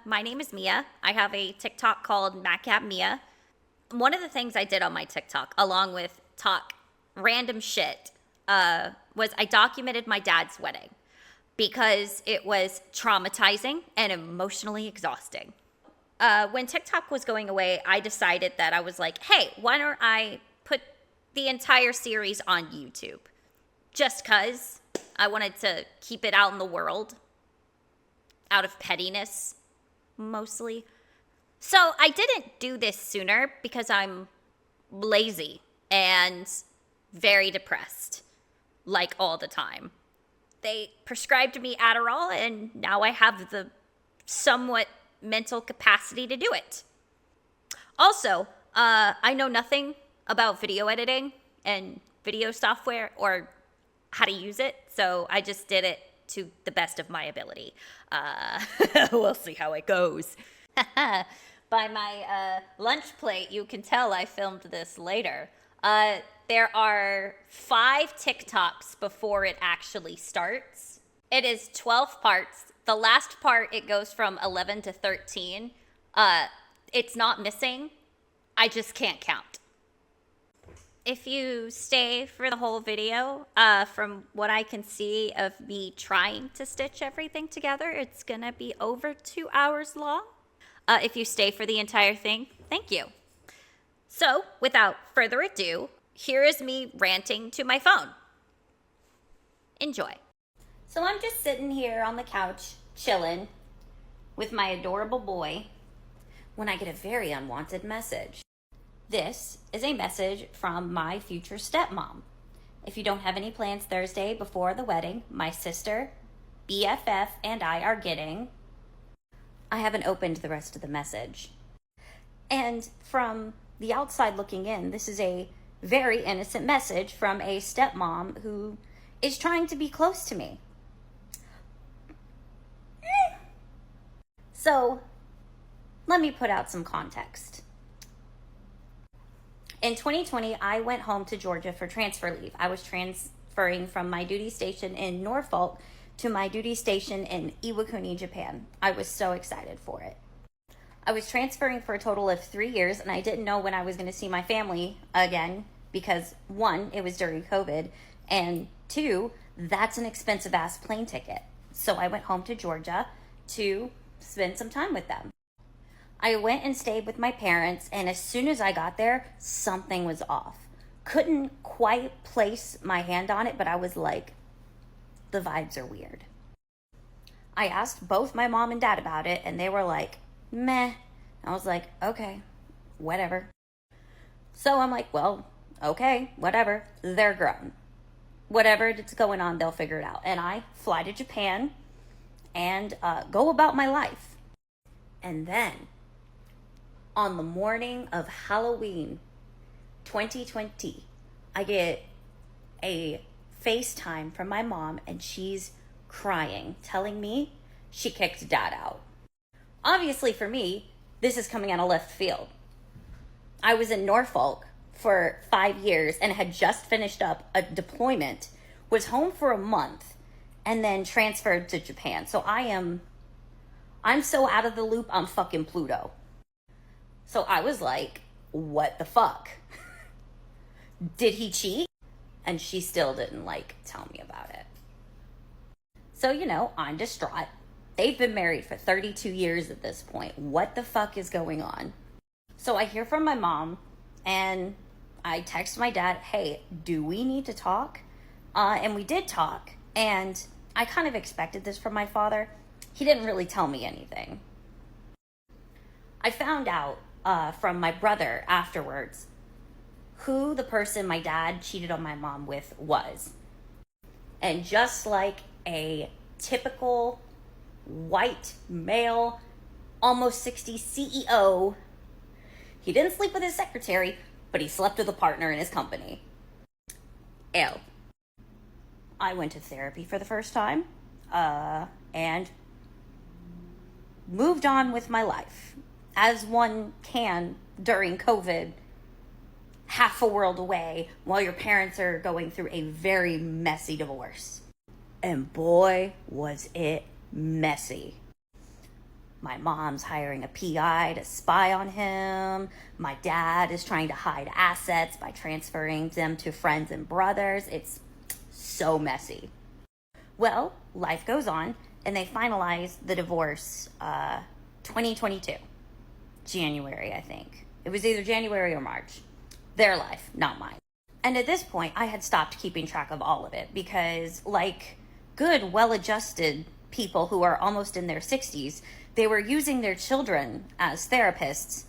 My name is Mia. I have a TikTok called MacAppMia. One of the things I did on my TikTok, along with talk random shit, was I documented my dad's wedding because it was traumatizing and emotionally exhausting. When TikTok was going away, I decided that I was like, hey, why don't I put the entire series on YouTube? Just because I wanted to keep it out in the world, out of pettiness, mostly. So I didn't do this sooner because I'm lazy and very depressed, like all the time. They prescribed me Adderall, and now I have the somewhat mental capacity to do it. Also, I know nothing about video editing and video software or how to use it, so I just did it to the best of my ability. We'll see how it goes. By my lunch plate, you can tell I filmed this later. There are 5 TikToks before it actually starts. It is 12 parts. The last part, it goes from 11 to 13. It's not missing. I just can't count. If you stay for the whole video, from what I can see of me trying to stitch everything together, it's gonna be over 2 hours long. If you stay for the entire thing, thank you. So, without further ado, here is me ranting to my phone. Enjoy. So I'm just sitting here on the couch, chilling, with my adorable boy, when I get a very unwanted message. This is a message from my future stepmom. If you don't have any plans Thursday before the wedding, my sister, BFF, and I are getting... I haven't opened the rest of the message. And from the outside looking in, this is a very innocent message from a stepmom who is trying to be close to me. So, let me put out some context. In 2020, I went home to Georgia for transfer leave. I was transferring from my duty station in Norfolk to my duty station in Iwakuni, Japan. I was so excited for it. I was transferring for a total of 3 years, and I didn't know when I was going to see my family again because, 1, it was during COVID, and 2, that's an expensive-ass plane ticket. So I went home to Georgia to spend some time with them. I went and stayed with my parents, and as soon as I got there, something was off. Couldn't quite place my hand on it, but I was like, the vibes are weird. I asked both my mom and dad about it, and they were like, meh. I was like, okay, whatever. So I'm like, well, okay, whatever. They're grown. Whatever is going on, they'll figure it out. And I fly to Japan and go about my life. And then, on the morning of Halloween 2020, I get a FaceTime from my mom, and she's crying, telling me she kicked dad out. Obviously for me, this is coming out of left field. I was in Norfolk for 5 years and had just finished up a deployment, was home for a month, and then transferred to Japan. So I'm so out of the loop, I'm fucking Pluto. So I was like, what the fuck? Did he cheat? And she still didn't, tell me about it. So, I'm distraught. They've been married for 32 years at this point. What the fuck is going on? So I hear from my mom, and I text my dad, hey, do we need to talk? And we did talk, and I kind of expected this from my father. He didn't really tell me anything. I found out from my brother afterwards who the person my dad cheated on my mom with was. And just like a typical white male, almost 60 CEO, he didn't sleep with his secretary, but he slept with a partner in his company. Ew. I went to therapy for the first time, and moved on with my life, as one can during COVID, half a world away while your parents are going through a very messy divorce. And boy, was it messy. My mom's hiring a PI to spy on him. My dad is trying to hide assets by transferring them to friends and brothers. It's so messy. Well, life goes on, and they finalize the divorce 2022. January, I think. It was either January or March. Their life, not mine. And at this point, I had stopped keeping track of all of it because, like good, well-adjusted people who are almost in their 60s, they were using their children as therapists,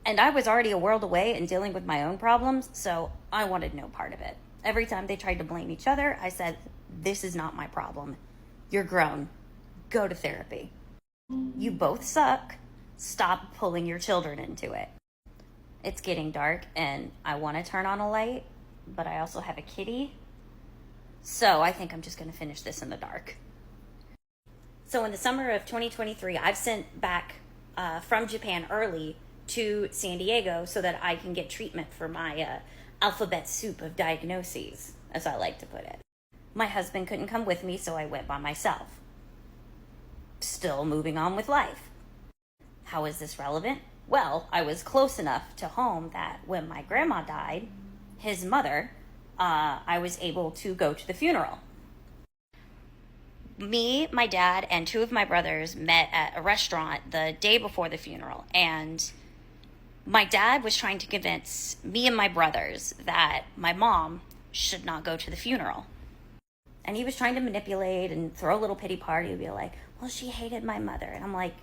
and I was already a world away and dealing with my own problems, so I wanted no part of it. Every time they tried to blame each other, I said, this is not my problem. You're grown. Go to therapy. You both suck. Stop pulling your children into it. It's getting dark, and I want to turn on a light, but I also have a kitty, so I think I'm just going to finish this in the dark. So in the summer of 2023, I've sent back from Japan early to San Diego so that I can get treatment for my alphabet soup of diagnoses, as I like to put it. My husband couldn't come with me, so I went by myself. Still moving on with life. How is this relevant? Well, I was close enough to home that when my grandma died, his mother, I was able to go to the funeral. Me, my dad, and two of my brothers met at a restaurant the day before the funeral, and my dad was trying to convince me and my brothers that my mom should not go to the funeral. And he was trying to manipulate and throw a little pity party and be like, well, she hated my mother. And I'm like,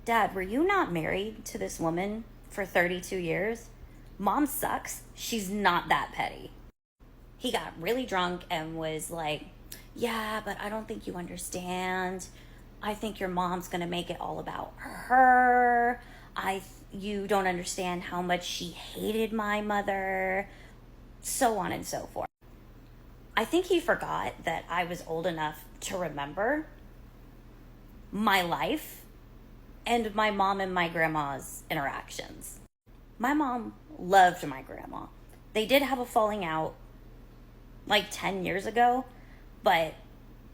Dad, were you not married to this woman for 32 years? Mom sucks. She's not that petty. He got really drunk and was like, yeah, but I don't think you understand. I think your mom's going to make it all about her. You don't understand how much she hated my mother, so on and so forth. I think he forgot that I was old enough to remember my life and my mom and my grandma's interactions. My mom loved my grandma. They did have a falling out like 10 years ago, but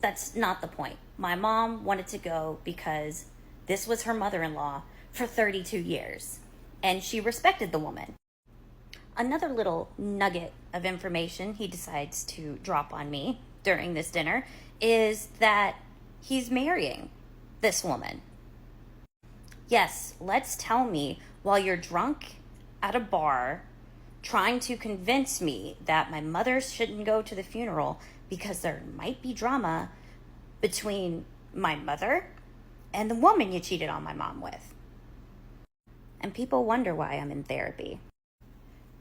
that's not the point. My mom wanted to go because this was her mother-in-law for 32 years, and she respected the woman. Another little nugget of information he decides to drop on me during this dinner is that he's marrying this woman. Yes, let's tell me while you're drunk at a bar trying to convince me that my mother shouldn't go to the funeral because there might be drama between my mother and the woman you cheated on my mom with. And people wonder why I'm in therapy.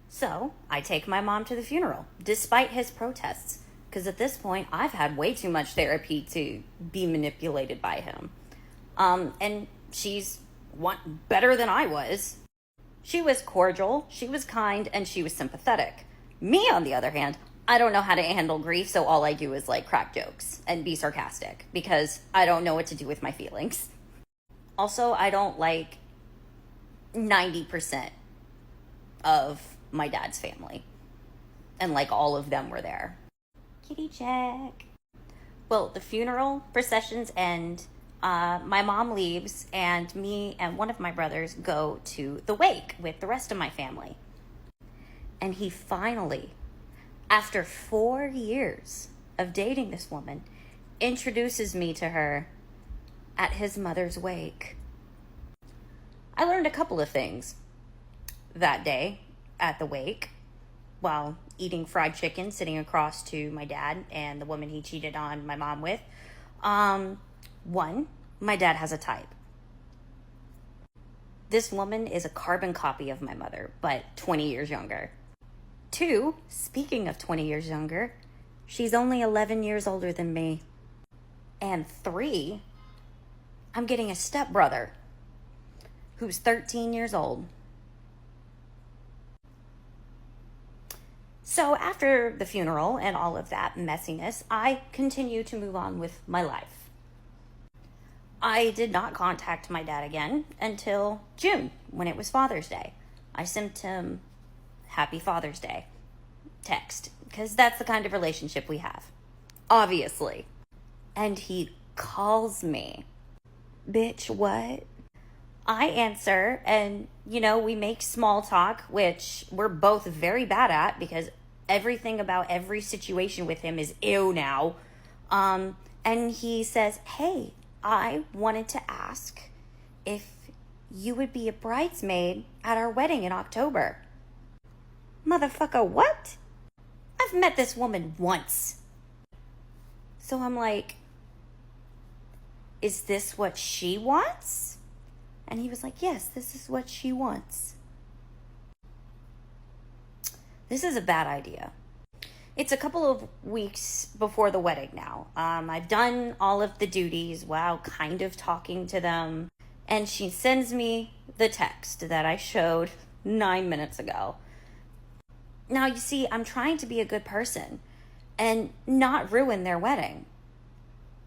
So I take my mom to the funeral, despite his protests, because at this point I've had way too much therapy to be manipulated by him. And she's better than I was. She was cordial, she was kind, and she was sympathetic. Me, on the other hand, I don't know how to handle grief, so all I do is like crack jokes and be sarcastic because I don't know what to do with my feelings. Also, I don't like 90% of my dad's family, and like all of them were there. Kitty check. Well, the funeral processions end. My mom leaves, and me and one of my brothers go to the wake with the rest of my family. And he finally, after 4 years of dating this woman, introduces me to her at his mother's wake. I learned a couple of things that day at the wake while eating fried chicken sitting across to my dad and the woman he cheated on my mom with. One, my dad has a type. This woman is a carbon copy of my mother, but 20 years younger. Two, speaking of 20 years younger, she's only 11 years older than me. And three, I'm getting a stepbrother who's 13 years old. So after the funeral and all of that messiness, I continue to move on with my life. I did not contact my dad again until June, when it was Father's Day. I sent him Happy Father's Day text, because that's the kind of relationship we have, obviously. And he calls me bitch, what? I answer, and, we make small talk, which we're both very bad at because everything about every situation with him is ew now. And he says, hey, I wanted to ask if you would be a bridesmaid at our wedding in October. Motherfucker, what? I've met this woman once. So I'm like, is this what she wants? And he was like, yes, this is what she wants. This is a bad idea. It's a couple of weeks before the wedding now. I've done all of the duties while kind of talking to them. And she sends me the text that I showed 9 minutes ago. Now, you see, I'm trying to be a good person and not ruin their wedding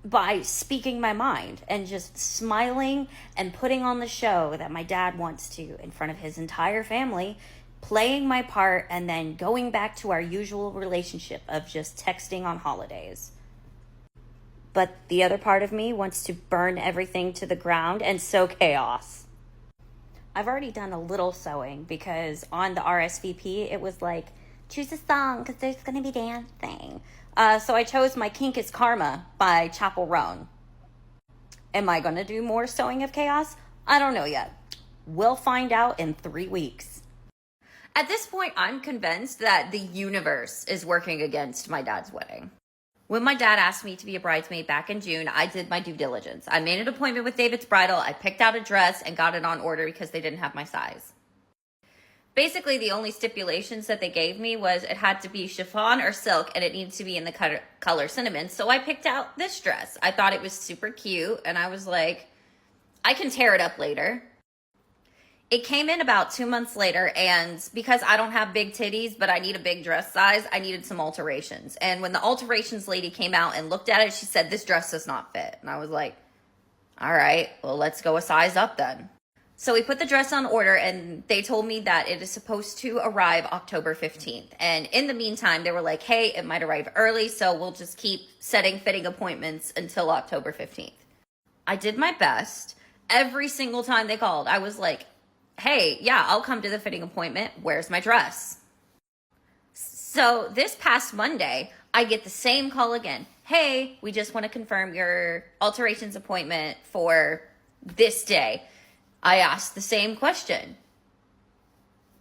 by speaking my mind and just smiling and putting on the show that my dad wants to in front of his entire family, playing my part, and then going back to our usual relationship of just texting on holidays. But the other part of me wants to burn everything to the ground and sow chaos. I've already done a little sewing because on the RSVP, it was like, choose a song because there's going to be dancing. So I chose My Kink is Karma by Chapel Roan. Am I going to do more sewing of chaos? I don't know yet. We'll find out in 3 weeks. At this point, I'm convinced that the universe is working against my dad's wedding. When my dad asked me to be a bridesmaid back in June, I did my due diligence. I made an appointment with David's Bridal. I picked out a dress and got it on order because they didn't have my size. Basically, the only stipulations that they gave me was it had to be chiffon or silk and it needed to be in the color cinnamon. So I picked out this dress. I thought it was super cute and I was like, I can tear it up later. It came in about 2 months later, and because I don't have big titties, but I need a big dress size, I needed some alterations. And when the alterations lady came out and looked at it, she said, this dress does not fit. And I was like, all right, well, let's go a size up then. So we put the dress on order, and they told me that it is supposed to arrive October 15th. And in the meantime, they were like, hey, it might arrive early, so we'll just keep setting fitting appointments until October 15th. I did my best. Every single time they called, I was like, hey, yeah, I'll come to the fitting appointment. Where's my dress? So this past Monday, I get the same call again. Hey, we just want to confirm your alterations appointment for this day. I asked the same question.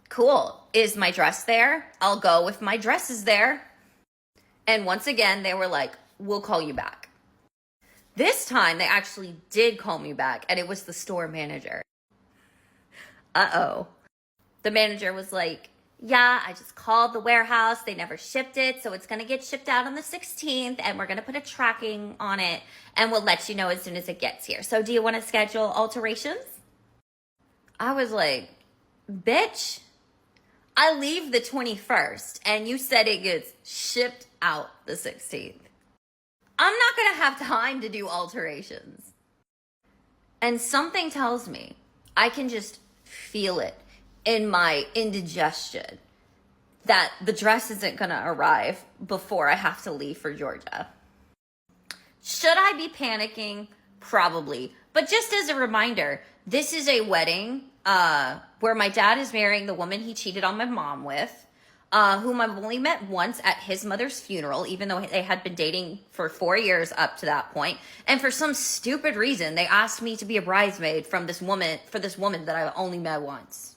Cool. Is my dress there? I'll go if my dress is there. And once again, they were like, we'll call you back. This time, they actually did call me back, and it was the store manager. Uh-oh. The manager was like, yeah, I just called the warehouse. They never shipped it, so it's going to get shipped out on the 16th, and we're going to put a tracking on it, and we'll let you know as soon as it gets here. So do you want to schedule alterations? I was like, bitch, I leave the 21st, and you said it gets shipped out the 16th. I'm not going to have time to do alterations. And something tells me I can just feel it in my indigestion that the dress isn't going to arrive before I have to leave for Georgia. Should I be panicking? Probably. But just as a reminder, this is a wedding where my dad is marrying the woman he cheated on my mom with, whom I've only met once at his mother's funeral, even though they had been dating for 4 years up to that point. And for some stupid reason, they asked me to be a bridesmaid for this woman that I've only met once.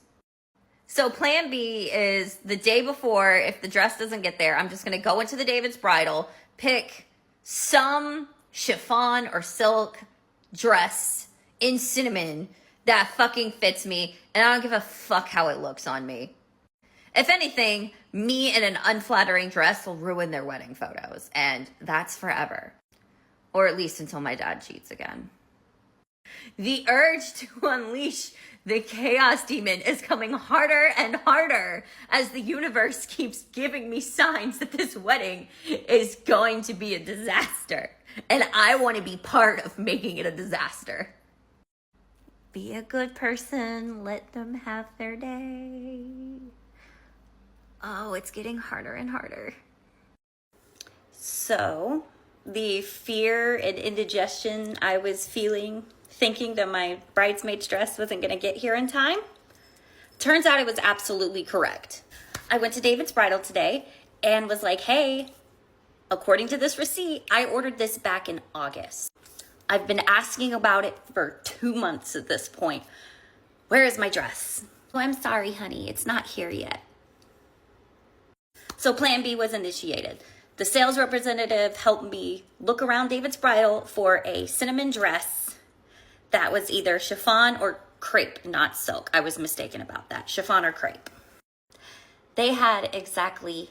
So plan B is the day before, if the dress doesn't get there, I'm just going to go into the David's Bridal, pick some chiffon or silk dress in cinnamon that fucking fits me, and I don't give a fuck how it looks on me. If anything, me in an unflattering dress will ruin their wedding photos, and that's forever. Or at least until my dad cheats again. The urge to unleash the chaos demon is coming harder and harder as the universe keeps giving me signs that this wedding is going to be a disaster. And I want to be part of making it a disaster. Be a good person. Let them have their day. Oh, it's getting harder and harder. So, the fear and indigestion I was feeling thinking that my bridesmaid's dress wasn't going to get here in time. Turns out it was absolutely correct. I went to David's Bridal today and was like, hey, according to this receipt, I ordered this back in August. I've been asking about it for 2 months at this point. Where is my dress? Oh, I'm sorry, honey, it's not here yet. So plan B was initiated. The sales representative helped me look around David's Bridal for a cinnamon dress that was either chiffon or crepe, not silk. I was mistaken about that. Chiffon or crepe. They had exactly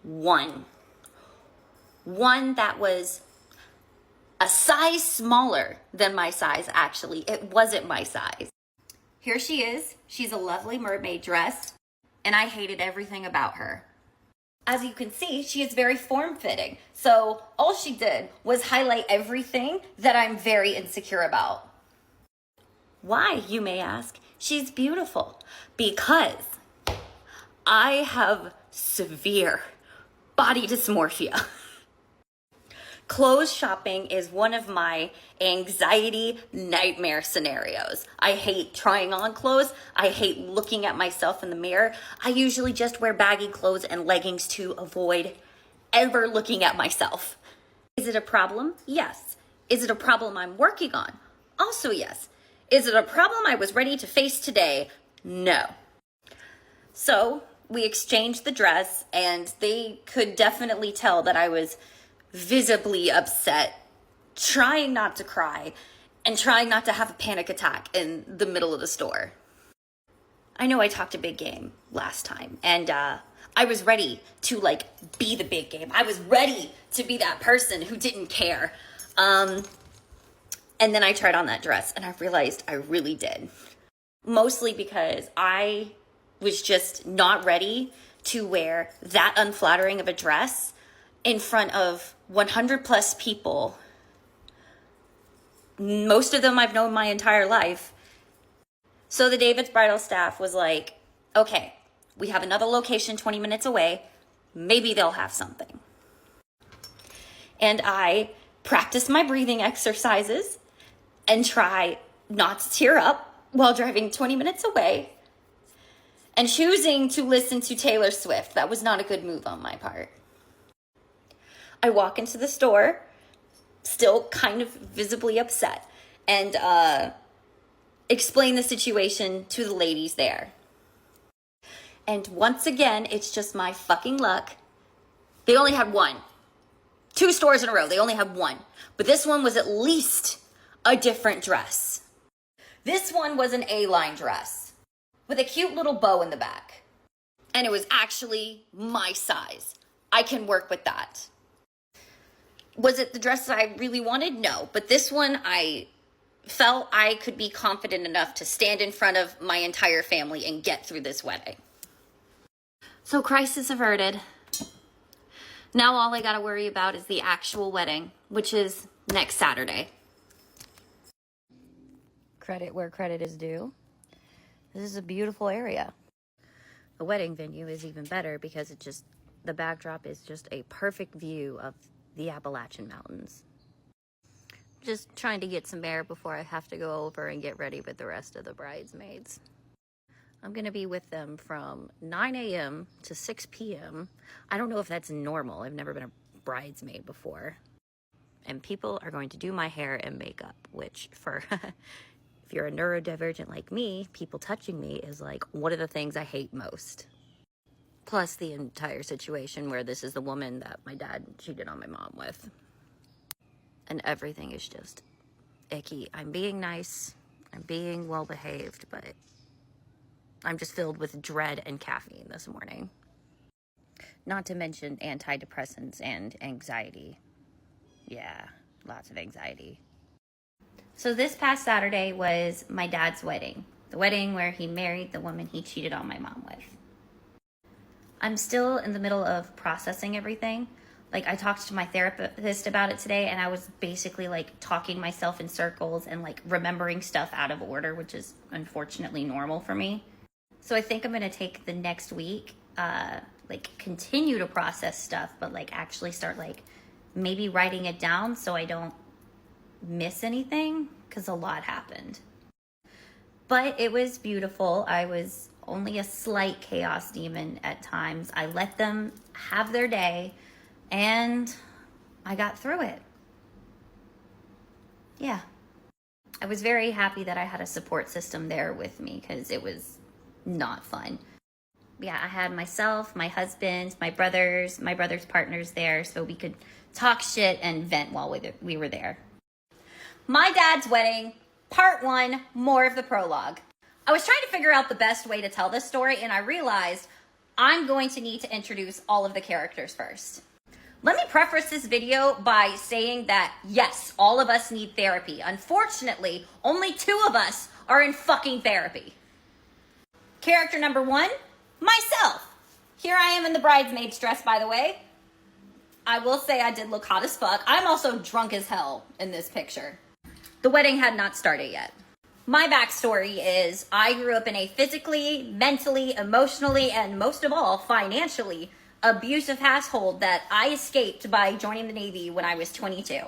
one that was a size smaller than my size, actually. It wasn't my size. Here she is. She's a lovely mermaid dress, and I hated everything about her. As you can see, she is very form-fitting. So all she did was highlight everything that I'm very insecure about. Why, you may ask? She's beautiful. Because I have severe body dysmorphia. Clothes shopping is one of my anxiety nightmare scenarios. I hate trying on clothes. I hate looking at myself in the mirror. I usually just wear baggy clothes and leggings to avoid ever looking at myself. Is it a problem? Yes. Is it a problem I'm working on? Also yes. Is it a problem I was ready to face today? No. So we exchanged the dress, and they could definitely tell that I was visibly upset, trying not to cry, and trying not to have a panic attack in the middle of the store. I know I talked a big game last time, and I was ready to be the big game. I was ready to be that person who didn't care. And then I tried on that dress, and I realized I really did. Mostly because I was just not ready to wear that unflattering of a dress in front of 100 plus people. Most of them I've known my entire life. So the David's Bridal staff was like, okay, we have another location 20 minutes away. Maybe they'll have something. And I practiced my breathing exercises and try not to tear up while driving 20 minutes away and choosing to listen to Taylor Swift. That was not a good move on my part. I walk into the store, still kind of visibly upset, and explain the situation to the ladies there. And once again, it's just my fucking luck. They only had one. 2 stores in a row, they only had one. But this one was at least a different dress. This one was an A-line dress with a cute little bow in the back. And it was actually my size. I can work with that. Was it the dress that I really wanted? No. But this one, I felt I could be confident enough to stand in front of my entire family and get through this wedding. So crisis averted. Now all I gotta worry about is the actual wedding, which is next Saturday. Credit where credit is due. This is a beautiful area. The wedding venue is even better because the backdrop is just a perfect view of the Appalachian Mountains. Just trying to get some air before I have to go over and get ready with the rest of the bridesmaids. I'm going to be with them from 9 a.m. to 6 p.m. I don't know if that's normal. I've never been a bridesmaid before. And people are going to do my hair and makeup, which for if you're a neurodivergent like me, people touching me is one of the things I hate most. Plus the entire situation where this is the woman that my dad cheated on my mom with. And everything is just icky. I'm being nice. I'm being well behaved, but I'm just filled with dread and caffeine this morning. Not to mention antidepressants and anxiety. Yeah, lots of anxiety. So this past Saturday was my dad's wedding. The wedding where he married the woman he cheated on my mom with. I'm still in the middle of processing everything. I talked to my therapist about it today, and I was basically talking myself in circles and remembering stuff out of order, which is unfortunately normal for me. So I think I'm going to take the next week, continue to process stuff, but actually start maybe writing it down so I don't miss anything because a lot happened. But it was beautiful. I was only a slight chaos demon at times. I let them have their day and I got through it. Yeah. I was very happy that I had a support system there with me because it was not fun. Yeah, I had myself, my husband, my brother's partners there so we could talk shit and vent while we were there. My dad's wedding, part 1, more of the prologue. I was trying to figure out the best way to tell this story and I realized I'm going to need to introduce all of the characters first. Let me preface this video by saying that yes, all of us need therapy. Unfortunately, only 2 of us are in fucking therapy. Character number 1, myself. Here I am in the bridesmaid's dress, by the way. I will say I did look hot as fuck. I'm also drunk as hell in this picture. The wedding had not started yet. My backstory is I grew up in a physically, mentally, emotionally, and most of all, financially abusive household that I escaped by joining the Navy when I was 22.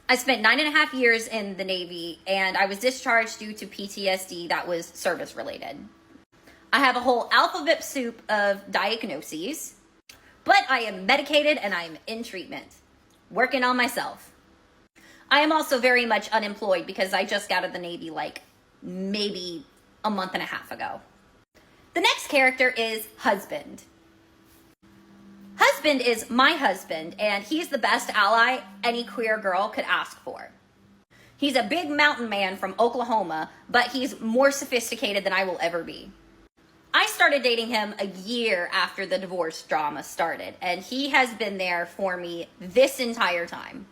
I spent 9.5 years in the Navy and I was discharged due to PTSD that was service related. I have a whole alphabet soup of diagnoses, but I am medicated and I'm in treatment, working on myself. I am also very much unemployed because I just got out of the Navy like maybe a month and a half ago. The next character is husband. Husband is my husband, and he's the best ally any queer girl could ask for. He's a big mountain man from Oklahoma, but he's more sophisticated than I will ever be. I started dating him a year after the divorce drama started, and he has been there for me this entire time.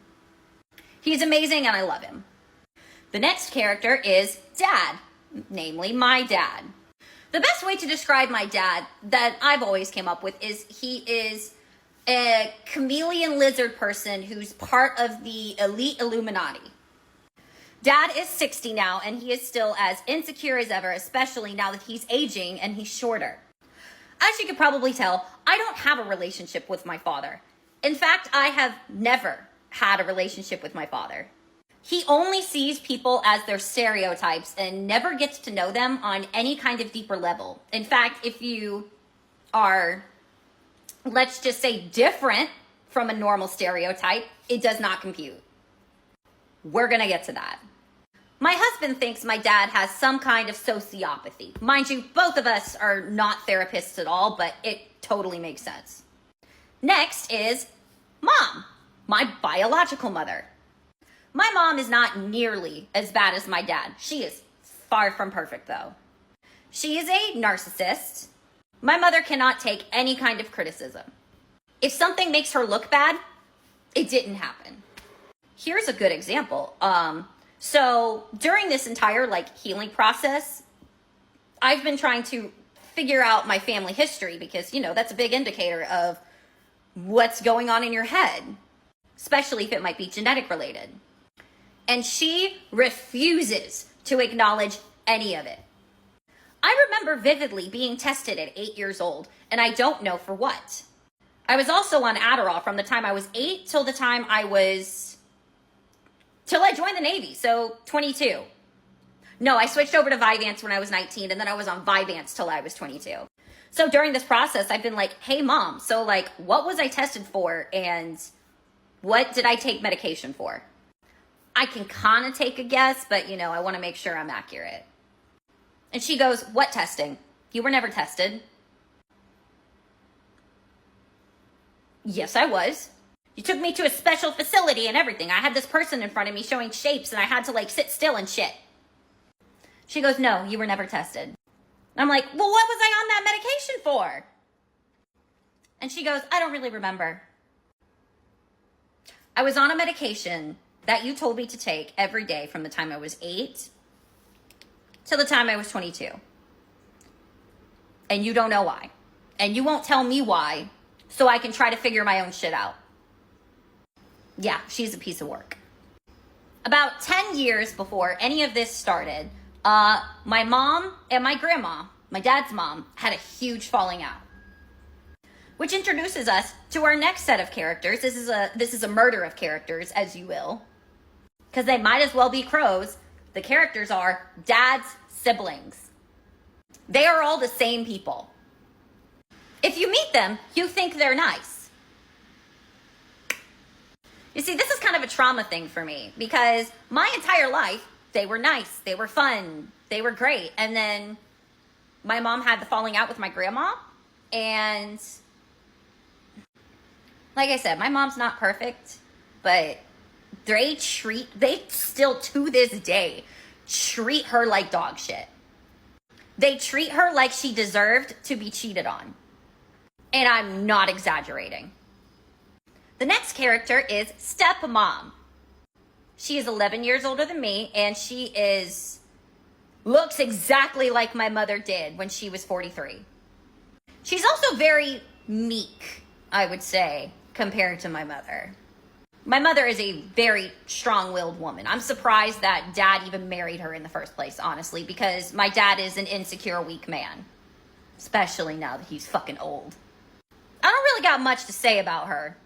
He's amazing, and I love him. The next character is Dad, namely my dad. The best way to describe my dad that I've always came up with is he is a chameleon lizard person who's part of the elite Illuminati. Dad is 60 now and he is still as insecure as ever, especially now that he's aging and he's shorter. As you could probably tell, I don't have a relationship with my father. In fact, I have never had a relationship with my father. He only sees people as their stereotypes and never gets to know them on any kind of deeper level. In fact, if you are, let's just say, different from a normal stereotype, it does not compute. We're gonna get to that. My husband thinks my dad has some kind of sociopathy. Mind you, both of us are not therapists at all, but it totally makes sense. Next is Mom, my biological mother. My mom is not nearly as bad as my dad. She is far from perfect, though. She is a narcissist. My mother cannot take any kind of criticism. If something makes her look bad, it didn't happen. Here's a good example. So during this entire healing process, I've been trying to figure out my family history because, that's a big indicator of what's going on in your head, especially if it might be genetic related. And she refuses to acknowledge any of it. I remember vividly being tested at 8 years old, and I don't know for what. I was also on Adderall from the time I was 8 till I joined the Navy, so 22. No, I switched over to Vyvanse when I was 19, and then I was on Vyvanse till I was 22. So during this process, I've been like, hey mom, so what was I tested for, and what did I take medication for? I can kind of take a guess, but I want to make sure I'm accurate. And she goes, what testing? You were never tested. Yes, I was. You took me to a special facility and everything. I had this person in front of me showing shapes and I had to sit still and shit. She goes, no, you were never tested. And I'm like, well, what was I on that medication for? And she goes, I don't really remember. I was on a medication that you told me to take every day from the time I was 8 till the time I was 22. And you don't know why. And you won't tell me why, so I can try to figure my own shit out. Yeah, she's a piece of work. About 10 years before any of this started, my mom and my grandma, my dad's mom, had a huge falling out. Which introduces us to our next set of characters. This is a murder of characters, as you will. because they might as well be crows. The characters are dad's siblings. They are all the same people. If you meet them, you think they're nice. You see, this is kind of a trauma thing for me because my entire life, they were nice, they were fun, they were great. And then my mom had the falling out with my grandma. And like I said, my mom's not perfect, but they still to this day treat her like dog shit. They treat her like she deserved to be cheated on. And I'm not exaggerating. The next character is stepmom. She is 11 years older than me, and she looks exactly like my mother did when she was 43. She's also very meek, I would say, compared to my mother. My mother is a very strong-willed woman. I'm surprised that dad even married her in the first place, honestly, because my dad is an insecure, weak man. Especially now that he's fucking old. I don't really got much to say about her,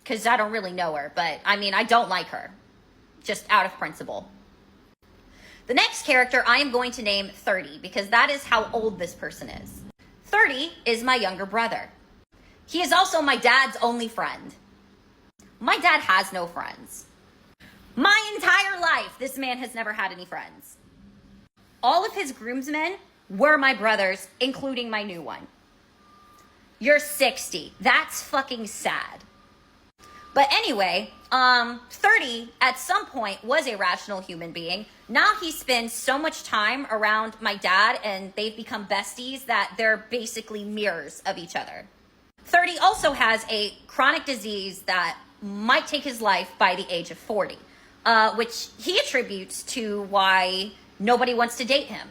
because I don't really know her, but I mean, I don't like her, just out of principle. The next character I am going to name 30, because that is how old this person is. 30 is my younger brother. He is also my dad's only friend. My dad has no friends. My entire life, this man has never had any friends. All of his groomsmen were my brothers, including my new one. You're 60. That's fucking sad. But anyway, 30 at some point was a rational human being. Now he spends so much time around my dad and they've become besties that they're basically mirrors of each other. 30 also has a chronic disease that might take his life by the age of 40, which he attributes to why nobody wants to date him.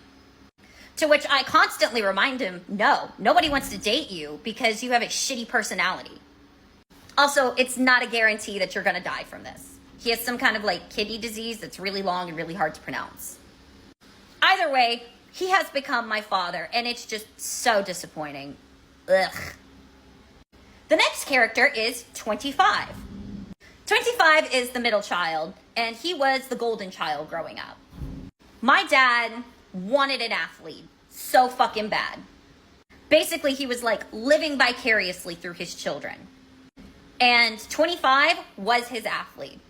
To which I constantly remind him, no, nobody wants to date you because you have a shitty personality. Also, it's not a guarantee that you're going to die from this. He has some kind of like kidney disease that's really long and really hard to pronounce. Either way, he has become my father, and it's just so disappointing. Ugh. The next character is 25. 25 is the middle child, and he was the golden child growing up. My dad wanted an athlete so fucking bad. Basically, he was like living vicariously through his children. And 25 was his athlete.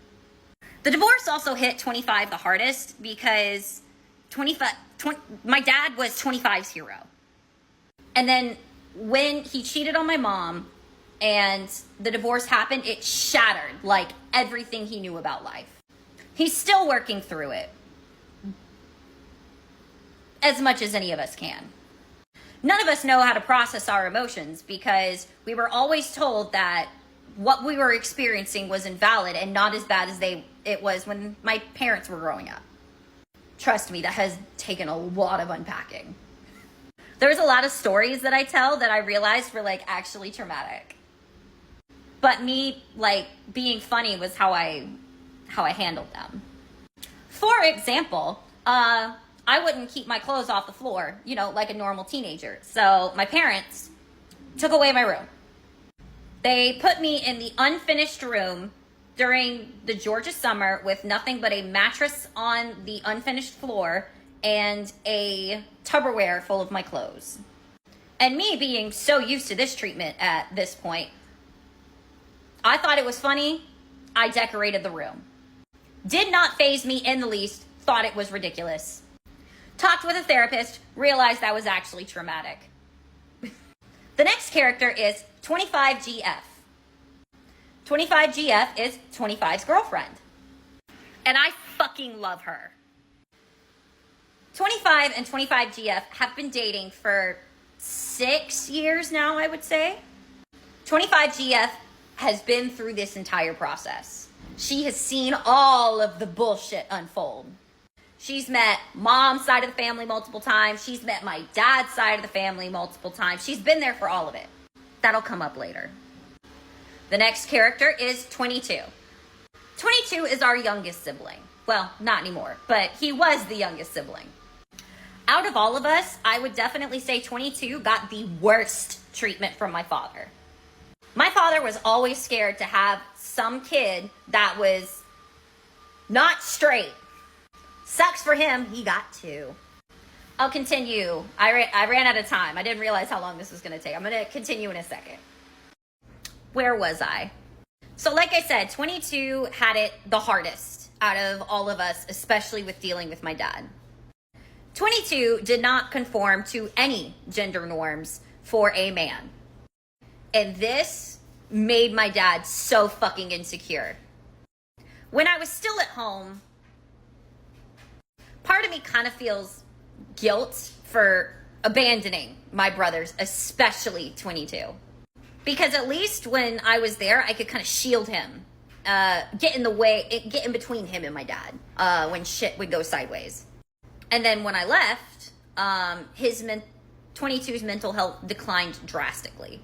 The divorce also hit 25 the hardest because my dad was 25's hero. And then when he cheated on my mom and the divorce happened, it shattered like everything he knew about life. He's still working through it as much as any of us can. None of us know how to process our emotions because we were always told that what we were experiencing was invalid and not as bad as it was when my parents were growing up. Trust me, that has taken a lot of unpacking. There's a lot of stories that I tell that I realized were like actually traumatic. But me like being funny was how I handled them. For example, I wouldn't keep my clothes off the floor, like a normal teenager. So my parents took away my room. They put me in the unfinished room during the Georgia summer with nothing but a mattress on the unfinished floor and a Tupperware full of my clothes. And me being so used to this treatment at this point, I thought it was funny. I decorated the room. Did not faze me in the least, thought it was ridiculous. Talked with a therapist, realized that was actually traumatic. The next character is 25GF. 25GF is 25's girlfriend. And I fucking love her. 25 and 25GF have been dating for 6 years now, I would say. 25GF has been through this entire process. She has seen all of the bullshit unfold. She's met mom's side of the family multiple times. She's met my dad's side of the family multiple times. She's been there for all of it. That'll come up later. The next character is 22. 22 is our youngest sibling. Well, not anymore, but he was the youngest sibling. Out of all of us, I would definitely say 22 got the worst treatment from my father. My father was always scared to have some kid that was Not straight. Sucks for him. He got 2. I'll continue. I ran out of time. I didn't realize how long this was going to take. I'm going to continue in a second. Where was I? So like I said, 22 had it the hardest out of all of us, especially with dealing with my dad. 22 did not conform to any gender norms for a man. And this made my dad so fucking insecure. When I was still at home, part of me kind of feels guilt for abandoning my brothers, especially 22. Because at least when I was there, I could kind of shield him, get in between him and my dad when shit would go sideways. And then when I left, 22's mental health declined drastically.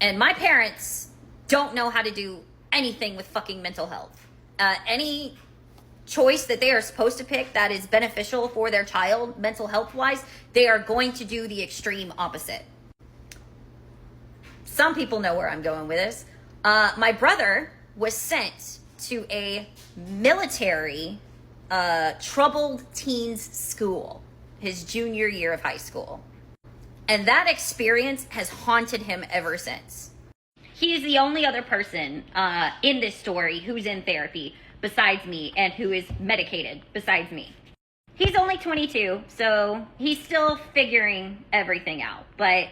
And my parents don't know how to do anything with fucking mental health. Any choice that they are supposed to pick that is beneficial for their child, mental health wise, they are going to do the extreme opposite. Some people know where I'm going with this. My brother was sent to a military troubled teens school his junior year of high school. And that experience has haunted him ever since. He is the only other person in this story who's in therapy besides me and who is medicated besides me. He's only 22, so he's still figuring everything out, but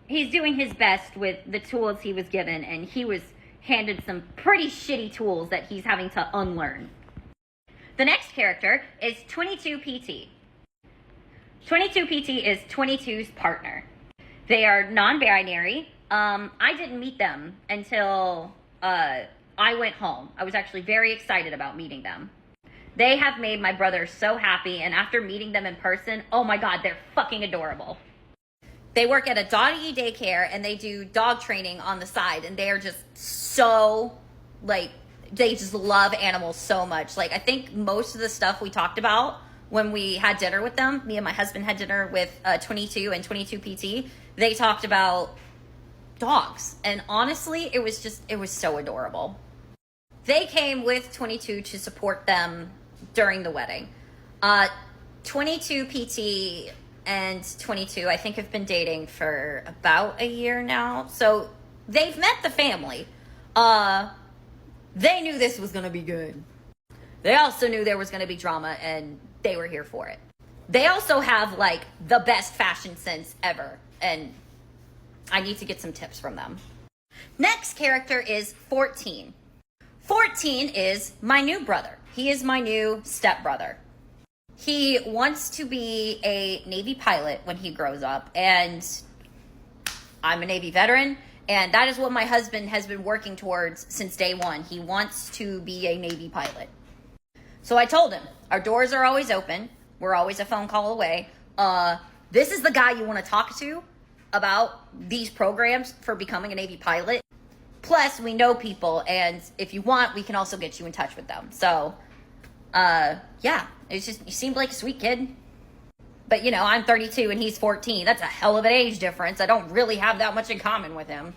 he's doing his best with the tools he was given, and he was handed some pretty shitty tools that he's having to unlearn. The next character is 22PT. 22PT is 22's partner. They are non-binary. I didn't meet them until I went home. I was actually very excited about meeting them. They have made my brother so happy, and after meeting them in person, oh my God, they're fucking adorable. They work at a doggy daycare, and they do dog training on the side, and they are just so, like, they just love animals so much. Like, I think most of the stuff we talked about when we had dinner with them, me and my husband had dinner with 22 and 22PT, they talked about dogs. And honestly, it was so adorable. They came with 22 to support them during the wedding. 22PT and 22, I think, have been dating for about a year now. So they've met the family. They knew this was going to be good. They also knew there was going to be drama, and they were here for it. They also have, like, the best fashion sense ever, and I need to get some tips from them. Next character is 14. 14 is my new brother. He is my new stepbrother. He wants to be a Navy pilot when he grows up, and I'm a Navy veteran, and that is what my husband has been working towards since day one. He wants to be a Navy pilot. So I told him, our doors are always open. We're always a phone call away. This is the guy you want to talk to about these programs for becoming a Navy pilot. Plus, we know people, and if you want, we can also get you in touch with them. So, yeah, it's just, you seemed like a sweet kid. But, you know, I'm 32 and he's 14. That's a hell of an age difference. I don't really have that much in common with him.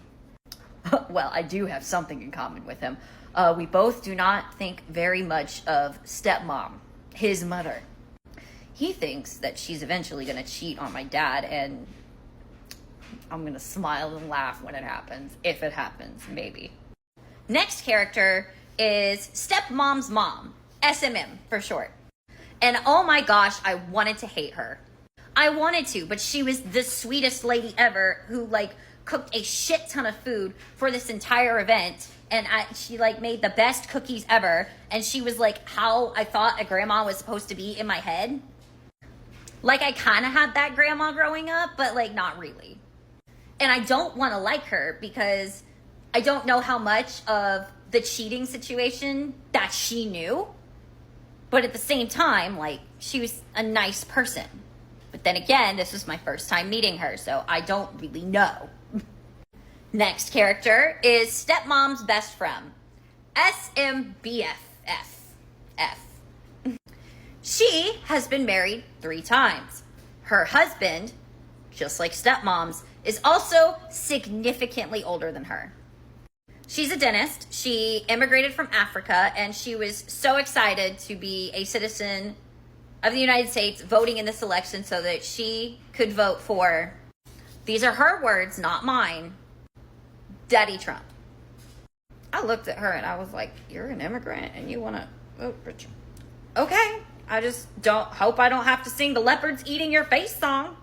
Well, I do have something in common with him. We both do not think very much of stepmom, his mother. He thinks that she's eventually going to cheat on my dad, and I'm going to smile and laugh when it happens. If it happens, maybe. Next character is stepmom's mom, SMM for short. And oh my gosh, I wanted to hate her. I wanted to, but she was the sweetest lady ever who, like, cooked a shit ton of food for this entire event. And she, like, made the best cookies ever. And she was, like, how I thought a grandma was supposed to be in my head. Like, I kind of had that grandma growing up, but, like, not really. And I don't want to like her because I don't know how much of the cheating situation that she knew. But at the same time, like, she was a nice person. But then again, this was my first time meeting her, so I don't really know. Next character is stepmom's best friend, SMBFF. She has been married 3 times. Her husband, just like stepmom's, is also significantly older than her. She's a dentist. She immigrated from Africa, and she was so excited to be a citizen of the United States, voting in this election so that she could vote for, these are her words, not mine, Daddy Trump. I looked at her and I was like, you're an immigrant and you want to vote for Trump? Okay. I just hope I don't have to sing the leopards eating your face song.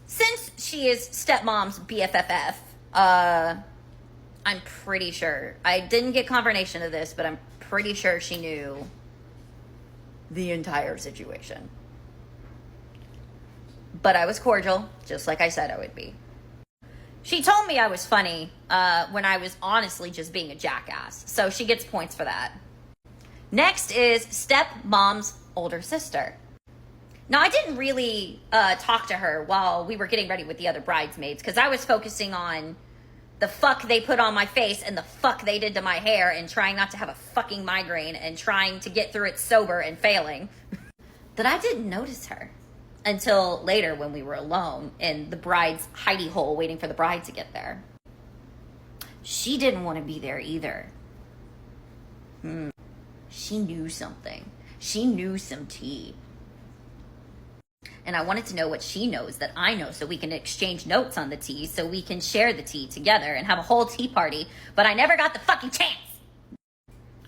Since she is stepmom's BFFF, I'm pretty sure, I didn't get confirmation of this, but I'm pretty sure she knew the entire situation. But I was cordial, just like I said I would be. She told me I was funny when I was honestly just being a jackass, so she gets points for that. Next is stepmom's older sister. Now, I didn't really talk to her while we were getting ready with the other bridesmaids because I was focusing on the fuck they put on my face and the fuck they did to my hair and trying not to have a fucking migraine and trying to get through it sober and failing. That I didn't notice her until later when we were alone in the bride's hidey hole waiting for the bride to get there. She didn't want to be there either. She knew something. She knew some tea. And I wanted to know what she knows that I know so we can exchange notes on the tea so we can share the tea together and have a whole tea party. But I never got the fucking chance.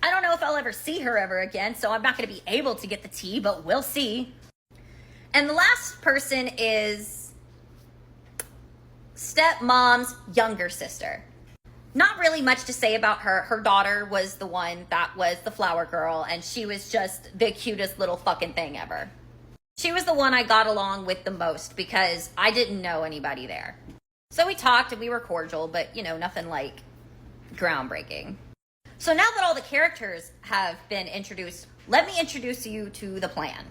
I don't know if I'll ever see her ever again, so I'm not going to be able to get the tea, but we'll see. And the last person is stepmom's younger sister. Not really much to say about her. Her daughter was the one that was the flower girl, and she was just the cutest little fucking thing ever. She was the one I got along with the most because I didn't know anybody there. So we talked and we were cordial, but, you know, nothing like groundbreaking. So now that all the characters have been introduced, let me introduce you to the plan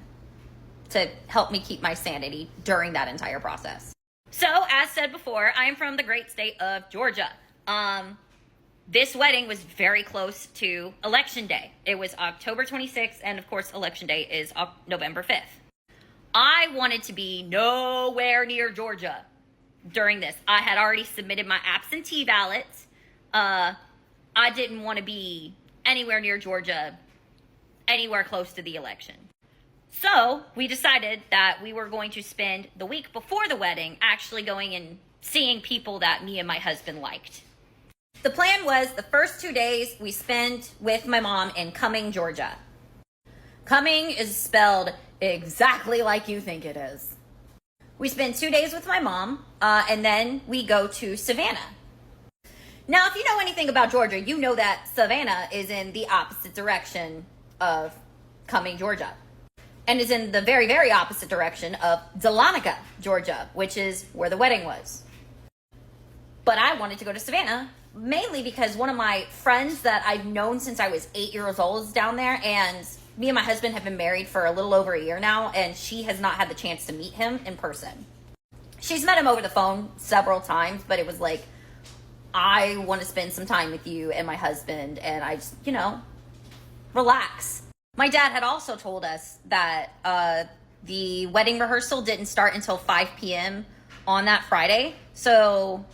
to help me keep my sanity during that entire process. So, as said before, I am from the great state of Georgia. This wedding was very close to Election Day. It was October 26th, and of course, Election Day is November 5th. I wanted to be nowhere near Georgia during this. I had already submitted my absentee ballot. I didn't want to be anywhere near Georgia, anywhere close to the election. So we decided that we were going to spend the week before the wedding actually going and seeing people that me and my husband liked. The plan was the first 2 days we spent with my mom in Cumming, Georgia. Cumming is spelled exactly like you think it is. We spend 2 days with my mom, and then we go to Savannah. Now, if you know anything about Georgia, you know that Savannah is in the opposite direction of Cumming, Georgia, and is in the very, very opposite direction of Dahlonega, Georgia, which is where the wedding was. But I wanted to go to Savannah, mainly because one of my friends that I've known since I was 8 years old is down there, and me and my husband have been married for a little over a year now, and she has not had the chance to meet him in person. She's met him over the phone several times, but it was like, I want to spend some time with you and my husband, and I just, relax. My dad had also told us that the wedding rehearsal didn't start until 5 p.m. on that Friday, so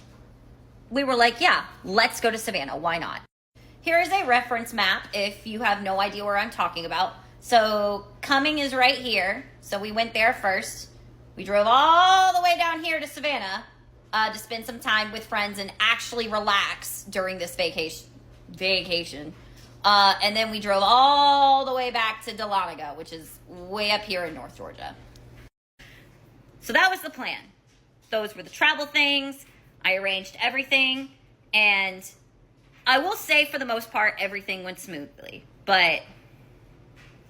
we were like, yeah, let's go to Savannah. Why not? Here is a reference map if you have no idea where I'm talking about. So Cumming is right here. So we went there first. We drove all the way down here to Savannah to spend some time with friends and actually relax during this vacation. And then we drove all the way back to Dahlonega, which is way up here in North Georgia. So that was the plan. Those were the travel things. I arranged everything, and I will say for the most part, everything went smoothly, but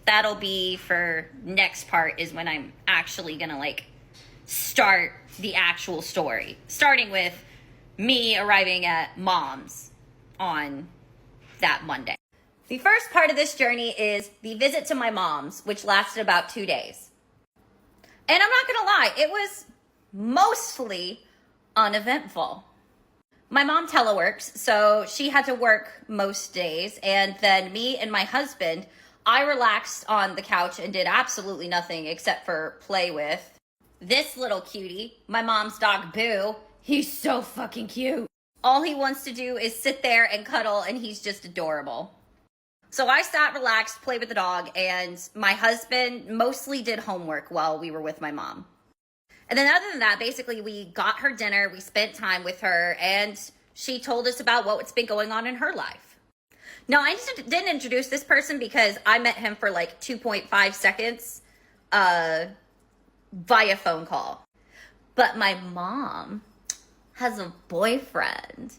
that'll be for next part is when I'm actually gonna start the actual story, starting with me arriving at mom's on that Monday. The first part of this journey is the visit to my mom's, which lasted about 2 days. And I'm not gonna lie, it was mostly uneventful. My mom teleworks, so she had to work most days, and then me and my husband, I relaxed on the couch and did absolutely nothing except for play with this little cutie, my mom's dog Boo. He's so fucking cute. All he wants to do is sit there and cuddle, and he's just adorable. So I sat relaxed, played with the dog, and my husband mostly did homework while we were with my mom. And then other than that, basically we got her dinner, we spent time with her, and she told us about what's been going on in her life. Now, I didn't introduce this person because I met him for like 2.5 seconds via phone call. But my mom has a boyfriend,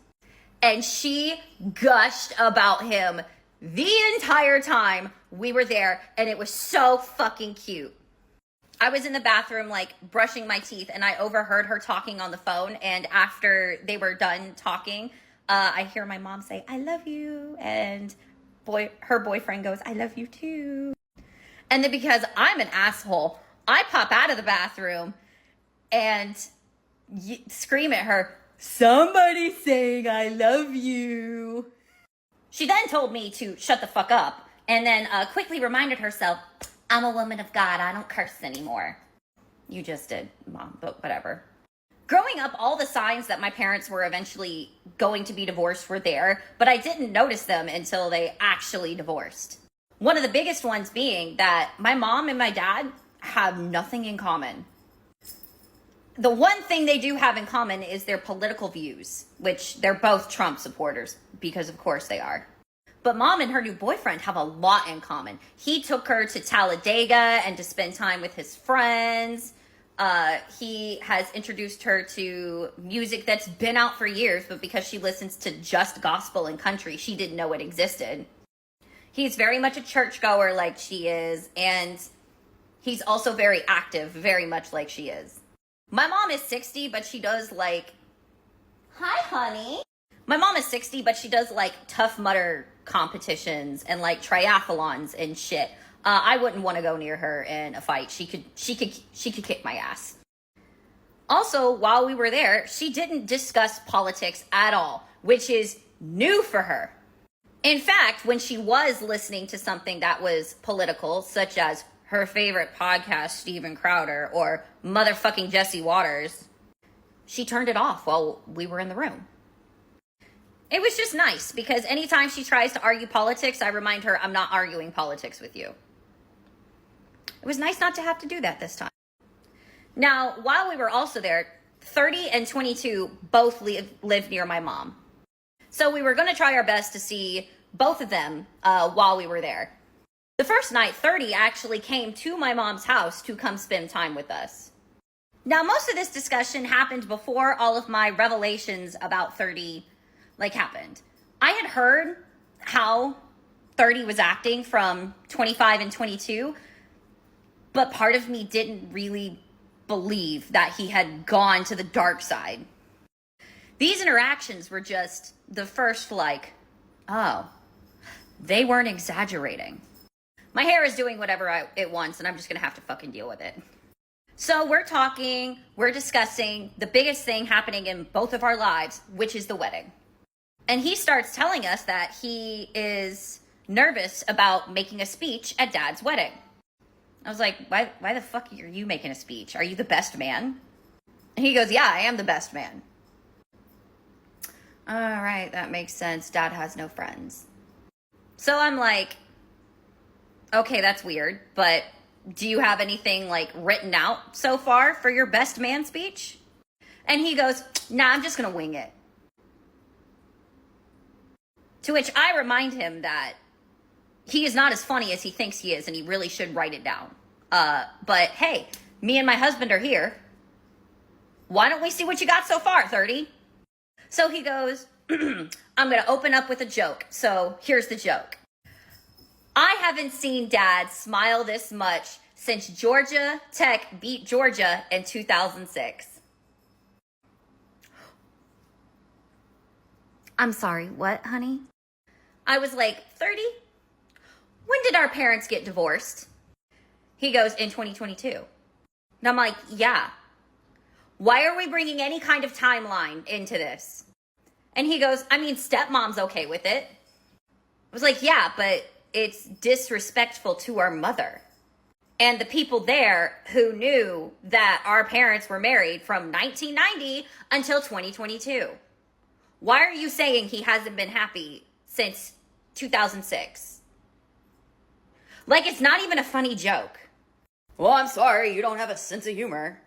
and she gushed about him the entire time we were there, and it was so fucking cute. I was in the bathroom, like, brushing my teeth, and I overheard her talking on the phone, and after they were done talking, I hear my mom say, "I love you," and her boyfriend goes, "I love you too." And then because I'm an asshole, I pop out of the bathroom and scream at her, "Somebody's saying I love you." She then told me to shut the fuck up, and then quickly reminded herself, "I'm a woman of God, I don't curse anymore." You just did, Mom, but whatever. Growing up, all the signs that my parents were eventually going to be divorced were there, but I didn't notice them until they actually divorced. One of the biggest ones being that my mom and my dad have nothing in common. The one thing they do have in common is their political views, which they're both Trump supporters, because of course they are. But mom and her new boyfriend have a lot in common. He took her to Talladega and to spend time with his friends. He has introduced her to music that's been out for years, but because she listens to just gospel and country, she didn't know it existed. He's very much a churchgoer like she is, and he's also very active, very much like she is. My mom is 60, but she does like, "Hi, honey." My mom is 60, but she does like Tough Mudder competitions and like triathlons and shit. I wouldn't want to go near her in a fight. She could kick my ass. Also, while we were there, she didn't discuss politics at all, which is new for her. In fact, when she was listening to something that was political, such as her favorite podcast, Steven Crowder, or motherfucking Jesse Waters, she turned it off while we were in the room. It was just nice because anytime she tries to argue politics, I remind her I'm not arguing politics with you. It was nice not to have to do that this time. Now, while we were also there, 30 and 22 both live near my mom. So we were going to try our best to see both of them while we were there. The first night, 30 actually came to my mom's house to come spend time with us. Now, most of this discussion happened before all of my revelations about 30 happened. I had heard how 30 was acting from 25 and 22, but part of me didn't really believe that he had gone to the dark side. These interactions were just the first oh, they weren't exaggerating. My hair is doing whatever it wants, and I'm just gonna have to fucking deal with it. So we're talking, we're discussing the biggest thing happening in both of our lives, which is the wedding. And he starts telling us that he is nervous about making a speech at Dad's wedding. I was like, why the fuck are you making a speech? Are you the best man? And he goes, "Yeah, I am the best man." All right, that makes sense. Dad has no friends. So I'm like, okay, that's weird, but do you have anything written out so far for your best man speech? And he goes, "Nah, I'm just gonna wing it." To which I remind him that he is not as funny as he thinks he is, and he really should write it down. But hey, me and my husband are here. Why don't we see what you got so far, 30? So he goes, "I'm going to open up with a joke. So here's the joke. I haven't seen Dad smile this much since Georgia Tech beat Georgia in 2006. I'm sorry, what, honey? I was like, 30? When did our parents get divorced? He goes, in 2022. And I'm like, yeah. Why are we bringing any kind of timeline into this? And he goes, I mean, stepmom's okay with it. I was like, yeah, but it's disrespectful to our mother. And the people there who knew that our parents were married from 1990 until 2022. Why are you saying he hasn't been happy since 2006? Like, it's not even a funny joke. Well, I'm sorry, you don't have a sense of humor.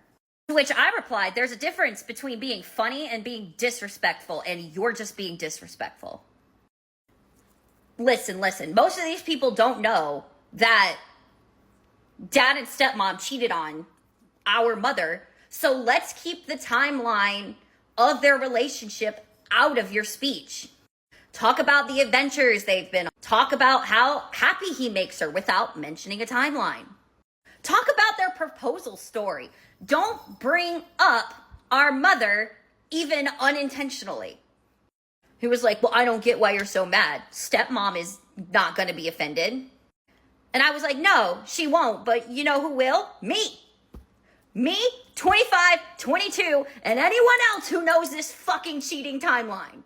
To which I replied, there's a difference between being funny and being disrespectful, and you're just being disrespectful. Listen. Most of these people don't know that dad and stepmom cheated on our mother. So let's keep the timeline of their relationship out of your speech. Talk about the adventures they've been on. Talk about how happy he makes her without mentioning a timeline. Talk about their proposal story. Don't bring up our mother even unintentionally. He was like, well, I don't get why you're so mad. Stepmom is not going to be offended. And I was like, no, she won't. But you know who will? Me, 25, 22, and anyone else who knows this fucking cheating timeline.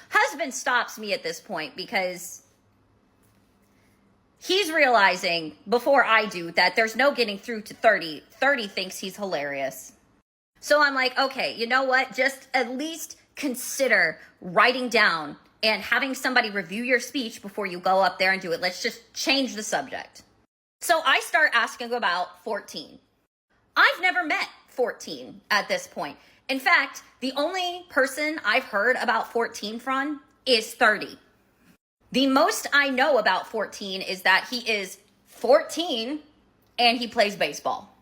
Husband stops me at this point because he's realizing before I do that there's no getting through to 30. 30 thinks he's hilarious. So I'm like, okay, you know what? Just at least consider writing down and having somebody review your speech before you go up there and do it. Let's just change the subject. So I start asking about 14. I've never met 14 at this point. In fact, the only person I've heard about 14 from is 30. The most I know about 14 is that he is 14 and he plays baseball.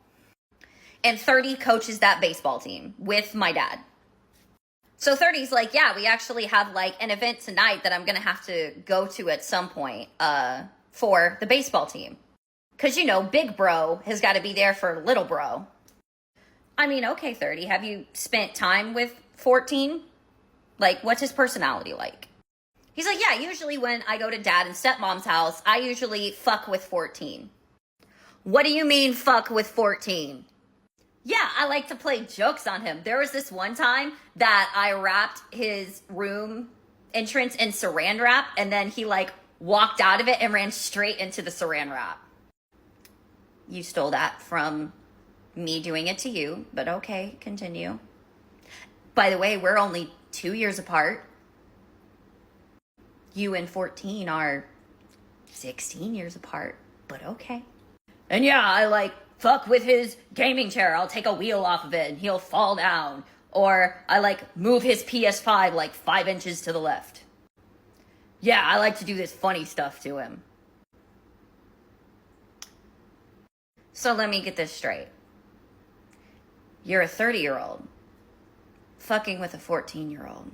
And 30 coaches that baseball team with my dad. So 30's like, yeah, we actually have like an event tonight that I'm going to have to go to at some point for the baseball team. Because, you know, big bro has got to be there for little bro. I mean, okay, 30, have you spent time with 14? Like, what's his personality like? He's like, yeah, usually when I go to dad and stepmom's house, I usually fuck with 14. What do you mean fuck with 14? Yeah, I like to play jokes on him. There was this one time that I wrapped his room entrance in saran wrap, and then he like walked out of it and ran straight into the saran wrap. You stole that from me doing it to you, but okay, continue. By the way, we're only 2 years apart. You and 14 are 16 years apart, but okay. And yeah, I like fuck with his gaming chair. I'll take a wheel off of it and he'll fall down. Or I like move his PS5 like 5 inches to the left. Yeah, I like to do this funny stuff to him. So let me get this straight. You're a 30-year-old fucking with a 14-year-old.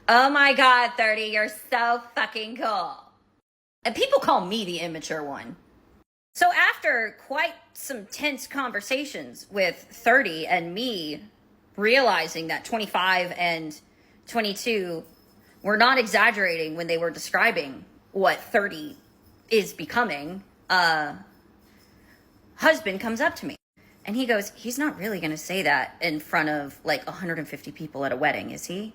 Oh my God, 30, you're so fucking cool. And people call me the immature one. So after quite some tense conversations with 30 and me realizing that 25 and 22 were not exaggerating when they were describing what 30 is becoming, husband comes up to me and he goes, he's not really going to say that in front of like 150 people at a wedding, is he?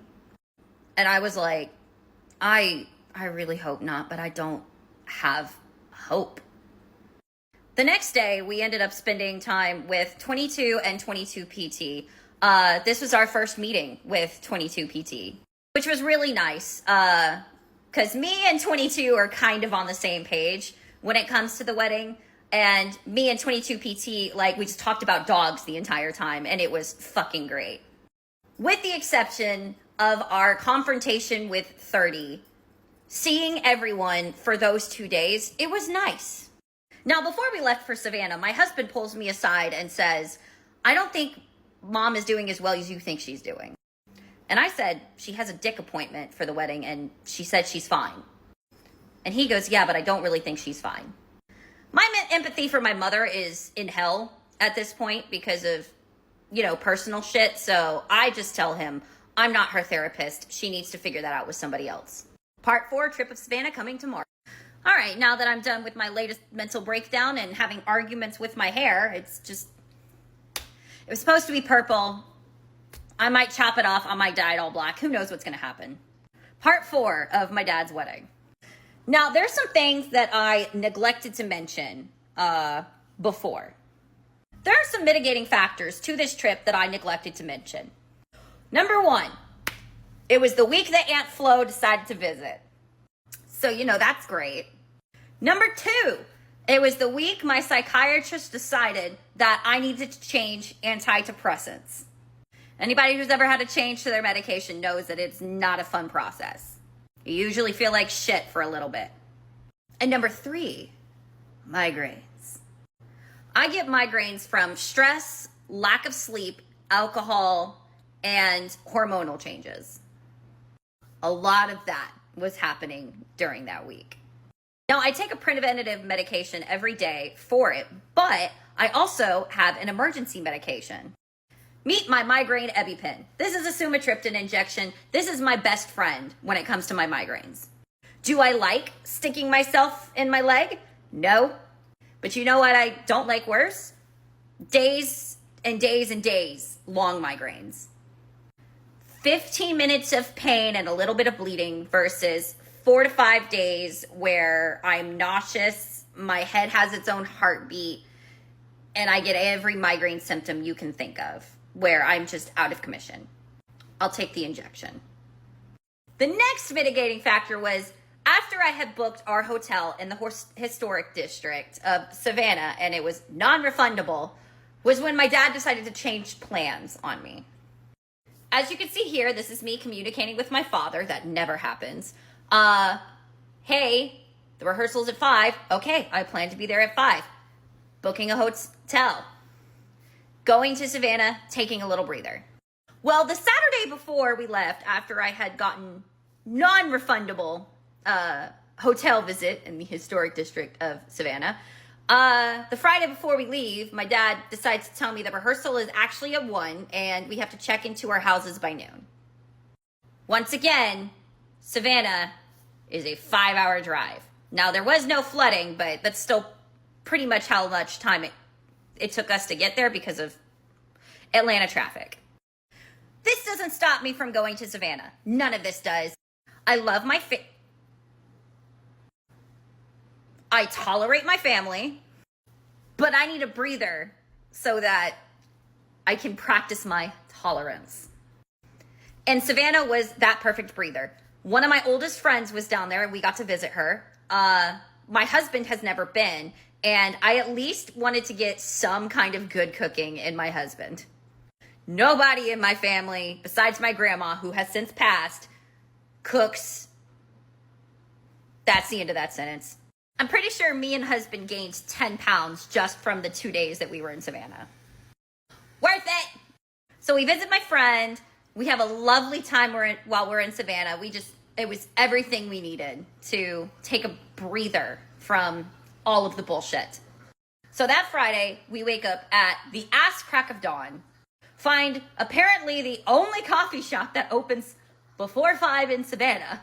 And I was like, I really hope not, but I don't have hope. The next day, we ended up spending time with 22 and 22 PT. This was our first meeting with 22 PT, which was really nice because me and 22 are kind of on the same page when it comes to the wedding. And me and 22 PT, like, we just talked about dogs the entire time, and it was fucking great. With the exception of our confrontation with 30, seeing everyone for those 2 days, it was nice. Now, before we left for Savannah, my husband pulls me aside and says, I don't think mom is doing as well as you think she's doing. And I said, she has a dick appointment for the wedding, and she said she's fine. And he goes, yeah, but I don't really think she's fine. My empathy for my mother is in hell at this point because of, you know, personal shit. So I just tell him, I'm not her therapist. She needs to figure that out with somebody else. Part 4, Trip of Savannah, coming tomorrow. All right, now that I'm done with my latest mental breakdown and having arguments with my hair, it was supposed to be purple. I might chop it off. I might dye it all black. Who knows what's going to happen? Part 4 of my dad's wedding. Now, there's some things that I neglected to mention before. There are some mitigating factors to this trip that I neglected to mention. Number 1, It was the week that Aunt Flo decided to visit. So, that's great. Number 2, it was the week my psychiatrist decided that I needed to change antidepressants. Anybody who's ever had to change to their medication knows that it's not a fun process. You usually feel like shit for a little bit. And number 3, migraines. I get migraines from stress, lack of sleep, alcohol, and hormonal changes. A lot of that was happening during that week. Now, I take a preventative medication every day for it, but I also have an emergency medication. Meet my migraine EpiPen. This is a sumatriptan injection. This is my best friend when it comes to my migraines. Do I like sticking myself in my leg? No. But you know what I don't like worse? Days and days and days long migraines. 15 minutes of pain and a little bit of bleeding versus 4 to 5 days where I'm nauseous, my head has its own heartbeat, and I get every migraine symptom you can think of, where I'm just out of commission. I'll take the injection. The next mitigating factor was after I had booked our hotel in the historic district of Savannah, and it was non-refundable, was when my dad decided to change plans on me. As you can see here, this is me communicating with my father. That never happens. Hey, the rehearsal's at 5. Okay, I plan to be there at 5. Booking a hotel. Going to Savannah, taking a little breather. Well, the Saturday before we left, after I had gotten non-refundable hotel visit in the historic district of Savannah, the Friday before we leave, my dad decides to tell me the rehearsal is actually at 1 and we have to check into our houses by noon. Once again, Savannah is a 5-hour drive. Now, there was no flooding, but that's still pretty much how much time it took us to get there because of Atlanta traffic. This doesn't stop me from going to Savannah. None of this does. I love my I tolerate my family, but I need a breather so that I can practice my tolerance. And Savannah was that perfect breather. One of my oldest friends was down there and we got to visit her. My husband has never been, and I at least wanted to get some kind of good cooking in my husband. Nobody in my family, besides my grandma, who has since passed, cooks. That's the end of that sentence. I'm pretty sure me and husband gained 10 pounds just from the 2 days that we were in Savannah. Worth it! So we visit my friend. We have a lovely time while we're in Savannah. It was everything we needed to take a breather from all of the bullshit. So that Friday, we wake up at the ass crack of dawn, find apparently the only coffee shop that opens before 5 in Savannah.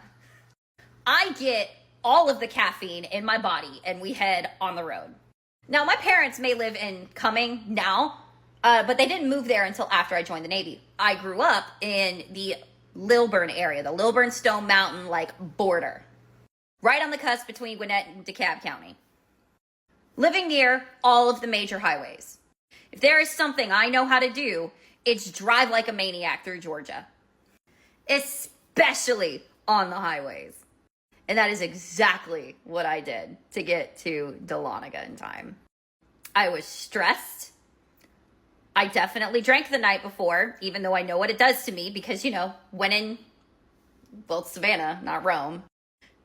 I get all of the caffeine in my body and we head on the road. Now, my parents may live in Cumming now, but they didn't move there until after I joined the Navy. I grew up in the Lilburn area, the Lilburn Stone Mountain border, right on the cusp between Gwinnett and DeKalb County. Living near all of the major highways. If there is something I know how to do, it's drive like a maniac through Georgia, especially on the highways. And that is exactly what I did to get to Dahlonega in time. I was stressed. I definitely drank the night before, even though I know what it does to me because, when in, Savannah, not Rome,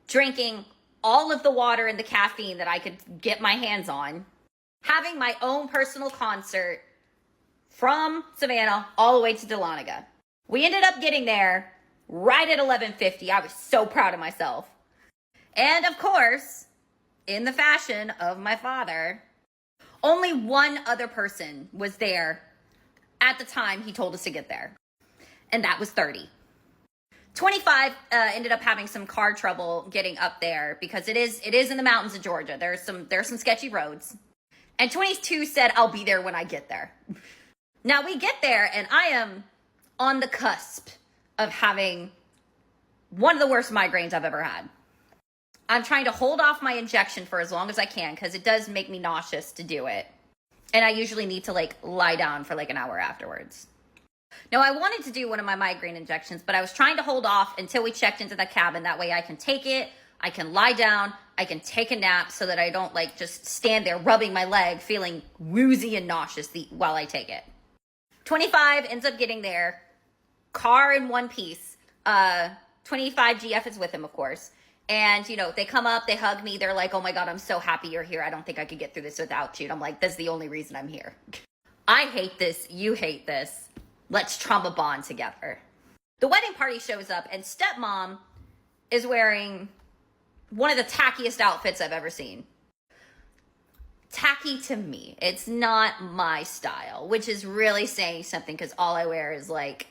drinking all of the water and the caffeine that I could get my hands on, having my own personal concert from Savannah all the way to Dahlonega. We ended up getting there right at 11:50. I was so proud of myself. And of course, in the fashion of my father, only one other person was there at the time he told us to get there. And that was 30. 25 ended up having some car trouble getting up there because it is in the mountains of Georgia. There's some sketchy roads. And 22 said, I'll be there when I get there. Now we get there and I am on the cusp of having one of the worst migraines I've ever had. I'm trying to hold off my injection for as long as I can because it does make me nauseous to do it. And I usually need to lie down for an hour afterwards. No, I wanted to do one of my migraine injections, but I was trying to hold off until we checked into the cabin. That way I can take it, I can lie down, I can take a nap so that I don't like just stand there rubbing my leg feeling woozy and nauseous while I take it. 25 ends up getting there, car in one piece. 25 GF is with him, of course. And, you know, they come up, they hug me. They're like, oh my God, I'm so happy you're here. I don't think I could get through this without you. And I'm like, that's the only reason I'm here. I hate this. You hate this. Let's trauma bond together. The wedding party shows up and stepmom is wearing one of the tackiest outfits I've ever seen. Tacky to me. It's not my style, which is really saying something because all I wear is like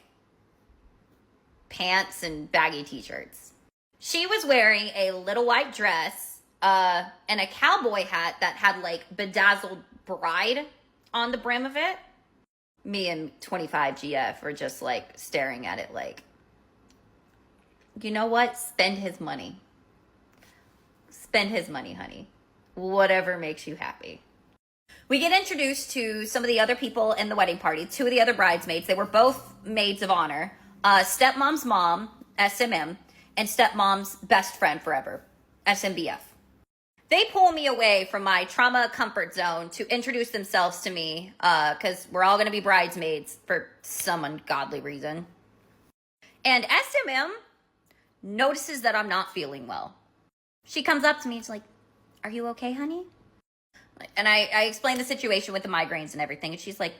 pants and baggy t-shirts. She was wearing a little white dress and a cowboy hat that had like bedazzled bride on the brim of it. Me and 25 GF were just like staring at it like, you know what? Spend his money. Spend his money, honey. Whatever makes you happy. We get introduced to some of the other people in the wedding party, two of the other bridesmaids. They were both maids of honor. Stepmom's mom, SMM, and stepmom's best friend forever, SMBF. They pull me away from my trauma comfort zone to introduce themselves to me because we're all going to be bridesmaids for some ungodly reason. And SMM notices that I'm not feeling well. She comes up to me. It's like, are you okay, honey? And I explain the situation with the migraines and everything. And she's like,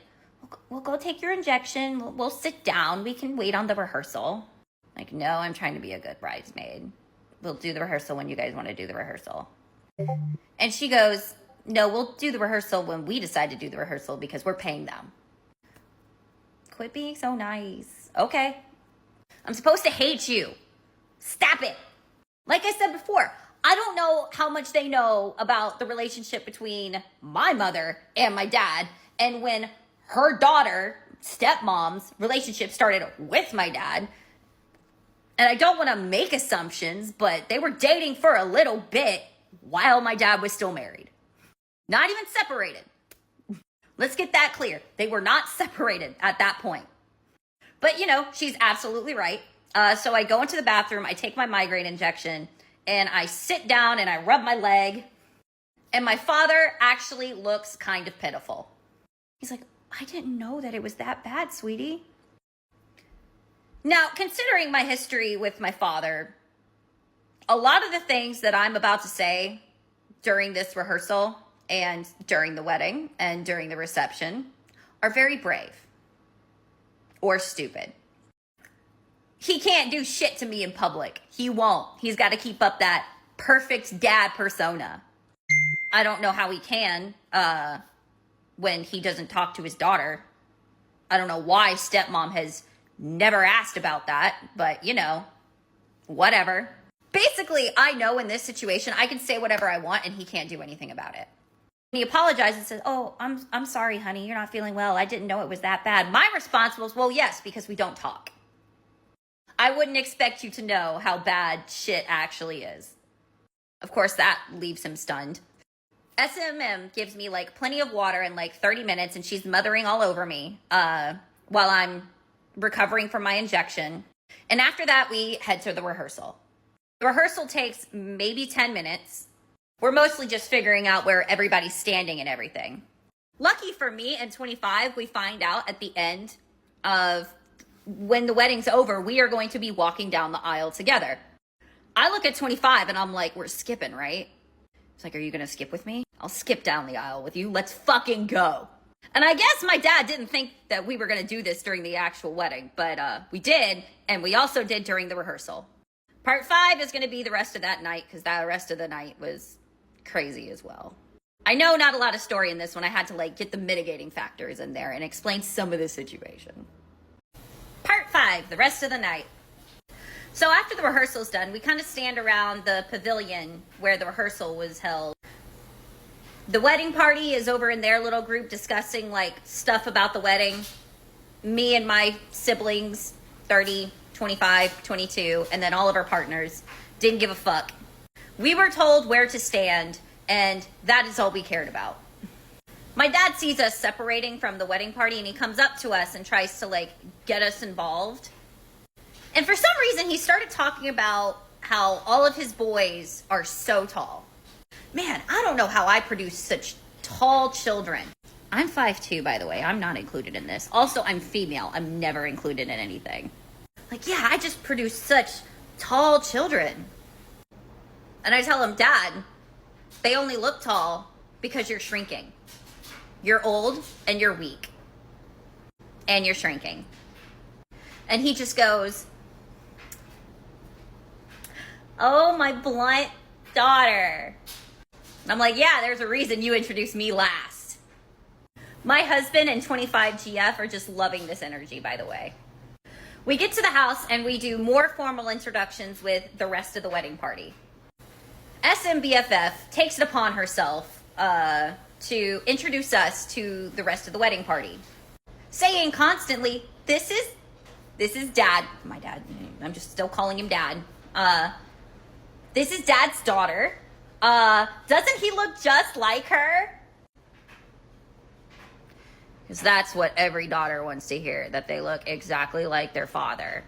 we'll go take your injection. We'll sit down. We can wait on the rehearsal. Like, no, I'm trying to be a good bridesmaid. We'll do the rehearsal when you guys want to do the rehearsal. And she goes, no, we'll do the rehearsal when we decide to do the rehearsal because we're paying them. Quit being so nice. Okay. I'm supposed to hate you. Stop it. Like I said before, I don't know how much they know about the relationship between my mother and my dad. And when her daughter, stepmom's relationship started with my dad, and I don't want to make assumptions, but they were dating for a little bit while my dad was still married. Not even separated. Let's get that clear. They were not separated at that point. But, you know, she's absolutely right. So I go into the bathroom, I take my migraine injection, and I sit down and I rub my leg. And my father actually looks kind of pitiful. He's like, I didn't know that it was that bad, sweetie. Now, considering my history with my father, a lot of the things that I'm about to say during this rehearsal and during the wedding and during the reception are very brave or stupid. He can't do shit to me in public. He won't. He's got to keep up that perfect dad persona. I don't know how he can when he doesn't talk to his daughter. I don't know why stepmom has never asked about that, but you know, whatever. Basically, I know in this situation, I can say whatever I want and he can't do anything about it. He apologizes and says, oh, I'm sorry, honey. You're not feeling well. I didn't know it was that bad. My response was, well, yes, because we don't talk. I wouldn't expect you to know how bad shit actually is. Of course, that leaves him stunned. SMM gives me like plenty of water in like 30 minutes and she's mothering all over me while I'm recovering from my injection. And after that, we head to the rehearsal. The rehearsal takes maybe 10 minutes. We're mostly just figuring out where everybody's standing and everything. Lucky for me and 25, we find out at the end of when the wedding's over, we are going to be walking down the aisle together. I look at 25 and I'm like, we're skipping, right? It's like, are you going to skip with me? I'll skip down the aisle with you. Let's fucking go. And I guess my dad didn't think that we were going to do this during the actual wedding, but we did, and we also did during the rehearsal. Part 5 is going to be the rest of that night, because that rest of the night was crazy as well. I know not a lot of story in this one. I had to like get the mitigating factors in there and explain some of the situation. Part 5, the rest of the night. So after the rehearsal's done, we kind of stand around the pavilion where the rehearsal was held. The wedding party is over in their little group discussing like stuff about the wedding. Me and my siblings, 30, 25, 22, and then all of our partners didn't give a fuck. We were told where to stand, and that is all we cared about. My dad sees us separating from the wedding party and he comes up to us and tries to like get us involved. And for some reason he started talking about how all of his boys are so tall. Man, I don't know how I produce such tall children. I'm 5'2", by the way. I'm not included in this. Also, I'm female. I'm never included in anything. Like, yeah, I just produce such tall children. And I tell him, Dad, they only look tall because you're shrinking. You're old and you're weak. And you're shrinking. And he just goes, oh, my blunt daughter. And I'm like, yeah, there's a reason you introduced me last. My husband and 25 GF are just loving this energy, by the way. We get to the house and we do more formal introductions with the rest of the wedding party. SMBFF takes it upon herself to introduce us to the rest of the wedding party, saying constantly, this is Dad. My dad. I'm just still calling him Dad. This is Dad's daughter. Doesn't he look just like her? Because that's what every daughter wants to hear, that they look exactly like their father,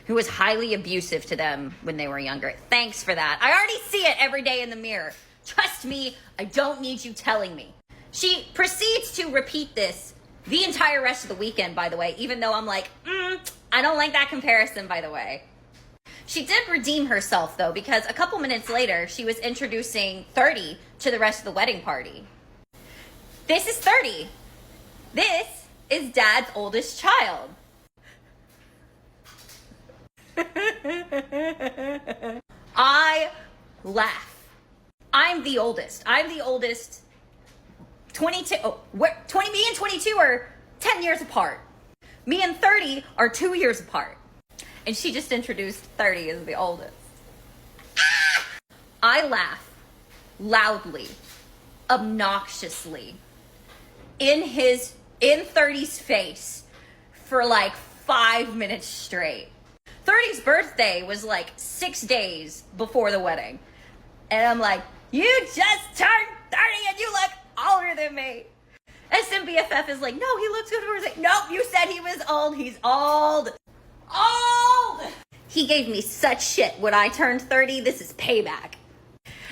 who was highly abusive to them when they were younger. Thanks for that. I already see it every day in the mirror. Trust me, I don't need you telling me. She proceeds to repeat this the entire rest of the weekend, by the way, even though I'm like, I don't like that comparison, by the way. She did redeem herself, though, because a couple minutes later, she was introducing 30 to the rest of the wedding party. This is 30. This is Dad's oldest child. I laugh. I'm the oldest. 22. Me and 22 are 10 years apart. Me and 30 are 2 years apart. And she just introduced 30 as the oldest. I laugh loudly, obnoxiously, in 30's face for like 5 minutes straight. 30's birthday was like 6 days before the wedding. And I'm like, you just turned 30 and you look older than me. SMBFF is like, no, he looks good for his age. Nope, you said he was old. He's old. Old! He gave me such shit when I turned 30. This is payback.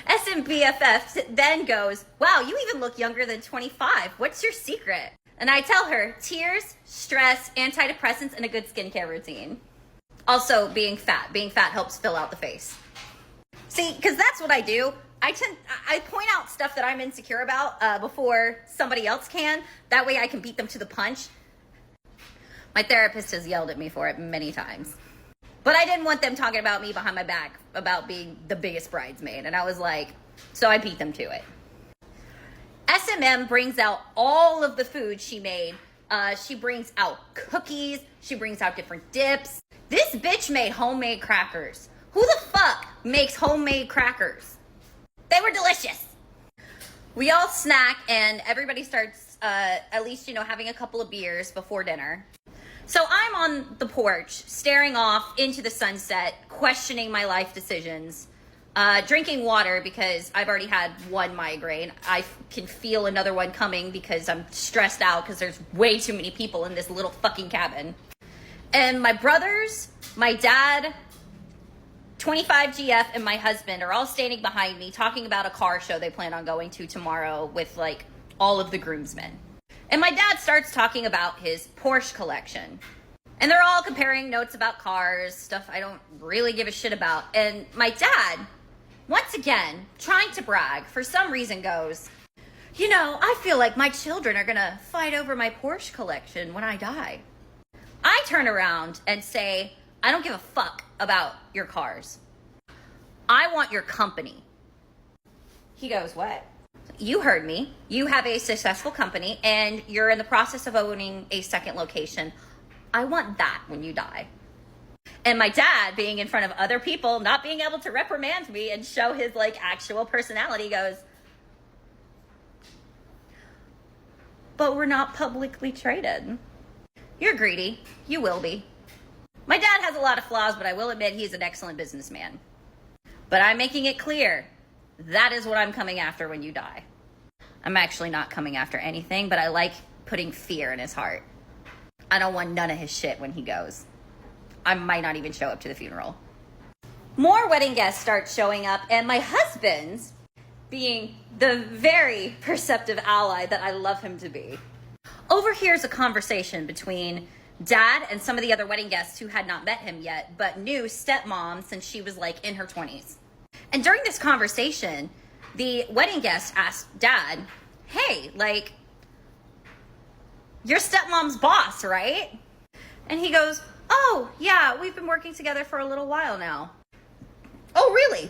SMBFF then goes, wow, you even look younger than 25. What's your secret? And I tell her, tears, stress, antidepressants, and a good skincare routine. Also, being fat. Being fat helps fill out the face. See, because that's what I do. I point out stuff that I'm insecure about before somebody else can. That way I can beat them to the punch. My therapist has yelled at me for it many times. But I didn't want them talking about me behind my back about being the biggest bridesmaid. And I was like, so I beat them to it. SMM brings out all of the food she made. She brings out cookies. She brings out different dips. This bitch made homemade crackers. Who the fuck makes homemade crackers? They were delicious. We all snack and everybody starts at least, having a couple of beers before dinner. So I'm on the porch, staring off into the sunset, questioning my life decisions, drinking water because I've already had one migraine. I can feel another one coming because I'm stressed out because there's way too many people in this little fucking cabin. And my brothers, my dad, 25 GF, and my husband are all standing behind me talking about a car show they plan on going to tomorrow with like all of the groomsmen. And my dad starts talking about his Porsche collection. And they're all comparing notes about cars, stuff I don't really give a shit about. And my dad, once again, trying to brag, for some reason goes, I feel like my children are gonna fight over my Porsche collection when I die. I turn around and say, I don't give a fuck about your cars. I want your company. He goes, what? You heard me. You have a successful company and you're in the process of owning a second location. I want that when you die. And my dad, being in front of other people, not being able to reprimand me and show his actual personality, goes, but we're not publicly traded. You're greedy. You will be. My dad has a lot of flaws, but I will admit he's an excellent businessman. But I'm making it clear, that is what I'm coming after when you die. I'm actually not coming after anything, but I like putting fear in his heart. I don't want none of his shit when he goes. I might not even show up to the funeral. More wedding guests start showing up, and my husband, being the very perceptive ally that I love him to be, overhears a conversation between Dad and some of the other wedding guests who had not met him yet, but knew stepmom since she was like in her 20s. And during this conversation, the wedding guest asked Dad, hey, like, you're stepmom's boss, right? And he goes, oh, yeah, we've been working together for a little while now. Oh, really?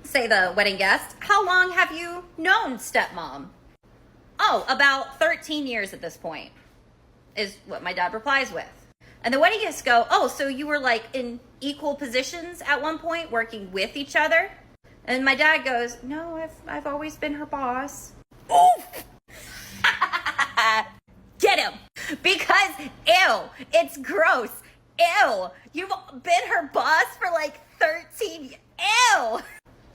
Say the wedding guest. How long have you known stepmom? Oh, about 13 years at this point, is what my dad replies with. And the wedding guests go, oh, so you were like in equal positions at one point, working with each other? And my dad goes, no, I've always been her boss. Oof! Get him! Because, ew, it's gross. Ew, you've been her boss for like 13 years. Ew!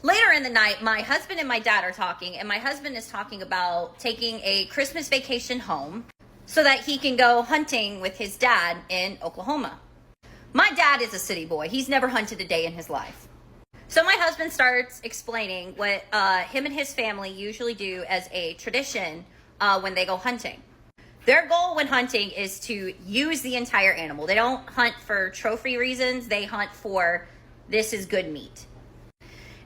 Later in the night, my husband and my dad are talking, and my husband is talking about taking a Christmas vacation home so that he can go hunting with his dad in Oklahoma. My dad is a city boy. He's never hunted a day in his life. So my husband starts explaining what him and his family usually do as a tradition when they go hunting. Their goal when hunting is to use the entire animal. They don't hunt for trophy reasons. They hunt for, this is good meat.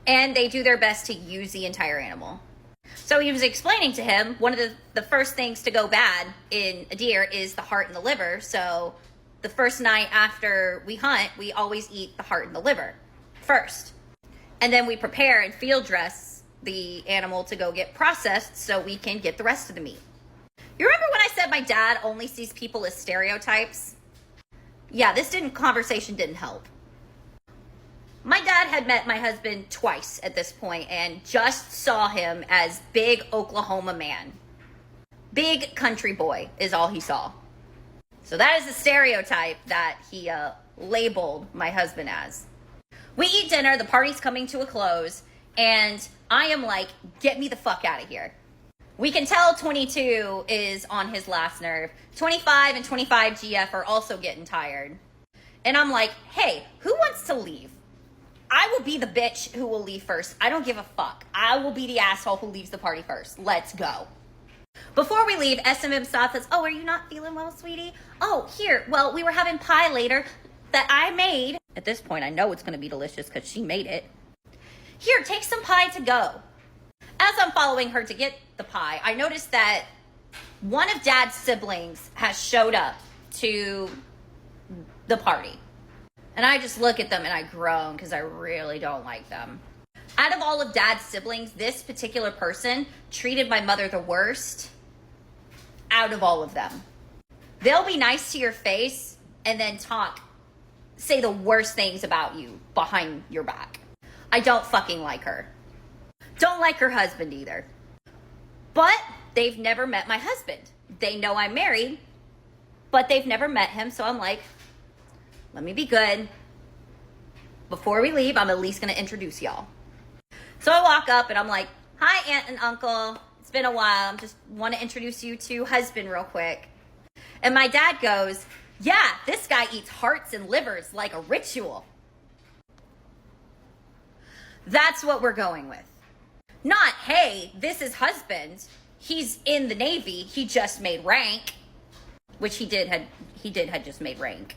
And they do their best to use the entire animal. So he was explaining to him, one of the first things to go bad in a deer is the heart and the liver. So the first night after we hunt, we always eat the heart and the liver first. And then we prepare and field dress the animal to go get processed so we can get the rest of the meat. You remember when I said my dad only sees people as stereotypes? Yeah, this conversation didn't help. My dad had met my husband twice at this point and just saw him as big Oklahoma man. Big country boy is all he saw. So that is the stereotype that he labeled my husband as. We eat dinner, the party's coming to a close, and I am like, get me the fuck out of here. We can tell 22 is on his last nerve. 25 and 25 GF are also getting tired. And I'm like, hey, who wants to leave? I will be the bitch who will leave first. I don't give a fuck. I will be the asshole who leaves the party first. Let's go. Before we leave, SMM stops us. Oh, are you not feeling well, sweetie? Oh, here. Well, we were having pie later that I made. At this point, I know it's going to be delicious because she made it. Here, take some pie to go. As I'm following her to get the pie, I noticed that one of Dad's siblings has showed up to the party. And I just look at them and I groan because I really don't like them. Out of all of Dad's siblings, this particular person treated my mother the worst out of all of them. They'll be nice to your face and then say the worst things about you behind your back. I don't fucking like her. Don't like her husband either. But they've never met my husband. They know I'm married, but they've never met him. So I'm like, let me be good. Before we leave, I'm at least going to introduce y'all. So I walk up and I'm like, hi, Aunt and Uncle. It's been a while. I just want to introduce you to husband real quick. And my dad goes, yeah, this guy eats hearts and livers like a ritual. That's what we're going with. Not, hey, this is husband. He's in the Navy. He just made rank. Which he had just made rank.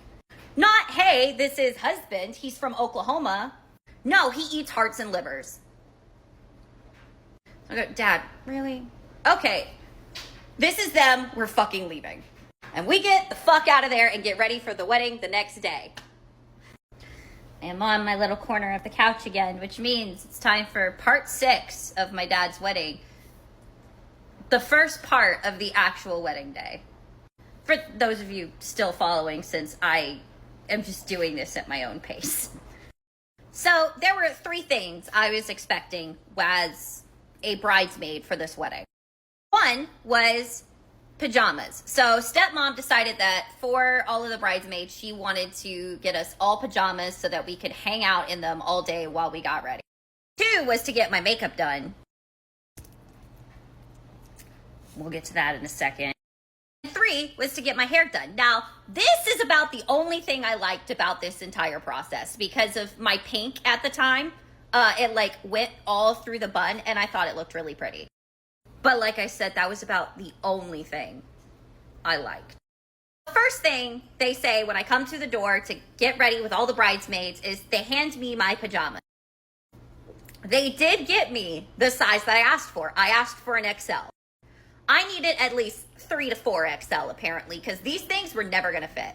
Not, hey, this is husband. He's from Oklahoma. No, he eats hearts and livers. I go, Dad, really? Okay, this is them. We're fucking leaving. And we get the fuck out of there and get ready for the wedding the next day. I'm on my little corner of the couch again, which means it's time for part 6 of my dad's wedding. The first part of the actual wedding day. For those of you still following, since I am just doing this at my own pace. So there were 3 things I was expecting as a bridesmaid for this wedding. One was pajamas. So stepmom decided that for all of the bridesmaids, she wanted to get us all pajamas so that we could hang out in them all day while we got ready. 2 was to get my makeup done. We'll get to that in a second. 3 was to get my hair done. Now, this is about the only thing I liked about this entire process because of my pink at the time. It like went all through the bun and I thought it looked really pretty. But like I said, that was about the only thing I liked. The first thing they say when I come to the door to get ready with all the bridesmaids is they hand me my pajamas. They did get me the size that I asked for. I asked for an XL. I needed at least 3 to 4 XL apparently because these things were never going to fit.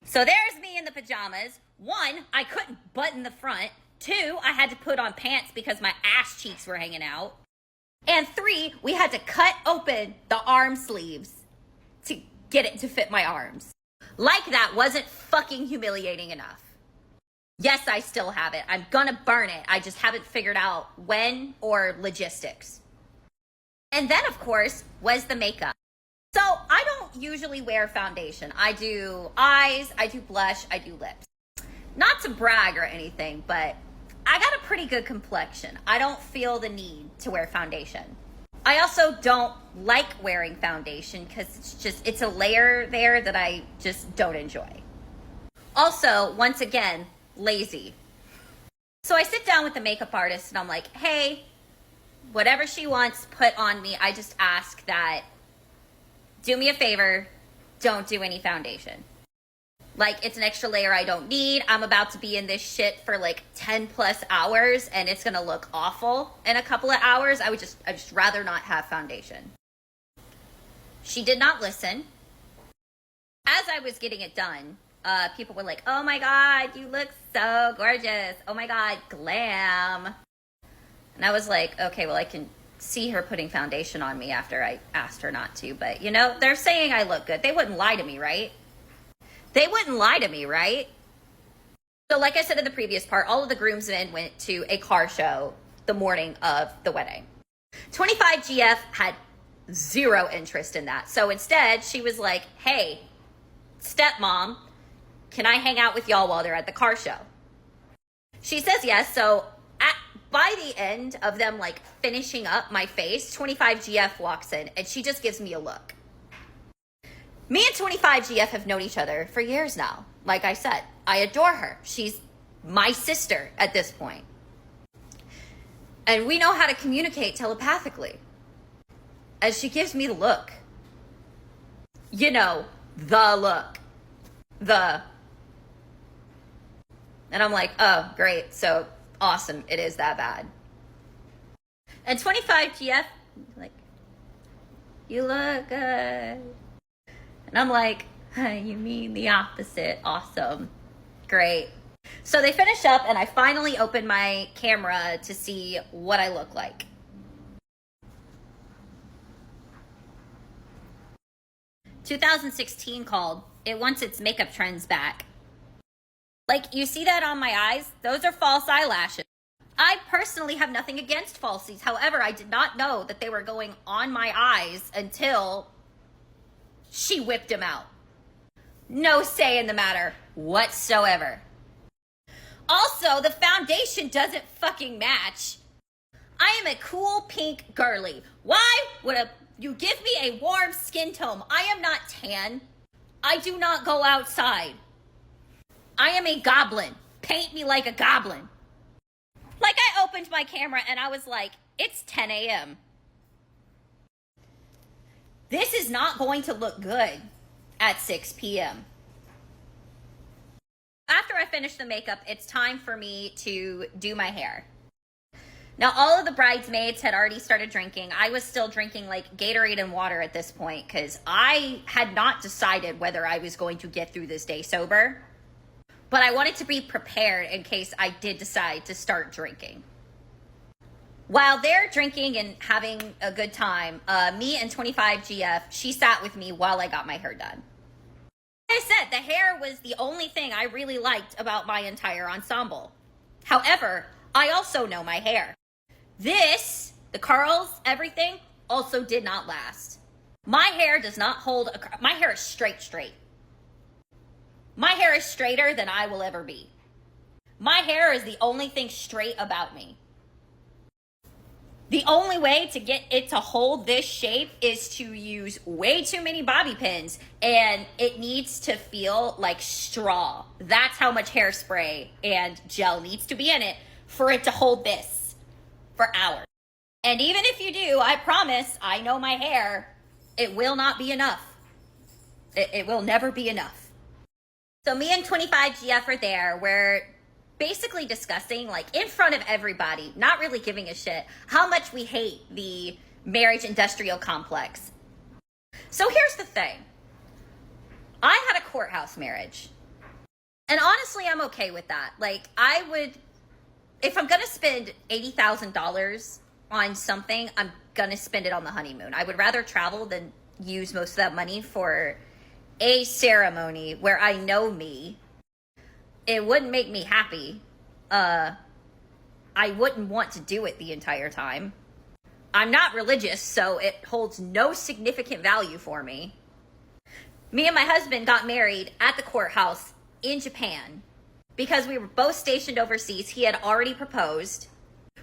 So there's me in the pajamas. 1, I couldn't button the front. 2, I had to put on pants because my ass cheeks were hanging out. And 3, we had to cut open the arm sleeves to get it to fit my arms. Like that wasn't fucking humiliating enough. Yes, I still have it. I'm gonna burn it. I just haven't figured out when or logistics. And then, of course, was the makeup. So I don't usually wear foundation. I do eyes, I do blush, I do lips. Not to brag or anything, but I got a pretty good complexion. I don't feel the need to wear foundation. I also don't like wearing foundation because it's a layer there that I just don't enjoy. Also, once again, lazy. So I sit down with the makeup artist and I'm like, hey, whatever she wants put on me, I just ask that, do me a favor, don't do any foundation. Like, it's an extra layer I don't need. I'm about to be in this shit for like 10 plus hours and it's gonna look awful in a couple of hours. I just rather not have foundation. She did not listen. As I was getting it done, people were like, oh my God, you look so gorgeous. Oh my God, glam. And I was like, okay, well, I can see her putting foundation on me after I asked her not to. But, you know, they're saying I look good. They wouldn't lie to me, right? They wouldn't lie to me, right? So like I said in the previous part, all of the groomsmen went to a car show the morning of the wedding. 25GF had zero interest in that. So instead, she was like, hey, stepmom, can I hang out with y'all while they're at the car show? She says yes. So by the end of them like finishing up my face, 25GF walks in and she just gives me a look. Me and 25GF have known each other for years now. Like I said, I adore her. She's my sister at this point. And we know how to communicate telepathically. And she gives me the look. You know, the look. And I'm like, oh, great. So awesome. It is that bad. And 25GF, like, you look good. And I'm like, you mean the opposite. Awesome. Great. So they finish up and I finally open my camera to see what I look like. "2016 called. It wants its makeup trends back." Like, you see that on my eyes? Those are false eyelashes. I personally have nothing against falsies. However, I did not know that they were going on my eyes until she whipped them out. No say in the matter whatsoever. Also, the foundation doesn't fucking match. I am a cool pink girly. Why would you give me a warm skin tone? I am not tan. I do not go outside. I am a goblin. Paint me like a goblin. Like, I opened my camera and I was like, it's 10 a.m. This is not going to look good at 6 p.m. After I finish the makeup, it's time for me to do my hair. Now, all of the bridesmaids had already started drinking. I was still drinking like Gatorade and water at this point because I had not decided whether I was going to get through this day sober. But I wanted to be prepared in case I did decide to start drinking. While they're drinking and having a good time, me and 25GF, she sat with me while I got my hair done. Like I said, the hair was the only thing I really liked about my entire ensemble. However, I also know my hair. This, the curls, everything, also did not last. My hair does not hold, my hair is straight. My hair is straighter than I will ever be. My hair is the only thing straight about me. The only way to get it to hold this shape is to use way too many bobby pins, and it needs to feel like straw. That's how much hairspray and gel needs to be in it for it to hold this for hours. And even if you do, I promise, I know my hair, it will not be enough. It will never be enough. So me and 25GF are there. We're basically discussing, like, in front of everybody, not really giving a shit, how much we hate the marriage industrial complex. So here's the thing. I had a courthouse marriage. And honestly, I'm okay with that. Like, I would, if I'm going to spend $80,000 on something, I'm going to spend it on the honeymoon. I would rather travel than use most of that money for a ceremony where I know me. It wouldn't make me happy. I wouldn't want to do it the entire time. I'm not religious, so it holds no significant value for me. Me and my husband got married at the courthouse in Japan because we were both stationed overseas. He had already proposed.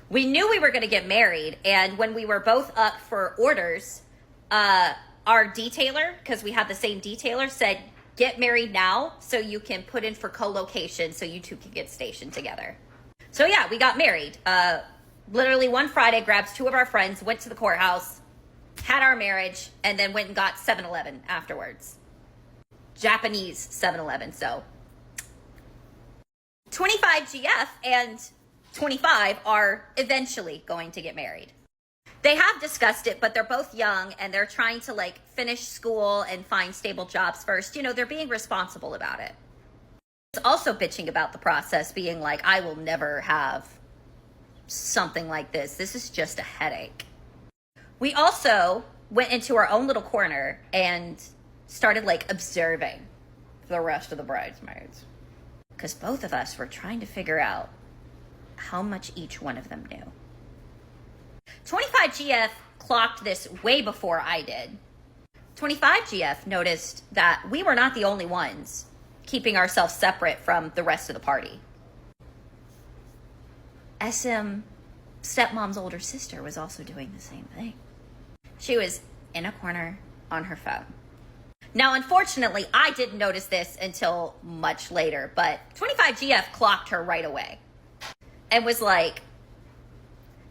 We knew we were going to get married, and when we were both up for orders, our detailer, because we had the same detailer, said, get married now so you can put in for co-location so you two can get stationed together. So yeah, we got married. Literally one Friday, grabs two of our friends, went to the courthouse, had our marriage, and then went and got 7-Eleven afterwards. Japanese 7-Eleven, so. 25GF and 25 are eventually going to get married. They have discussed it, but they're both young and they're trying to, like, finish school and find stable jobs first. You know, they're being responsible about it. It's also bitching about the process, being like, I will never have something like this. This is just a headache. We also went into our own little corner and started, like, observing the rest of the bridesmaids. Because both of us were trying to figure out how much each one of them knew. 25GF clocked this way before I did. 25GF noticed that we were not the only ones keeping ourselves separate from the rest of the party. SM stepmom's older sister was also doing the same thing. She was in a corner on her phone. Now, unfortunately, I didn't notice this until much later, but 25GF clocked her right away and was like,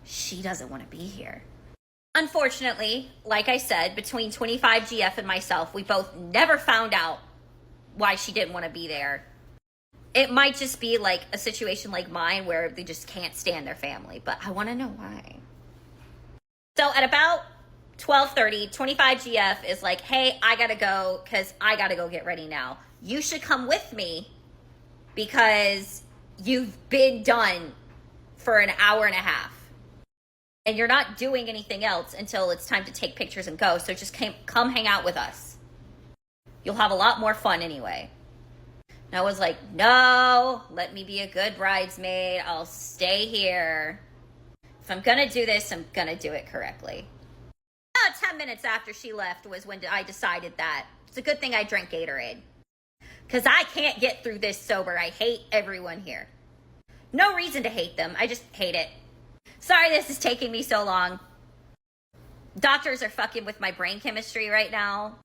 she doesn't want to be here. Unfortunately, like I said, between 25GF and myself, we both never found out why she didn't want to be there. It might just be like a situation like mine where they just can't stand their family, but I want to know why. So at about 12:30, 25GF is like, hey, I gotta go because I gotta go get ready now. You should come with me because you've been done for an hour and a half. And you're not doing anything else until it's time to take pictures and go. So just come hang out with us. You'll have a lot more fun anyway. And I was like, no, let me be a good bridesmaid. I'll stay here. If I'm going to do this, I'm going to do it correctly. 10 minutes after she left was when I decided that it's a good thing I drank Gatorade. Because I can't get through this sober. I hate everyone here. No reason to hate them. I just hate it. Sorry this is taking me so long. Doctors are fucking with my brain chemistry right now.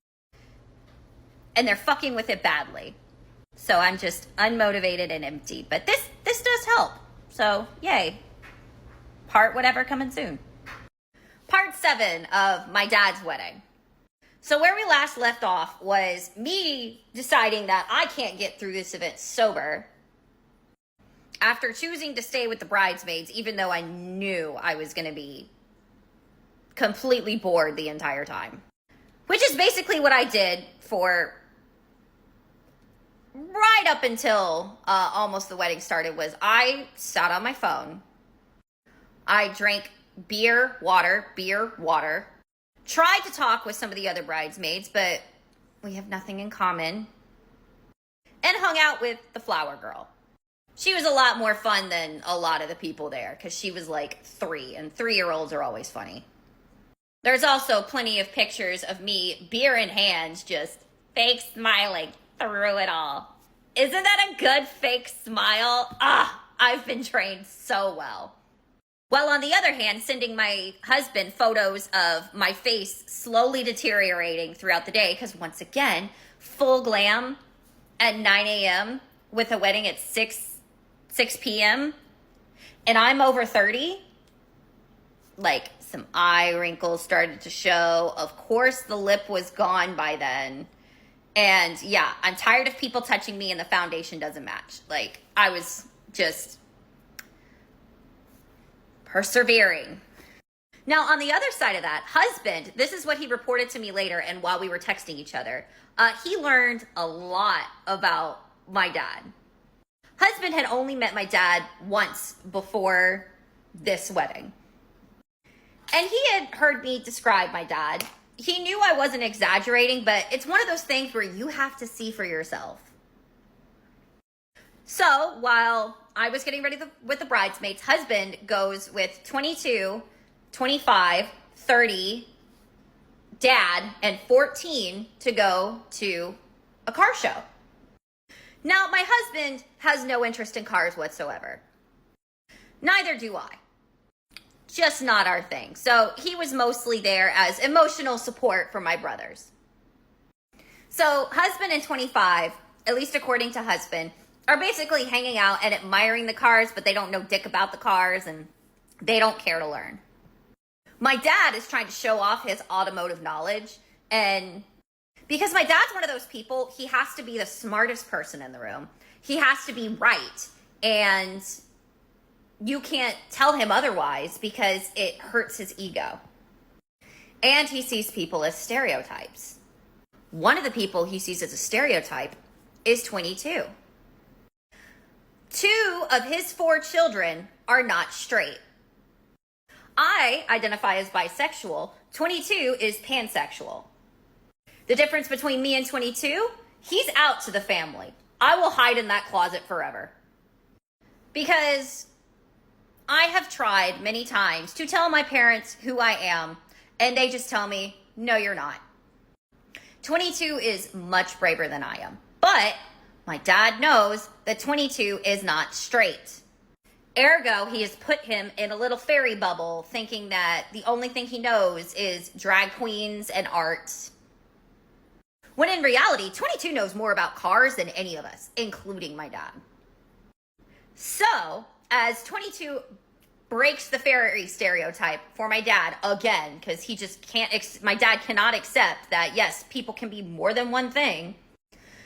And they're fucking with it badly. So I'm just unmotivated and empty. But this does help. So, yay. Part whatever coming soon. Part 7 of my dad's wedding. So where we last left off was me deciding that I can't get through this event sober. After choosing to stay with the bridesmaids, even though I knew I was going to be completely bored the entire time. Which is basically what I did for right up until almost the wedding started. Was I sat on my phone. I drank beer, water. Tried to talk with some of the other bridesmaids, but we have nothing in common. And hung out with the flower girl. She was a lot more fun than a lot of the people there because she was like 3, and 3-year-olds are always funny. There's also plenty of pictures of me, beer in hand, just fake smiling through it all. Isn't that a good fake smile? I've been trained so well. While on the other hand, sending my husband photos of my face slowly deteriorating throughout the day, because once again, full glam at 9 a.m. with a wedding at 6 p.m. and I'm over 30, like some eye wrinkles started to show. Of course, the lip was gone by then. And yeah, I'm tired of people touching me and the foundation doesn't match. Like, I was just persevering. Now, on the other side of that, husband, this is what he reported to me later and while we were texting each other. He learned a lot about my dad. Husband had only met my dad once before this wedding. And he had heard me describe my dad. He knew I wasn't exaggerating, but it's one of those things where you have to see for yourself. So while I was getting ready with the bridesmaids, husband goes with 22, 25, 30, dad, and 14 to go to a car show. Now, my husband has no interest in cars whatsoever. Neither do I. Just not our thing. So he was mostly there as emotional support for my brothers. So husband and 25, at least according to husband, are basically hanging out and admiring the cars, but they don't know dick about the cars and they don't care to learn. My dad is trying to show off his automotive knowledge, and because my dad's one of those people, he has to be the smartest person in the room. He has to be right, and you can't tell him otherwise because it hurts his ego. And he sees people as stereotypes. One of the people he sees as a stereotype is 22. 2 of his 4 children are not straight. I identify as bisexual. 22 is pansexual. The difference between me and 22, he's out to the family. I will hide in that closet forever. Because I have tried many times to tell my parents who I am, and they just tell me, no, you're not. 22 is much braver than I am. But my dad knows that 22 is not straight. Ergo, he has put him in a little fairy bubble, thinking that the only thing he knows is drag queens and art. When in reality, 22 knows more about cars than any of us, including my dad. So, as 22 breaks the fairy stereotype for my dad again, because he just can't, my dad cannot accept that, yes, people can be more than one thing.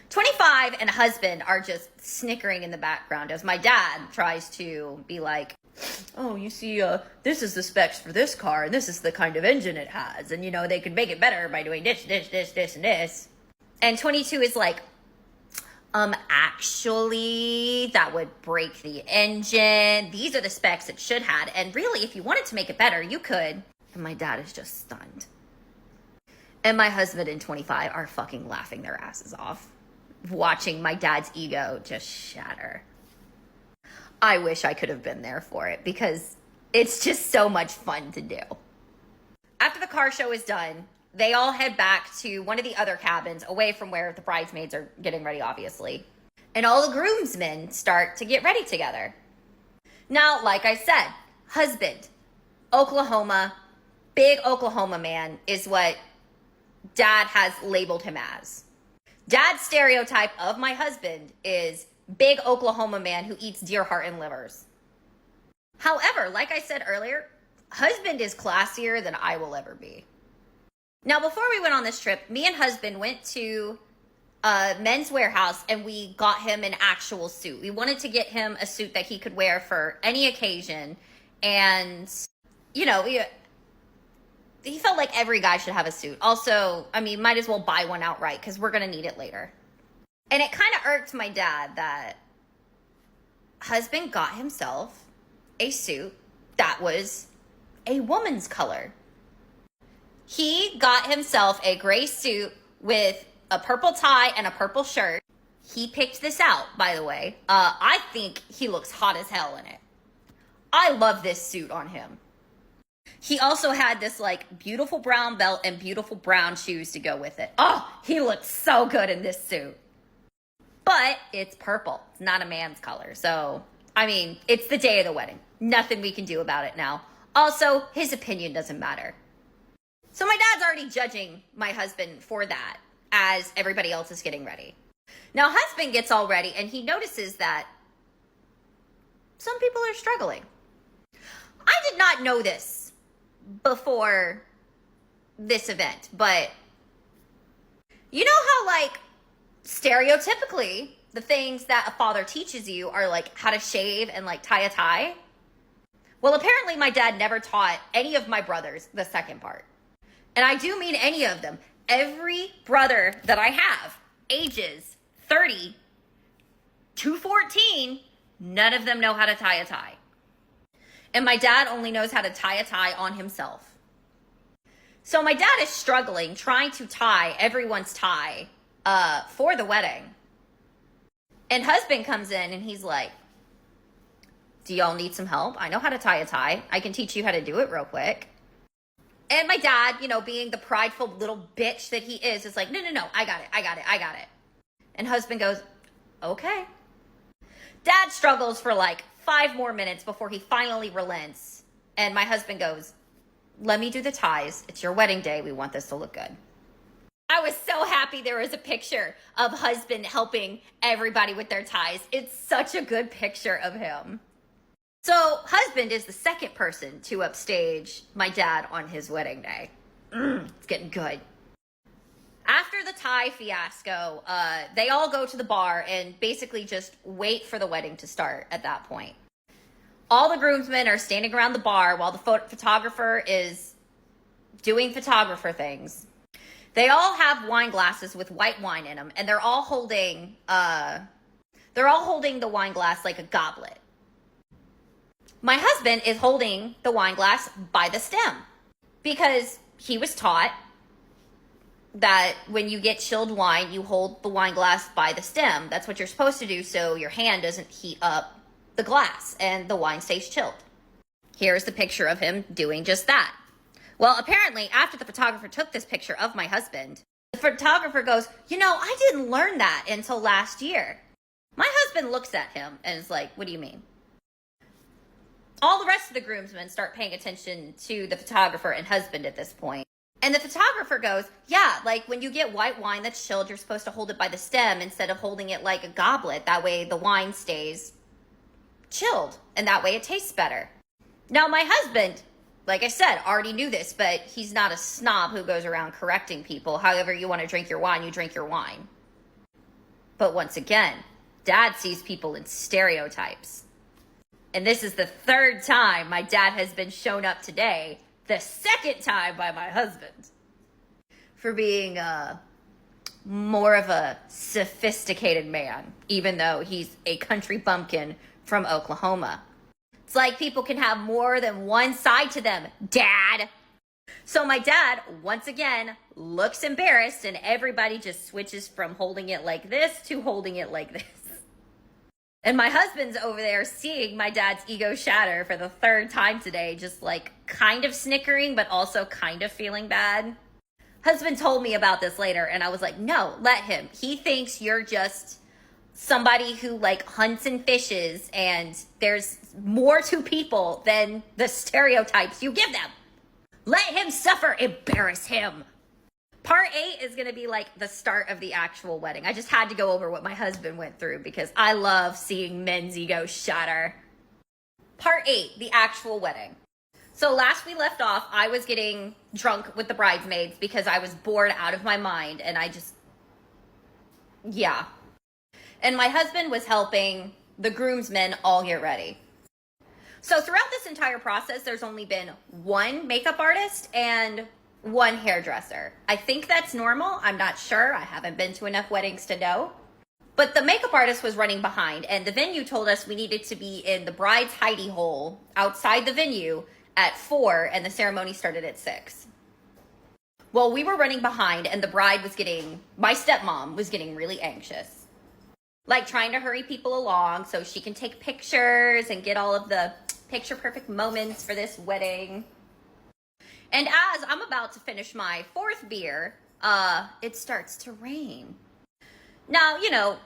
25 and husband are just snickering in the background as my dad tries to be like, oh, you see, this is the specs for this car, and this is the kind of engine it has, and, you know, they could make it better by doing this, and this. And 22 is like, actually, that would break the engine. These are the specs it should have, and really, if you wanted to make it better, you could. And my dad is just stunned. And my husband and 25 are fucking laughing their asses off, watching my dad's ego just shatter. I wish I could have been there for it because it's just so much fun to do. After the car show is done, they all head back to one of the other cabins away from where the bridesmaids are getting ready, obviously. And all the groomsmen start to get ready together. Now, like I said, husband, Oklahoma, big Oklahoma man is what dad has labeled him as. Dad's stereotype of my husband is big Oklahoma man who eats deer heart and livers. However, like I said earlier, husband is classier than I will ever be. Now, before we went on this trip, me and husband went to Men's Warehouse and we got him an actual suit. We wanted to get him a suit that he could wear for any occasion. And, you know, he felt like every guy should have a suit. Also, I mean, might as well buy one outright because we're going to need it later. And it kind of irked my dad that husband got himself a suit that was a woman's color. He got himself a gray suit with a purple tie and a purple shirt. He picked this out, by the way. I think he looks hot as hell in it. I love this suit on him. He also had this like beautiful brown belt and beautiful brown shoes to go with it. Oh, he looks so good in this suit. But it's purple. It's not a man's color. So, I mean, it's the day of the wedding. Nothing we can do about it now. Also, his opinion doesn't matter. So my dad's already judging my husband for that as everybody else is getting ready. Now, husband gets all ready and he notices that some people are struggling. I did not know this before this event, but you know how, like, stereotypically, the things that a father teaches you are like how to shave and like tie a tie? Well, apparently my dad never taught any of my brothers the second part. And I do mean any of them. Every brother that I have, ages 30 to 14, none of them know how to tie a tie. And my dad only knows how to tie a tie on himself. So my dad is struggling trying to tie everyone's tie for the wedding. And husband comes in and he's like, do y'all need some help? I know how to tie a tie. I can teach you how to do it real quick. And my dad, you know, being the prideful little bitch that he is like, no, I got it. And husband goes, okay. Dad struggles for like 5 more minutes before he finally relents. And my husband goes, let me do the ties. It's your wedding day. We want this to look good. I was so happy there was a picture of husband helping everybody with their ties. It's such a good picture of him. So husband is the second person to upstage my dad on his wedding day. It's getting good. After the tie fiasco, they all go to the bar and basically just wait for the wedding to start at that point. All the groomsmen are standing around the bar while the photographer is doing photographer things. They all have wine glasses with white wine in them, and they're all holding the wine glass like a goblet. My husband is holding the wine glass by the stem because he was taught that when you get chilled wine, you hold the wine glass by the stem. That's what you're supposed to do so your hand doesn't heat up the glass and the wine stays chilled. Here's the picture of him doing just that. Well, apparently, after the photographer took this picture of my husband, the photographer goes, you know, I didn't learn that until last year. My husband looks at him and is like, what do you mean? All the rest of the groomsmen start paying attention to the photographer and husband at this point. And the photographer goes, yeah, like when you get white wine that's chilled, you're supposed to hold it by the stem instead of holding it like a goblet. That way the wine stays chilled and that way it tastes better. Now, my husband, like I said, already knew this, but he's not a snob who goes around correcting people. However you want to drink your wine, you drink your wine. But once again, Dad sees people in stereotypes. And this is the 3rd time my dad has been shown up today, the 2nd time by my husband, for being more of a sophisticated man, even though he's a country bumpkin from Oklahoma. It's like people can have more than one side to them, Dad. So my dad, once again, looks embarrassed and everybody just switches from holding it like this to holding it like this. And my husband's over there seeing my dad's ego shatter for the 3rd time today, just like kind of snickering, but also kind of feeling bad. Husband told me about this later and I was like, no, let him. He thinks you're just somebody who like hunts and fishes and there's more to people than the stereotypes you give them. Let him suffer, embarrass him. Part 8 is going to be like the start of the actual wedding. I just had to go over what my husband went through because I love seeing men's egos shatter. Part 8, the actual wedding. So last we left off, I was getting drunk with the bridesmaids because I was bored out of my mind and yeah. And my husband was helping the groomsmen all get ready. So throughout this entire process, there's only been one makeup artist and one hairdresser. I think that's normal. I'm not sure. I haven't been to enough weddings to know. But the makeup artist was running behind, and the venue told us we needed to be in the bride's hidey hole outside the venue at 4, and the ceremony started at 6. Well, we were running behind, and the bride was my stepmom was getting really anxious. Like trying to hurry people along so she can take pictures and get all of the picture-perfect moments for this wedding. And as I'm about to finish my 4th beer, it starts to rain. Now, you know,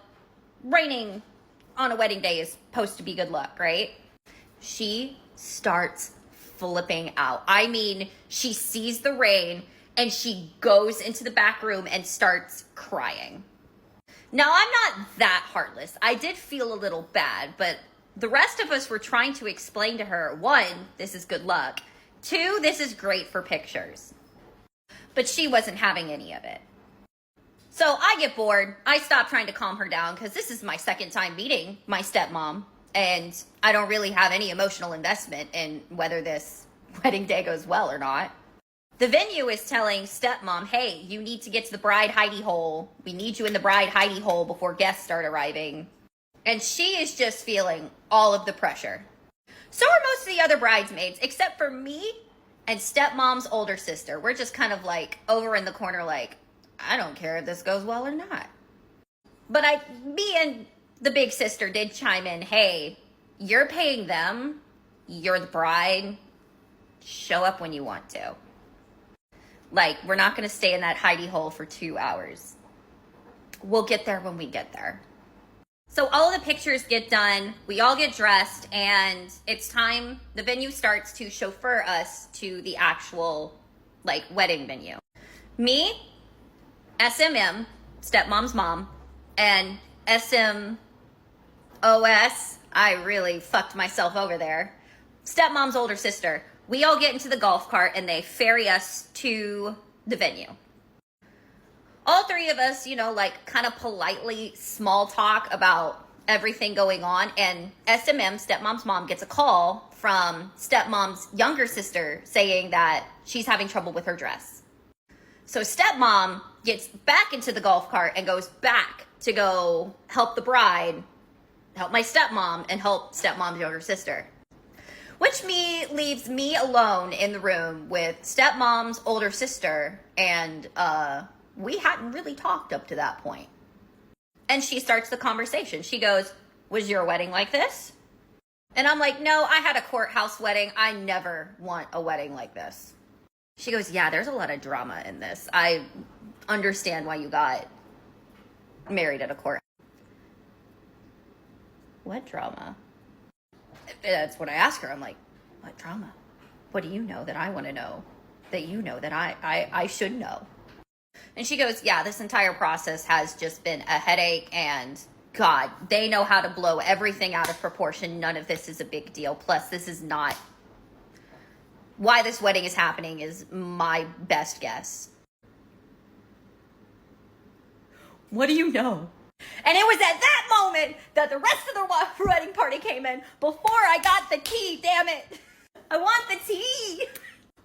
raining on a wedding day is supposed to be good luck, right? She starts flipping out. I mean, she sees the rain and she goes into the back room and starts crying. Now, I'm not that heartless. I did feel a little bad, but the rest of us were trying to explain to her, 1, this is good luck. 2, this is great for pictures. But she wasn't having any of it. So I get bored. I stop trying to calm her down because this is my second time meeting my stepmom. And I don't really have any emotional investment in whether this wedding day goes well or not. The venue is telling stepmom, hey, you need to get to the bride hidey hole. We need you in the bride hidey hole before guests start arriving. And she is just feeling all of the pressure. So are most of the other bridesmaids, except for me and stepmom's older sister. We're just kind of like over in the corner like, I don't care if this goes well or not. But me and the big sister did chime in, hey, you're paying them. You're the bride. Show up when you want to. Like, we're not going to stay in that hidey hole for 2 hours. We'll get there when we get there. So all of the pictures get done. We all get dressed, and it's time. The venue starts to chauffeur us to the actual, like, wedding venue. Me, SMM, stepmom's mom, and SMOS, I really fucked myself over there, stepmom's older sister. We all get into the golf cart and they ferry us to the venue. All 3 of us, like kind of politely small talk about everything going on. And SMM, stepmom's mom, gets a call from stepmom's younger sister saying that she's having trouble with her dress. So stepmom gets back into the golf cart and goes back to go help the bride, help my stepmom, and help stepmom's younger sister. Which leaves me alone in the room with stepmom's older sister, and we hadn't really talked up to that point. And she starts the conversation. She goes, was your wedding like this? And I'm like, no, I had a courthouse wedding. I never want a wedding like this. She goes, yeah, there's a lot of drama in this. I understand why you got married at a court. What drama? That's what I ask her. I'm like, what drama? What do you know that I want to know? That you know that I should know? And she goes, yeah, this entire process has just been a headache, and God, they know how to blow everything out of proportion. None of this is a big deal. Plus, this is not why this wedding is happening is my best guess. What do you know? And it was at that moment that the rest of the wedding party came in before I got the tea, damn it. I want the tea.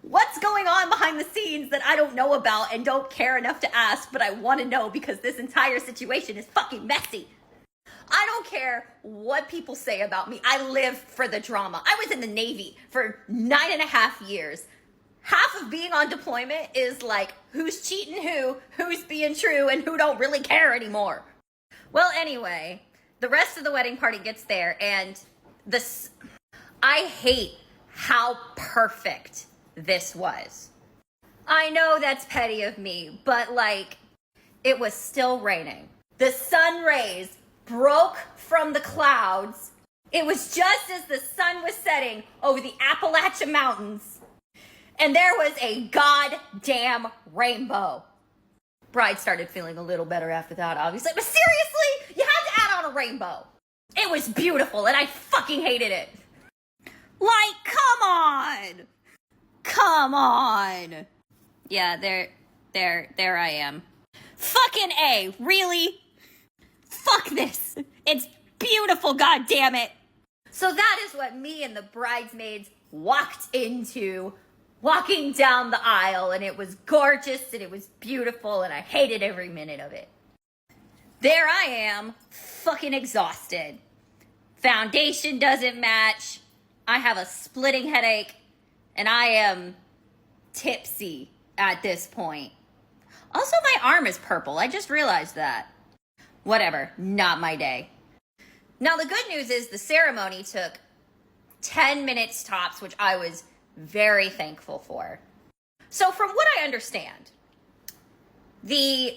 What's going on behind the scenes that I don't know about and don't care enough to ask, but I want to know because this entire situation is fucking messy. I don't care what people say about me. I live for the drama. I was in the Navy for 9.5 years. Half of being on deployment is like who's cheating who's being true, and who don't really care anymore. Well, anyway, the rest of the wedding party gets there, and I hate how perfect this was. I know that's petty of me, but like, it was still raining. The sun rays broke from the clouds. It was just as the sun was setting over the Appalachian Mountains, and there was a goddamn rainbow. Bride started feeling a little better after that, obviously. But seriously, you had to add on a rainbow. It was beautiful, and I fucking hated it. Like, come on. Come on. Yeah, there I am. Fucking A, really? Fuck this. It's beautiful, goddammit. So that is what me and the bridesmaids walked into, walking down the aisle, and it was gorgeous and it was beautiful and I hated every minute of it. There I am, fucking exhausted. Foundation doesn't match. I have a splitting headache and I am tipsy at this point. Also, my arm is purple. I just realized that. Whatever, not my day. Now, the good news is the ceremony took 10 minutes tops, which I was very thankful for. So from what I understand, my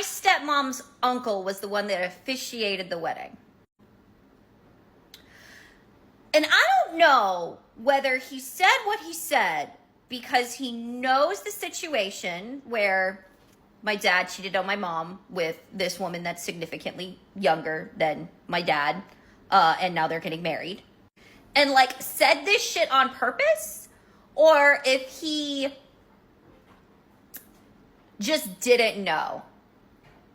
stepmom's uncle was the one that officiated the wedding. And I don't know whether he said what he said because he knows the situation where my dad cheated on my mom with this woman that's significantly younger than my dad, and now they're getting married, and like said this shit on purpose, or if he just didn't know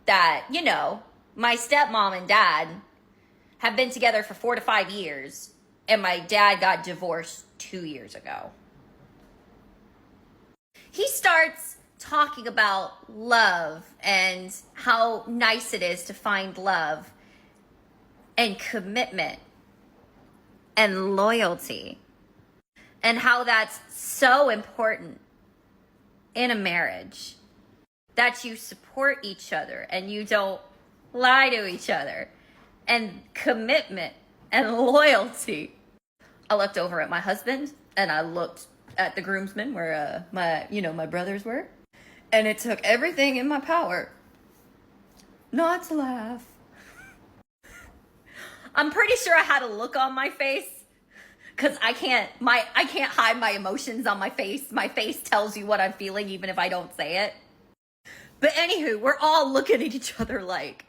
that, you know, my stepmom and dad have been together for 4 to 5 years, and my dad got divorced 2 years ago. He starts talking about love and how nice it is to find love and commitment and loyalty, and how that's so important in a marriage, that you support each other and you don't lie to each other, and commitment and loyalty. I looked over at my husband and I looked at the groomsmen where my brothers were, and it took everything in my power not to laugh. I'm pretty sure I had a look on my face because I can't hide my emotions on my face. My face tells you what I'm feeling even if I don't say it. But anywho, we're all looking at each other like,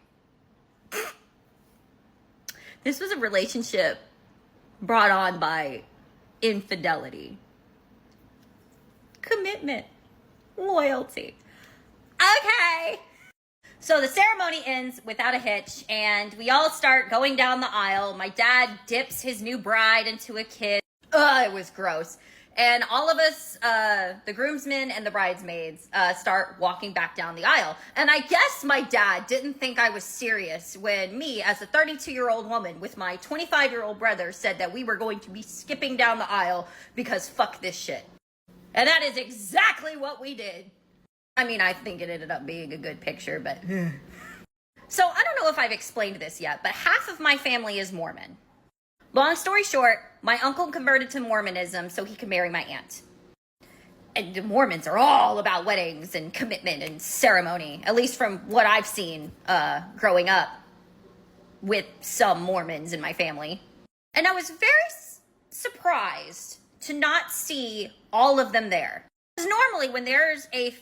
this was a relationship brought on by infidelity, commitment, loyalty. Okay. So the ceremony ends without a hitch, and we all start going down the aisle. My dad dips his new bride into a kiss. It was gross. And all of us, the groomsmen and the bridesmaids, start walking back down the aisle. And I guess my dad didn't think I was serious when me, as a 32-year-old woman with my 25-year-old brother, said that we were going to be skipping down the aisle because fuck this shit. And that is exactly what we did. I mean, I think it ended up being a good picture, but... So I don't know if I've explained this yet, but half of my family is Mormon. Long story short, my uncle converted to Mormonism so he could marry my aunt. And the Mormons are all about weddings and commitment and ceremony, at least from what I've seen growing up with some Mormons in my family. And I was very surprised to not see all of them there. Because normally when there's a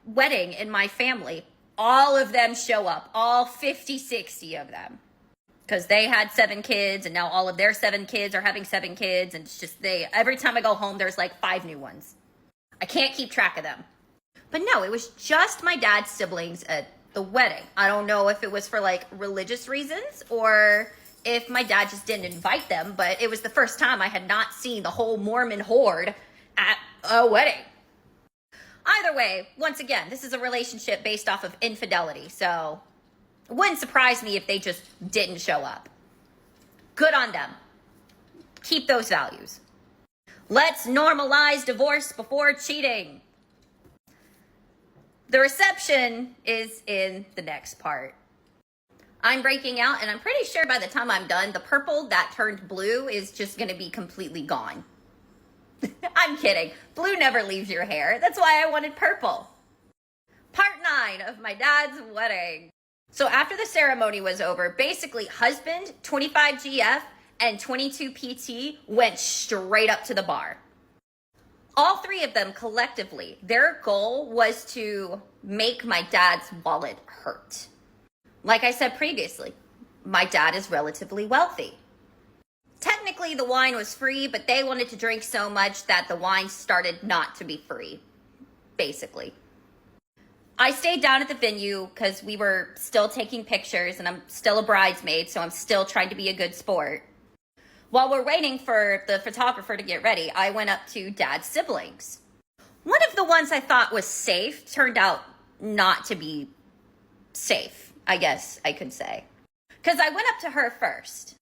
wedding in my family, all of them show up, all 50, 60 of them. Because they had 7 kids, and now all of their 7 kids are having 7 kids, and it's just every time I go home, there's like 5 new ones. I can't keep track of them. But no, it was just my dad's siblings at the wedding. I don't know if it was for like religious reasons or if my dad just didn't invite them, but it was the first time I had not seen the whole Mormon horde at a wedding. Either way, once again, this is a relationship based off of infidelity, so it wouldn't surprise me if they just didn't show up. Good on them. Keep those values. Let's normalize divorce before cheating. The reception is in the next part. I'm breaking out, and I'm pretty sure by the time I'm done, the purple that turned blue is just going to be completely gone. I'm kidding. Blue never leaves your hair. That's why I wanted purple. Part 9 of my dad's wedding. So after the ceremony was over, basically husband, 25 GF, and 22 PT went straight up to the bar. All 3 of them collectively, their goal was to make my dad's wallet hurt. Like I said previously, my dad is relatively wealthy. Technically, the wine was free, but they wanted to drink so much that the wine started not to be free, basically. I stayed down at the venue because we were still taking pictures, and I'm still a bridesmaid, so I'm still trying to be a good sport. While we're waiting for the photographer to get ready, I went up to Dad's siblings. One of the ones I thought was safe turned out not to be safe, I guess I could say. Because I went up to her first.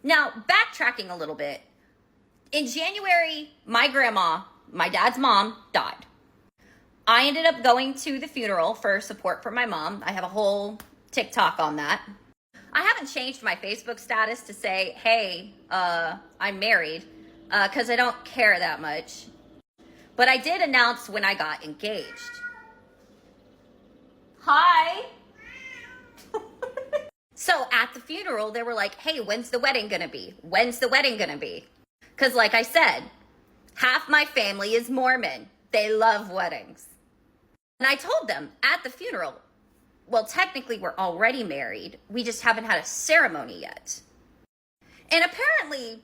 Now, backtracking a little bit, in January, my grandma, my dad's mom, died. I ended up going to the funeral for support for my mom. I have a whole TikTok on that. I haven't changed my Facebook status to say, hey, I'm married, because I don't care that much. But I did announce when I got engaged. Hi. So at the funeral, they were like, hey, when's the wedding gonna be? When's the wedding gonna be? Because like I said, half my family is Mormon. They love weddings. And I told them at the funeral, well, technically we're already married. We just haven't had a ceremony yet. And apparently,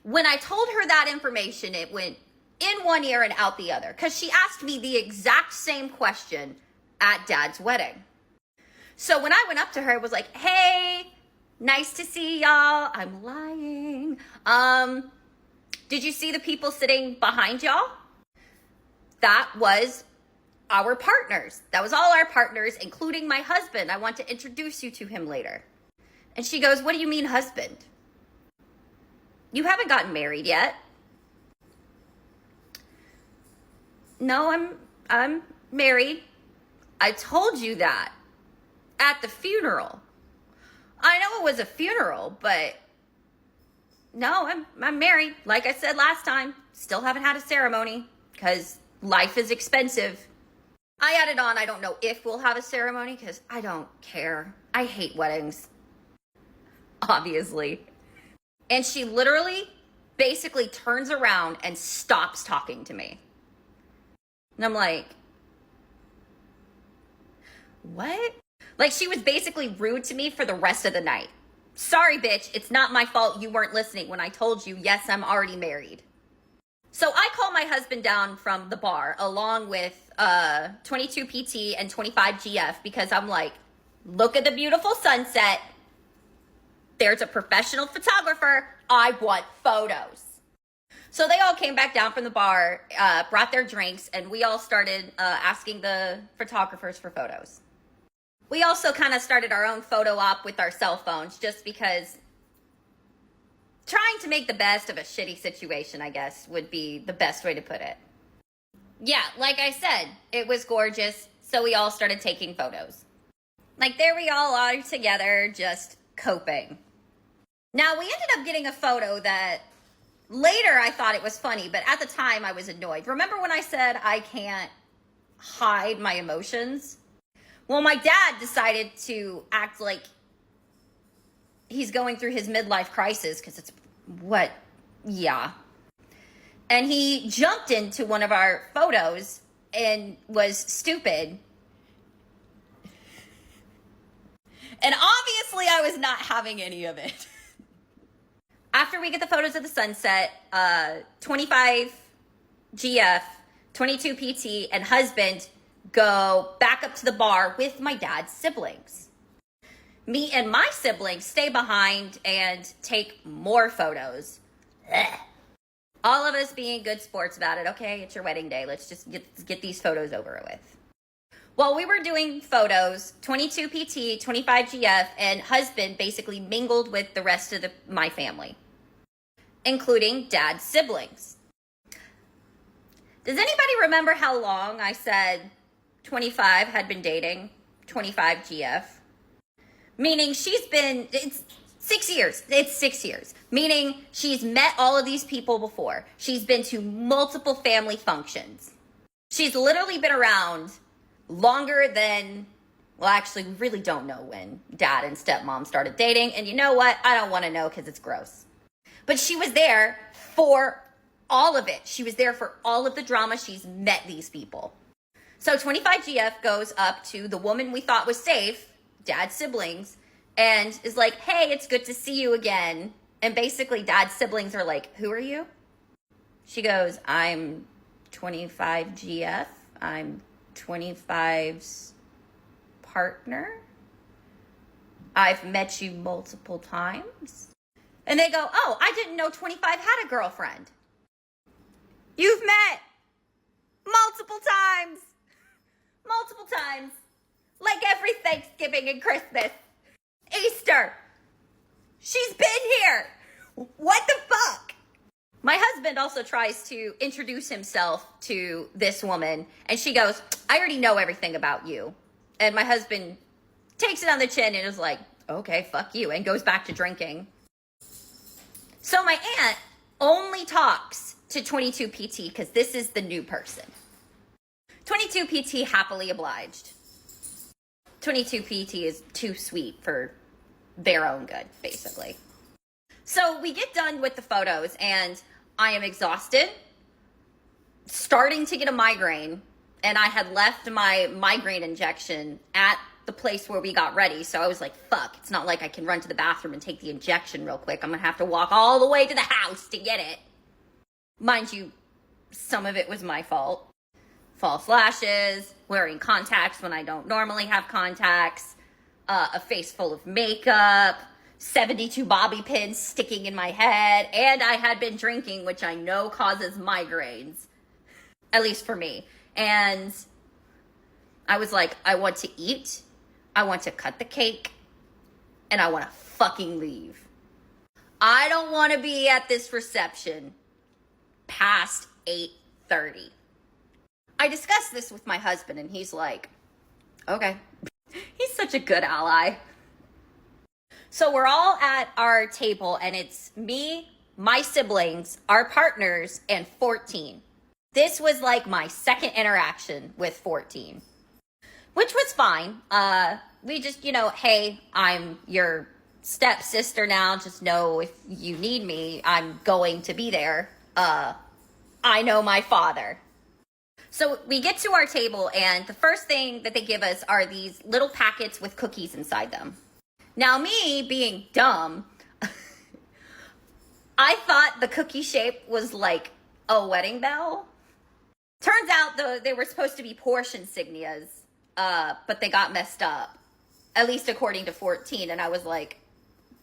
when I told her that information, it went in one ear and out the other. Because she asked me the exact same question at Dad's wedding. So when I went up to her, I was like, hey, nice to see y'all. I'm lying. Did you see the people sitting behind y'all? That was our partners. That was all our partners, including my husband. I want to introduce you to him later. And she goes, what do you mean husband? You haven't gotten married yet. No, I'm married. I told you that at the funeral. I know it was a funeral, but no, I'm married. Like I said last time, still haven't had a ceremony because life is expensive. I added on, I don't know if we'll have a ceremony because I don't care. I hate weddings, obviously. And she literally basically turns around and stops talking to me. And I'm like, what? Like she was basically rude to me for the rest of the night. Sorry, bitch, it's not my fault you weren't listening when I told you, yes, I'm already married. So I call my husband down from the bar along with 22 PT and 25 GF because I'm like, look at the beautiful sunset. There's a professional photographer. I want photos. So they all came back down from the bar, brought their drinks, and we all started asking the photographers for photos. We also kind of started our own photo op with our cell phones just because trying to make the best of a shitty situation, I guess, would be the best way to put it. Yeah, like I said, it was gorgeous, so we all started taking photos. Like, there we all are together, just coping. Now, we ended up getting a photo that later I thought it was funny, but at the time I was annoyed. Remember when I said I can't hide my emotions? Well, my dad decided to act like he's going through his midlife crisis because it's what? Yeah. And he jumped into one of our photos and was stupid. And obviously I was not having any of it. After we get the photos of the sunset, 25 GF, 22 PT, and husband go back up to the bar with my dad's siblings. Me and my siblings stay behind and take more photos. Ugh. All of us being good sports about it. Okay, it's your wedding day. Let's just get these photos over with. While we were doing photos, 22 PT, 25 GF, and husband basically mingled with the rest of my family, including dad's siblings. Does anybody remember how long I said 25 had been dating 25 GF? Meaning it's 6 years. It's 6 years. Meaning she's met all of these people before. She's been to multiple family functions. She's literally been around longer than, well, actually, we really don't know when dad and stepmom started dating. And you know what? I don't want to know because it's gross. But she was there for all of it. She was there for all of the drama. She's met these people. So 25 GF goes up to the woman we thought was safe, dad's siblings, and is like, hey, it's good to see you again. And basically dad's siblings are like, who are you? She goes, I'm 25 GF. I'm 25's partner. I've met you multiple times. And they go, oh, I didn't know 25 had a girlfriend. You've met multiple times. Multiple times. Like every Thanksgiving and Christmas. Easter. She's been here. What the fuck? My husband also tries to introduce himself to this woman, and she goes, I already know everything about you. And my husband takes it on the chin and is like, okay, fuck you, and goes back to drinking. So my aunt only talks to 22 PT because this is the new person. 22 PT happily obliged. 22 PT is too sweet for their own good, basically. So we get done with the photos and I am exhausted, starting to get a migraine, and I had left my migraine injection at the place where we got ready. So I was like, fuck, it's not like I can run to the bathroom and take the injection real quick. I'm gonna have to walk all the way to the house to get it. Mind you, some of it was my fault. False lashes, wearing contacts when I don't normally have contacts, a face full of makeup, 72 bobby pins sticking in my head, and I had been drinking, which I know causes migraines, at least for me. And I was like, I want to eat, I want to cut the cake, and I want to fucking leave. I don't want to be at this reception past 8:30. I discussed this with my husband, and he's like, okay. He's such a good ally. So we're all at our table, and it's me, my siblings, our partners, and 14. This was like my second interaction with 14, which was fine. We just, hey, I'm your stepsister now. Just know if you need me, I'm going to be there. I know my father. So we get to our table, and the first thing that they give us are these little packets with cookies inside them. Now, me being dumb, I thought the cookie shape was like a wedding bell. Turns out they were supposed to be portion insignias, but they got messed up, at least according to 14. And I was like,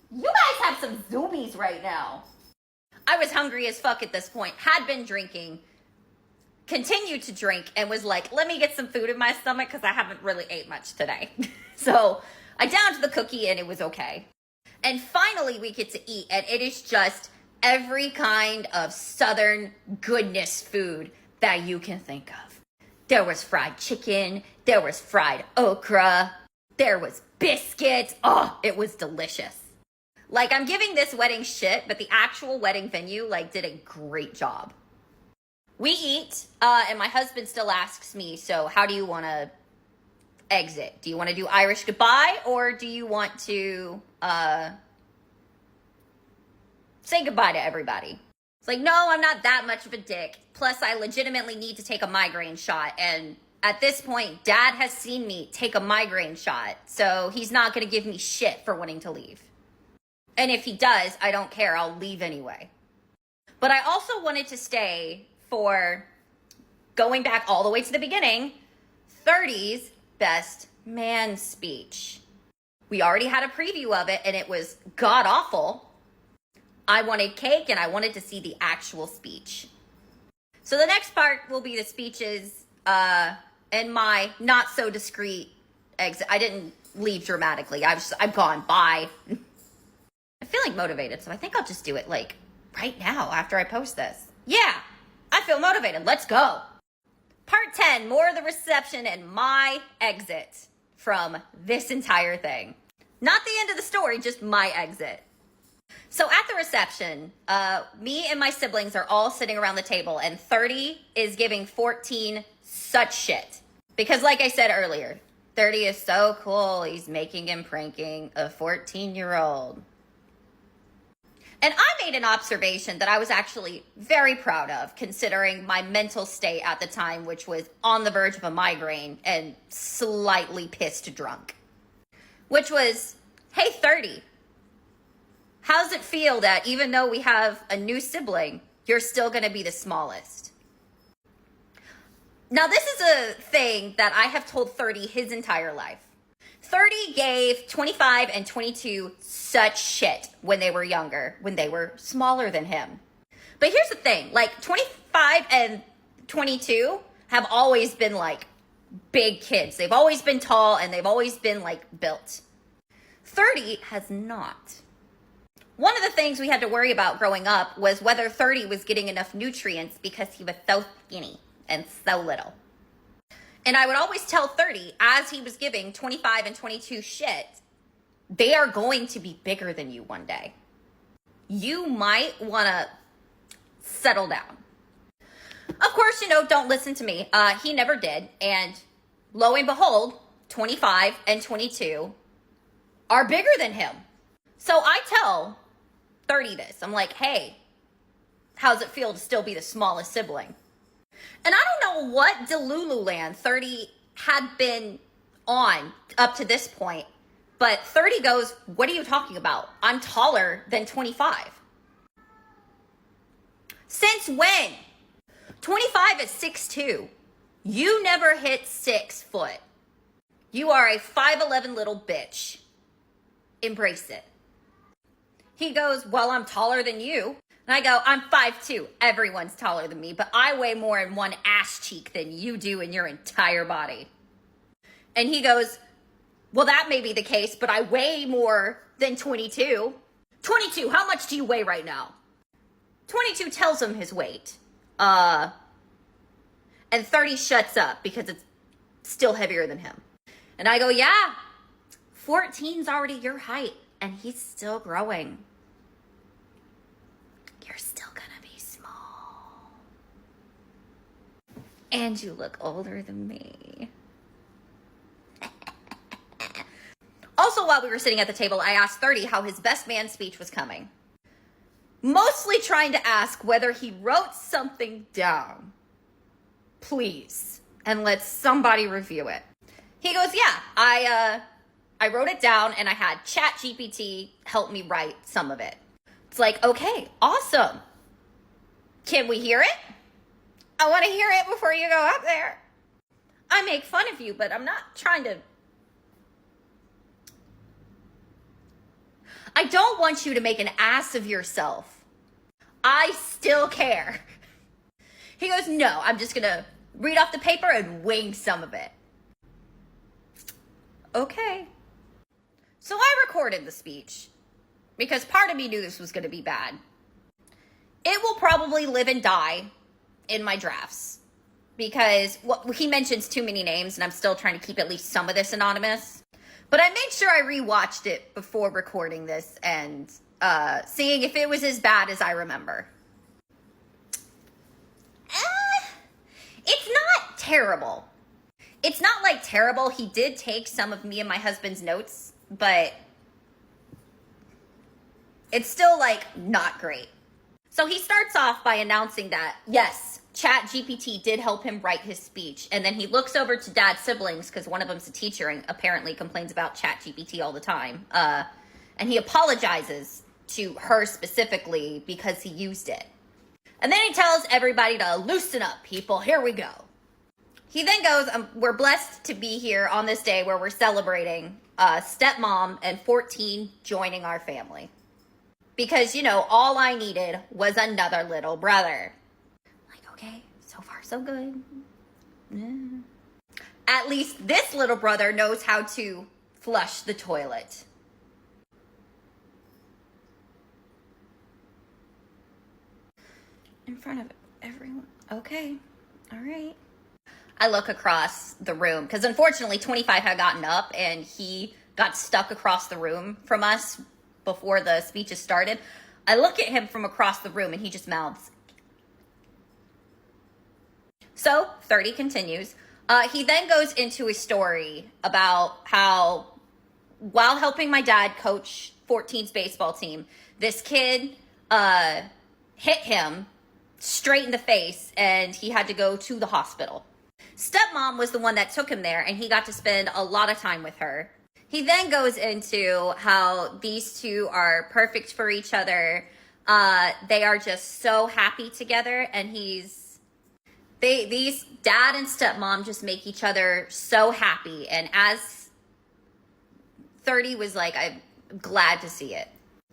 you guys have some zoomies right now. I was hungry as fuck at this point, had been drinking, continued to drink, and was like, let me get some food in my stomach because I haven't really ate much today. So I downed the cookie and it was okay. And finally we get to eat, and it is just every kind of Southern goodness food that you can think of. There was fried chicken, there was fried okra, there was biscuits. Oh, it was delicious. Like, I'm giving this wedding shit, but the actual wedding venue, did a great job. We eat, and my husband still asks me, so how do you want to exit? Do you want to do Irish goodbye, or do you want to say goodbye to everybody? It's like, no, I'm not that much of a dick. Plus, I legitimately need to take a migraine shot, and at this point, Dad has seen me take a migraine shot, so he's not going to give me shit for wanting to leave. And if he does, I don't care. I'll leave anyway. But I also wanted to stay for, going back all the way to the beginning, 30's best man speech. We already had a preview of it, and it was god-awful. I wanted cake, and I wanted to see the actual speech. So the next part will be the speeches, and my not-so-discreet exit. I didn't leave dramatically. I'm gone. Bye. I feel motivated, so I think I'll just do it right now after I post this. Yeah, I feel motivated. Let's go. Part 10, more of the reception and my exit from this entire thing. Not the end of the story, just my exit. So at the reception, me and my siblings are all sitting around the table, and 30 is giving 14 such shit. Because like I said earlier, 30 is so cool. He's making and pranking a 14-year-old. And I made an observation that I was actually very proud of, considering my mental state at the time, which was on the verge of a migraine and slightly pissed drunk. Which was, hey, 30, how's it feel that even though we have a new sibling, you're still going to be the smallest? Now, this is a thing that I have told 30 his entire life. 30 gave 25 and 22 such shit when they were younger, when they were smaller than him. But here's the thing, 25 and 22 have always been big kids. They've always been tall, and they've always been built. 30 has not. One of the things we had to worry about growing up was whether 30 was getting enough nutrients because he was so skinny and so little. And I would always tell 30, as he was giving 25 and 22 shit, they are going to be bigger than you one day. You might want to settle down. Of course, don't listen to me. He never did. And lo and behold, 25 and 22 are bigger than him. So I tell 30 this. I'm like, hey, how's it feel to still be the smallest sibling? And I don't know what Delulu land 30 had been on up to this point, but 30 goes, what are you talking about? I'm taller than 25. Since when? 25 is 6'2". You never hit 6 foot. You are a 5'11" little bitch. Embrace it. He goes, well, I'm taller than you. And I go, I'm 5'2". Everyone's taller than me, but I weigh more in one ass cheek than you do in your entire body. And he goes, well, that may be the case, but I weigh more than 22. 22, how much do you weigh right now? 22 tells him his weight. And 30 shuts up because it's still heavier than him. And I go, yeah, 14's already your height, and he's still growing. You're still gonna be small. And you look older than me. Also, while we were sitting at the table, I asked 30 how his best man speech was coming. Mostly trying to ask whether he wrote something down. Please. And let somebody review it. He goes, yeah, I wrote it down and I had ChatGPT help me write some of it. It's like, okay, awesome. Can we hear it? I want to hear it before you go up there. I make fun of you, but I'm not trying to. I don't want you to make an ass of yourself. I still care. He goes, no, I'm just going to read off the paper and wing some of it. Okay. So I recorded the speech because part of me knew this was going to be bad. It will probably live and die in my drafts because he mentions too many names and I'm still trying to keep at least some of this anonymous. But I made sure I rewatched it before recording this and seeing if it was as bad as I remember. It's not terrible. It's not like terrible. He did take some of me and my husband's notes, but it's still like not great. So he starts off by announcing that, yes, ChatGPT did help him write his speech. And then he looks over to dad's siblings because one of them's a teacher and apparently complains about ChatGPT all the time. And he apologizes to her specifically because he used it. And then he tells everybody to loosen up, people. Here we go. He then goes, we're blessed to be here on this day where we're celebrating stepmom and 14 joining our family. Because, you know, all I needed was another little brother. Like, okay, so far so good. Yeah. At least this little brother knows how to flush the toilet. In front of everyone. Okay, all right. I look across the room because unfortunately 25 had gotten up and he got stuck across the room from us before the speeches started. I look at him from across the room and he just mouths. So 30 continues. He then goes into a story about how while helping my dad coach 14's baseball team, this kid hit him straight in the face and he had to go to the hospital. Stepmom was the one that took him there and he got to spend a lot of time with her. He then goes into how these two are perfect for each other. They are just so happy together and these dad and stepmom just make each other so happy. And as 30 was like, I'm glad to see it.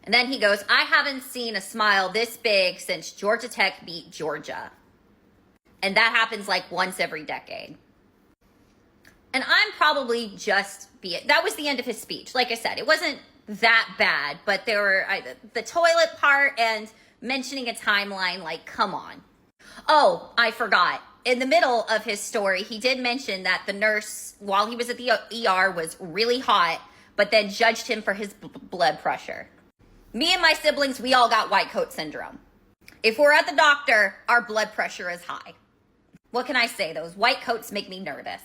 And then he goes, I haven't seen a smile this big since Georgia Tech beat Georgia. And that happens like once every decade. And I'm probably that was the end of his speech. Like I said, it wasn't that bad, but there were the toilet part and mentioning a timeline, like, come on. Oh, I forgot. In the middle of his story, he did mention that the nurse, while he was at the ER, was really hot, but then judged him for his blood pressure. Me and my siblings, we all got white coat syndrome. If we're at the doctor, our blood pressure is high. What can I say? Those white coats make me nervous.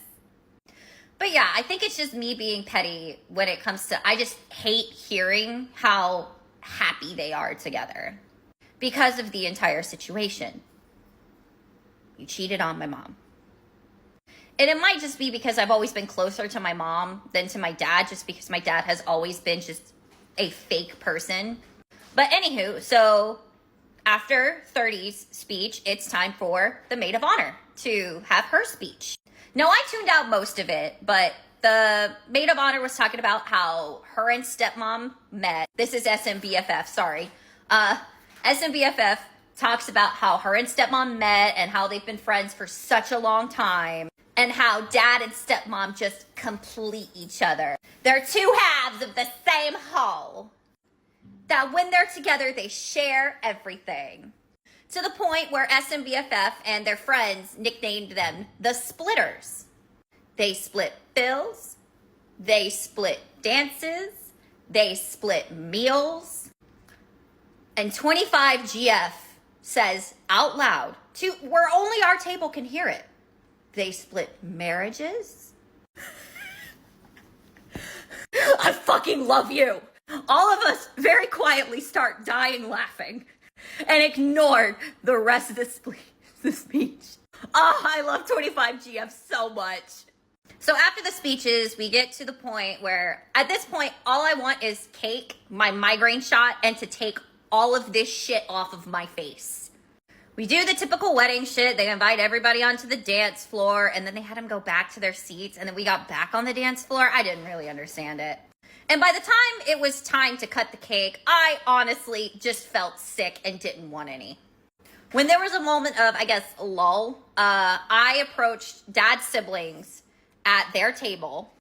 But yeah, I think it's just me being petty when it comes to, I just hate hearing how happy they are together because of the entire situation. You cheated on my mom. And it might just be because I've always been closer to my mom than to my dad, just because my dad has always been just a fake person. But anywho, so after 30's speech, it's time for the maid of honor to have her speech. No, I tuned out most of it, but the maid of honor was talking about how her and stepmom met. This is SMBFF, sorry. SMBFF talks about how her and stepmom met and how they've been friends for such a long time and how dad and stepmom just complete each other. They're two halves of the same whole. That when they're together, they share everything. To the point where SMBFF and their friends nicknamed them the Splitters. They split bills, they split dances, they split meals. And 25GF says out loud, where only our table can hear it, they split marriages. I fucking love you. All of us very quietly start dying laughing and ignored the rest of the speech. Oh, I love 25GF so much. So after the speeches, we get to the point where, at this point, all I want is cake, my migraine shot, and to take all of this shit off of my face. We do the typical wedding shit. They invite everybody onto the dance floor, and then they had them go back to their seats, and then we got back on the dance floor. I didn't really understand it. And by the time it was time to cut the cake, I honestly just felt sick and didn't want any. When there was a moment of, I guess, lull, I approached dad's siblings at their table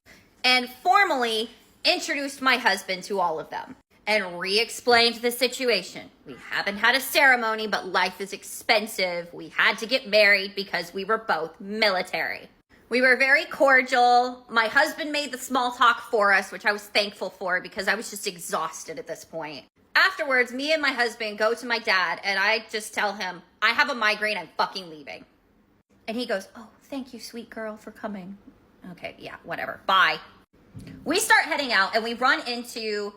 and formally introduced my husband to all of them and re-explained the situation. We haven't had a ceremony, but life is expensive. We had to get married because we were both military. We were very cordial. My husband made the small talk for us, which I was thankful for because I was just exhausted at this point. Afterwards, me and my husband go to my dad and I just tell him, I have a migraine, I'm fucking leaving. And he goes, oh, thank you, sweet girl, for coming. Okay, yeah, whatever, bye. We start heading out and we run into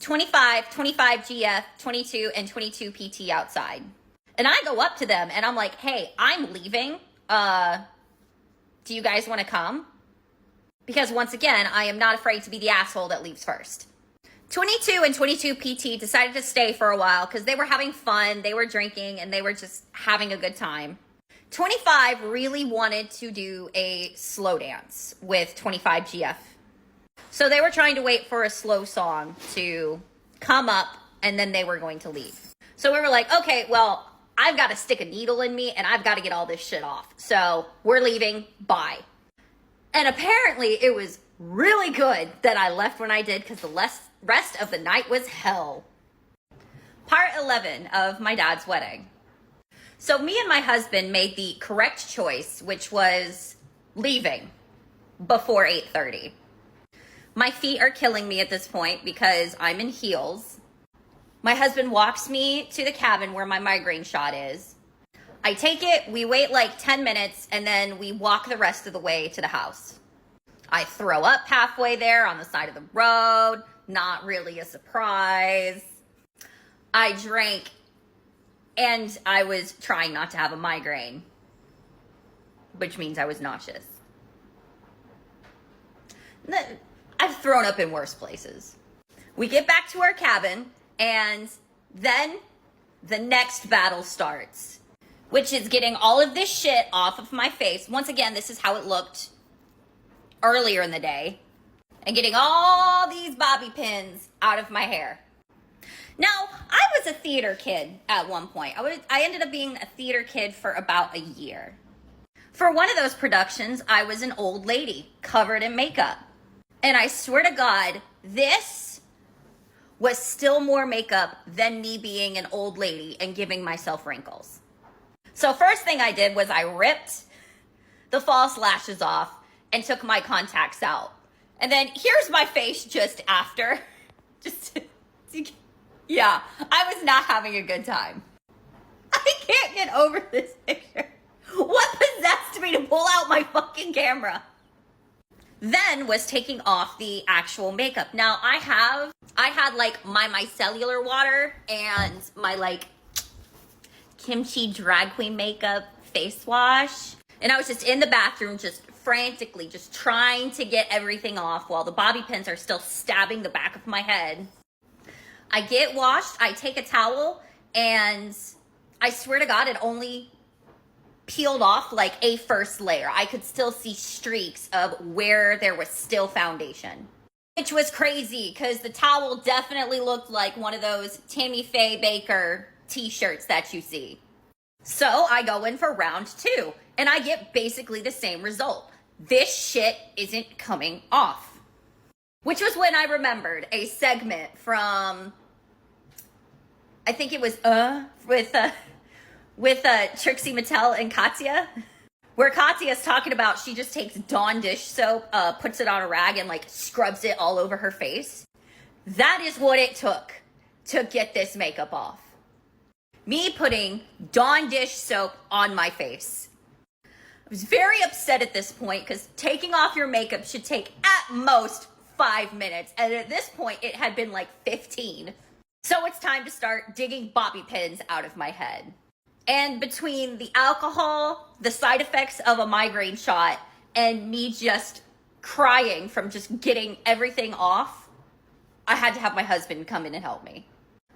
25GF, 22, and 22 PT outside. And I go up to them and I'm like, hey, I'm leaving. Do you guys want to come? Because once again, I am not afraid to be the asshole that leaves first. 22 and 22 PT decided to stay for a while because they were having fun, they were drinking, and they were just having a good time. 25 really wanted to do a slow dance with 25GF. So they were trying to wait for a slow song to come up, and then they were going to leave. So we were like, okay, well, I've got to stick a needle in me and I've got to get all this shit off. So we're leaving, bye. And apparently it was really good that I left when I did because the rest of the night was hell. Part 11 of my dad's wedding. So me and my husband made the correct choice, which was leaving before 8:30. My feet are killing me at this point because I'm in heels. My husband walks me to the cabin where my migraine shot is. I take it, we wait like 10 minutes, and then we walk the rest of the way to the house. I throw up halfway there on the side of the road, not really a surprise. I drank, and I was trying not to have a migraine, which means I was nauseous. I've thrown up in worse places. We get back to our cabin, and then the next battle starts, which is getting all of this shit off of my face. Once again, this is how it looked earlier in the day. And getting all these bobby pins out of my hair. Now, I was a theater kid at one point. I ended up being a theater kid for about a year. For one of those productions, I was an old lady covered in makeup. And I swear to God, this was still more makeup than me being an old lady and giving myself wrinkles. So first thing I did was I ripped the false lashes off and took my contacts out. And then here's my face just after. Yeah, I was not having a good time. I can't get over this picture. What possessed me to pull out my fucking camera? then was taking off the actual makeup. Now I had like my micellar water and my like kimchi drag queen makeup face wash. And I was just in the bathroom, just frantically, just trying to get everything off while the bobby pins are still stabbing the back of my head. I get washed, I take a towel, and I swear to God, it only peeled off like a first layer. I could still see streaks of where there was still foundation, which was crazy because the towel definitely looked like one of those Tammy Faye Baker t-shirts that you see. So I go in for round 2 and I get basically the same result. This shit isn't coming off. Which was when I remembered a segment from, I think it was with Trixie Mattel and Katya, where Katya's talking about she just takes Dawn dish soap, puts it on a rag and like scrubs it all over her face. That is what it took to get this makeup off. Me putting Dawn dish soap on my face. I was very upset at this point because taking off your makeup should take at most 5 minutes. And at this point, it had been like 15. So it's time to start digging bobby pins out of my head. And between the alcohol, the side effects of a migraine shot, and me just crying from just getting everything off, I had to have my husband come in and help me.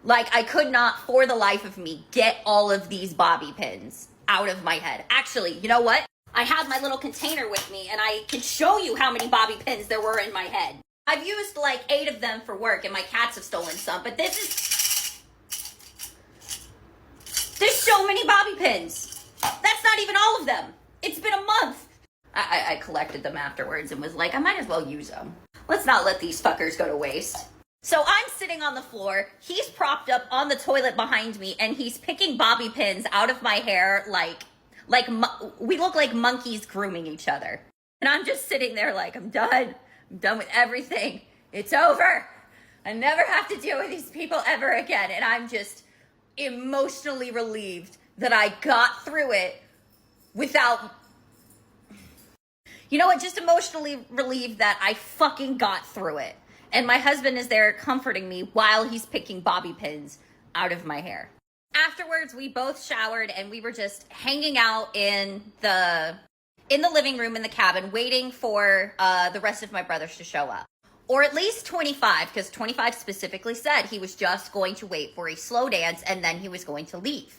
Like, I could not, for the life of me, get all of these bobby pins out of my head. Actually, you know what? I had my little container with me, and I can show you how many bobby pins there were in my head. I've used like 8 of them for work, and my cats have stolen some, but there's so many bobby pins. That's not even all of them. It's been a month. I collected them afterwards and was like, I might as well use them. Let's not let these fuckers go to waste. So I'm sitting on the floor. He's propped up on the toilet behind me, and he's picking bobby pins out of my hair like we look like monkeys grooming each other. And I'm just sitting there like, I'm done. I'm done with everything. It's over. I never have to deal with these people ever again. And I'm just emotionally relieved that I got through it without, you know what, just emotionally relieved that I fucking got through it. And my husband is there comforting me while he's picking bobby pins out of my hair. Afterwards, we both showered and we were just hanging out in the living room in the cabin waiting for the rest of my brothers to show up. Or at least 25, because 25 specifically said he was just going to wait for a slow dance and then he was going to leave.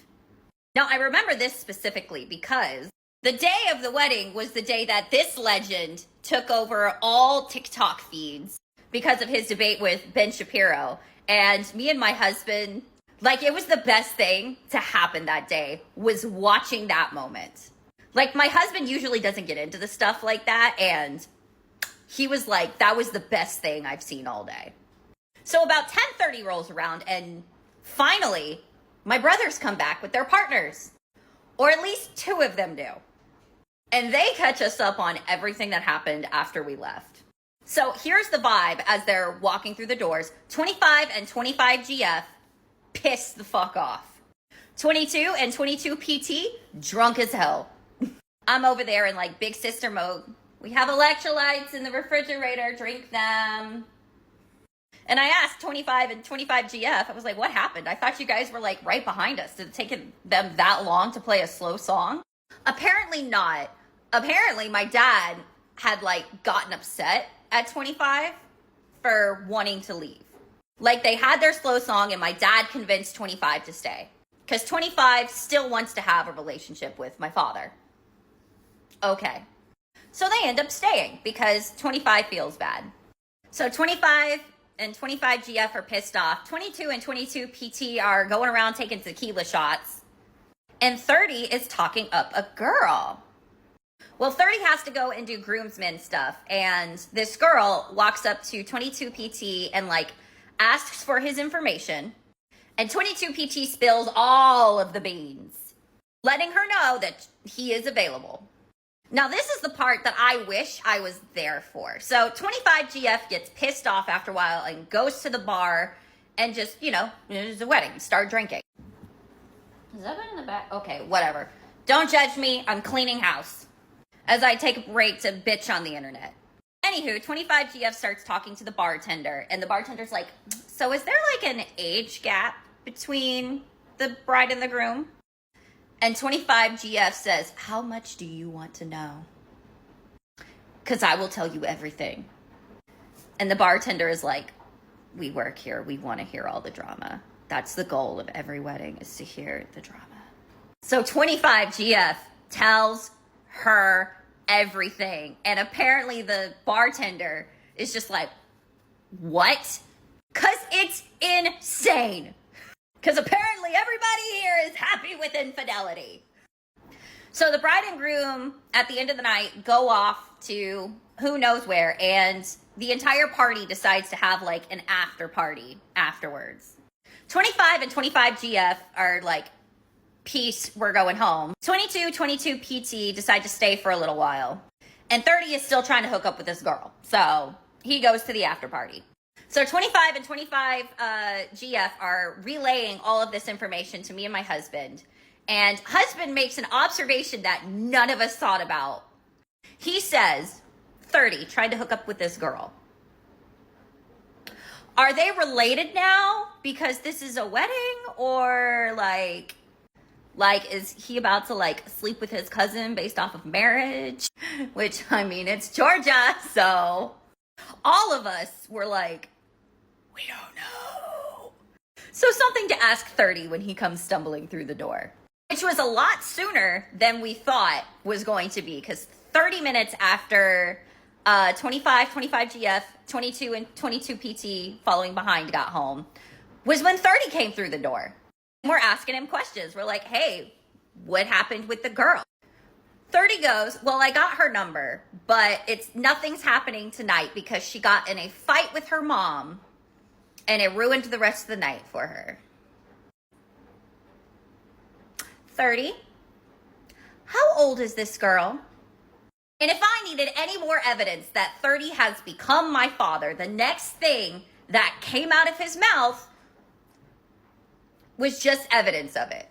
Now, I remember this specifically because the day of the wedding was the day that this legend took over all TikTok feeds because of his debate with Ben Shapiro. And me and my husband, like, it was the best thing to happen that day, was watching that moment. Like, my husband usually doesn't get into the stuff like that, and he was like, that was the best thing I've seen all day. So about 10:30 rolls around, and finally, my brothers come back with their partners. Or at least 2 of them do. And they catch us up on everything that happened after we left. So here's the vibe as they're walking through the doors. 25 and 25 GF, pissed the fuck off. 22 and 22 PT, drunk as hell. I'm over there in like big sister mode. We have electrolytes in the refrigerator, drink them. And I asked 25 and 25 GF, I was like, what happened? I thought you guys were like right behind us. Did it take them that long to play a slow song? Apparently not. Apparently my dad had like gotten upset at 25 for wanting to leave. Like they had their slow song and my dad convinced 25 to stay. Because 25 still wants to have a relationship with my father. Okay. So they end up staying because 25 feels bad. So 25 and 25 GF are pissed off. 22 and 22 PT are going around taking tequila shots. And 30 is talking up a girl. Well, 30 has to go and do groomsmen stuff. And this girl walks up to 22 PT and like asks for his information. And 22 PT spills all of the beans, letting her know that he is available. Now, this is the part that I wish I was there for. So 25 GF gets pissed off after a while and goes to the bar and just, you know, it's a wedding, start drinking. Is that in the back? Okay, whatever. Don't judge me. I'm cleaning house as I take a break to bitch on the internet. Anywho, 25GF starts talking to the bartender, and the bartender's like, so is there like an age gap between the bride and the groom? And 25GF says, how much do you want to know? Because I will tell you everything. And the bartender is like, we work here. We want to hear all the drama. That's the goal of every wedding, is to hear the drama. So 25GF tells her everything. And apparently the bartender is just like, what? Because it's insane. Because apparently everybody here is happy with infidelity. So the bride and groom at the end of the night go off to who knows where, and the entire party decides to have like an after party afterwards. 25 and 25GF are like, peace, we're going home. 22 PT decide to stay for a little while. And 30 is still trying to hook up with this girl. So he goes to the after party. So 25 and 25GF are relaying all of this information to me and my husband. And husband makes an observation that none of us thought about. He says, 30 tried to hook up with this girl. Are they related now because this is a wedding? Or like is he about to like sleep with his cousin based off of marriage? Which, I mean, it's Georgia. So all of us were like, we don't know. So something to ask 30 when he comes stumbling through the door. Which was a lot sooner than we thought was going to be, because 30 minutes after 25GF, 22 and 22 PT following behind got home was when 30 came through the door. We're asking him questions. We're like, hey, what happened with the girl? 30 goes, well, I got her number, but nothing's happening tonight because she got in a fight with her mom and it ruined the rest of the night for her. 30, how old is this girl? And if I needed any more evidence that 30 has become my father, the next thing that came out of his mouth was just evidence of it.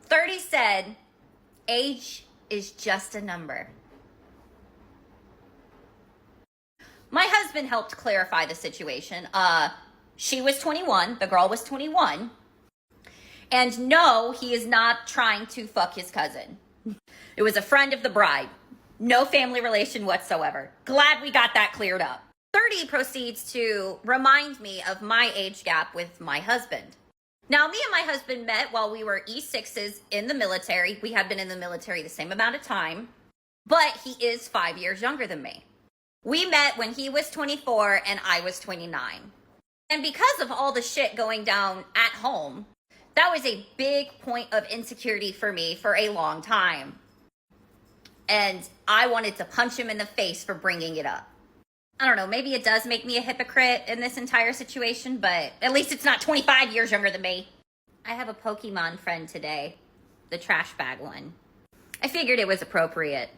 30 said, age is just a number. My husband helped clarify the situation. She was 21, the girl was 21. And no, he is not trying to fuck his cousin. It was a friend of the bride. No family relation whatsoever. Glad we got that cleared up. 30 proceeds to remind me of my age gap with my husband. Now, me and my husband met while we were E6s in the military. We have been in the military the same amount of time, but he is 5 years younger than me. We met when he was 24 and I was 29. And because of all the shit going down at home, that was a big point of insecurity for me for a long time. And I wanted to punch him in the face for bringing it up. I don't know, maybe it does make me a hypocrite in this entire situation, but at least it's not 25 years younger than me. I have a Pokemon friend today, the trash bag one. I figured it was appropriate,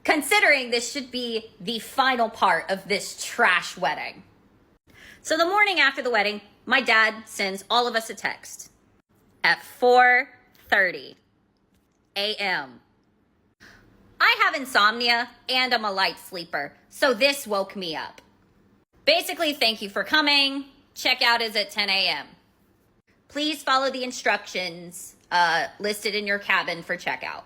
considering this should be the final part of this trash wedding. So the morning after the wedding, my dad sends all of us a text at 4:30 a.m. I have insomnia and I'm a light sleeper, so this woke me up. Basically, thank you for coming. Checkout is at 10 a.m. Please follow the instructions listed in your cabin for checkout.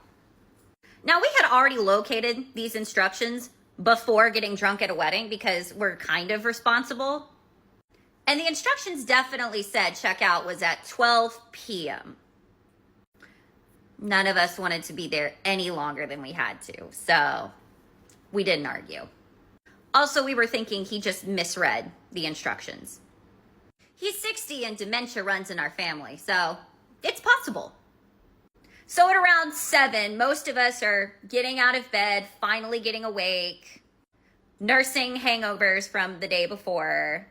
Now, we had already located these instructions before getting drunk at a wedding because we're kind of responsible. And the instructions definitely said checkout was at 12 p.m. None of us wanted to be there any longer than we had to, so we didn't argue. Also, we were thinking he just misread the instructions. He's 60 and dementia runs in our family, so it's possible. So at around 7, most of us are getting out of bed, finally getting awake, nursing hangovers from the day before,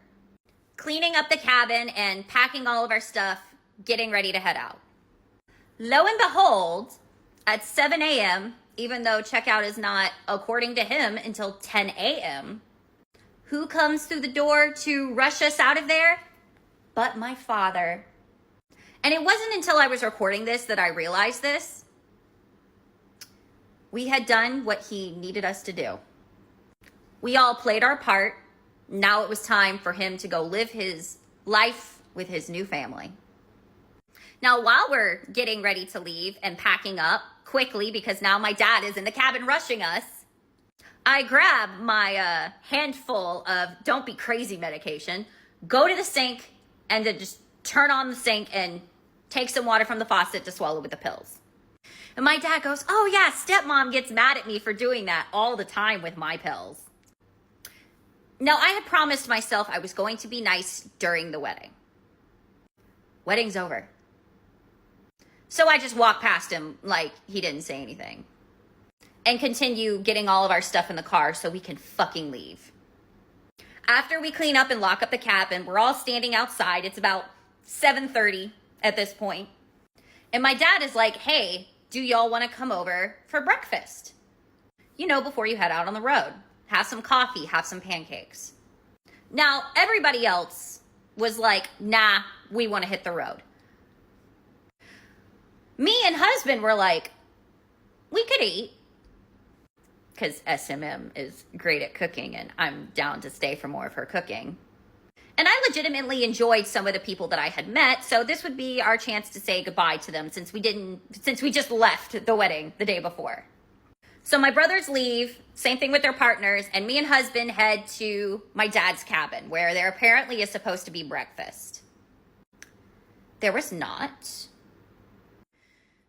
cleaning up the cabin and packing all of our stuff, getting ready to head out. Lo and behold, at 7 a.m., even though checkout is not, according to him, until 10 a.m., who comes through the door to rush us out of there? But my father. And it wasn't until I was recording this that I realized this. We had done what he needed us to do. We all played our part. Now it was time for him to go live his life with his new family. Now, while we're getting ready to leave and packing up quickly, because now my dad is in the cabin rushing us, I grab my handful of don't be crazy medication, go to the sink, and then just turn on the sink and take some water from the faucet to swallow with the pills. And my dad goes, oh yeah, stepmom gets mad at me for doing that all the time with my pills. Now, I had promised myself I was going to be nice during the wedding. Wedding's over. So I just walk past him like he didn't say anything and continue getting all of our stuff in the car so we can fucking leave. After we clean up and lock up the cabin, we're all standing outside. It's about 7:30 at this point. And my dad is like, hey, do y'all want to come over for breakfast? You know, before you head out on the road. Have some coffee, have some pancakes. Now, everybody else was like, nah, we want to hit the road. Me and husband were like, we could eat. Because SMM is great at cooking and I'm down to stay for more of her cooking. And I legitimately enjoyed some of the people that I had met, so this would be our chance to say goodbye to them since we just left the wedding the day before. So my brothers leave, same thing with their partners, and me and husband head to my dad's cabin where there apparently is supposed to be breakfast. There was not.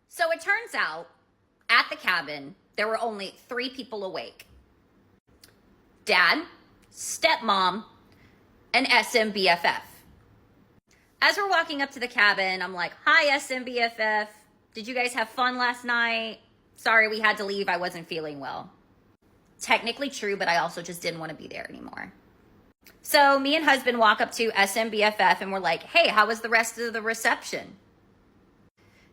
So it turns out, at the cabin, there were only 3 people awake. Dad, stepmom, and SMBFF. As we're walking up to the cabin, I'm like, hi, SMBFF. Did you guys have fun last night? Sorry, we had to leave. I wasn't feeling well. Technically true, but I also just didn't want to be there anymore. So me and husband walk up to SMBFF and we're like, hey, how was the rest of the reception?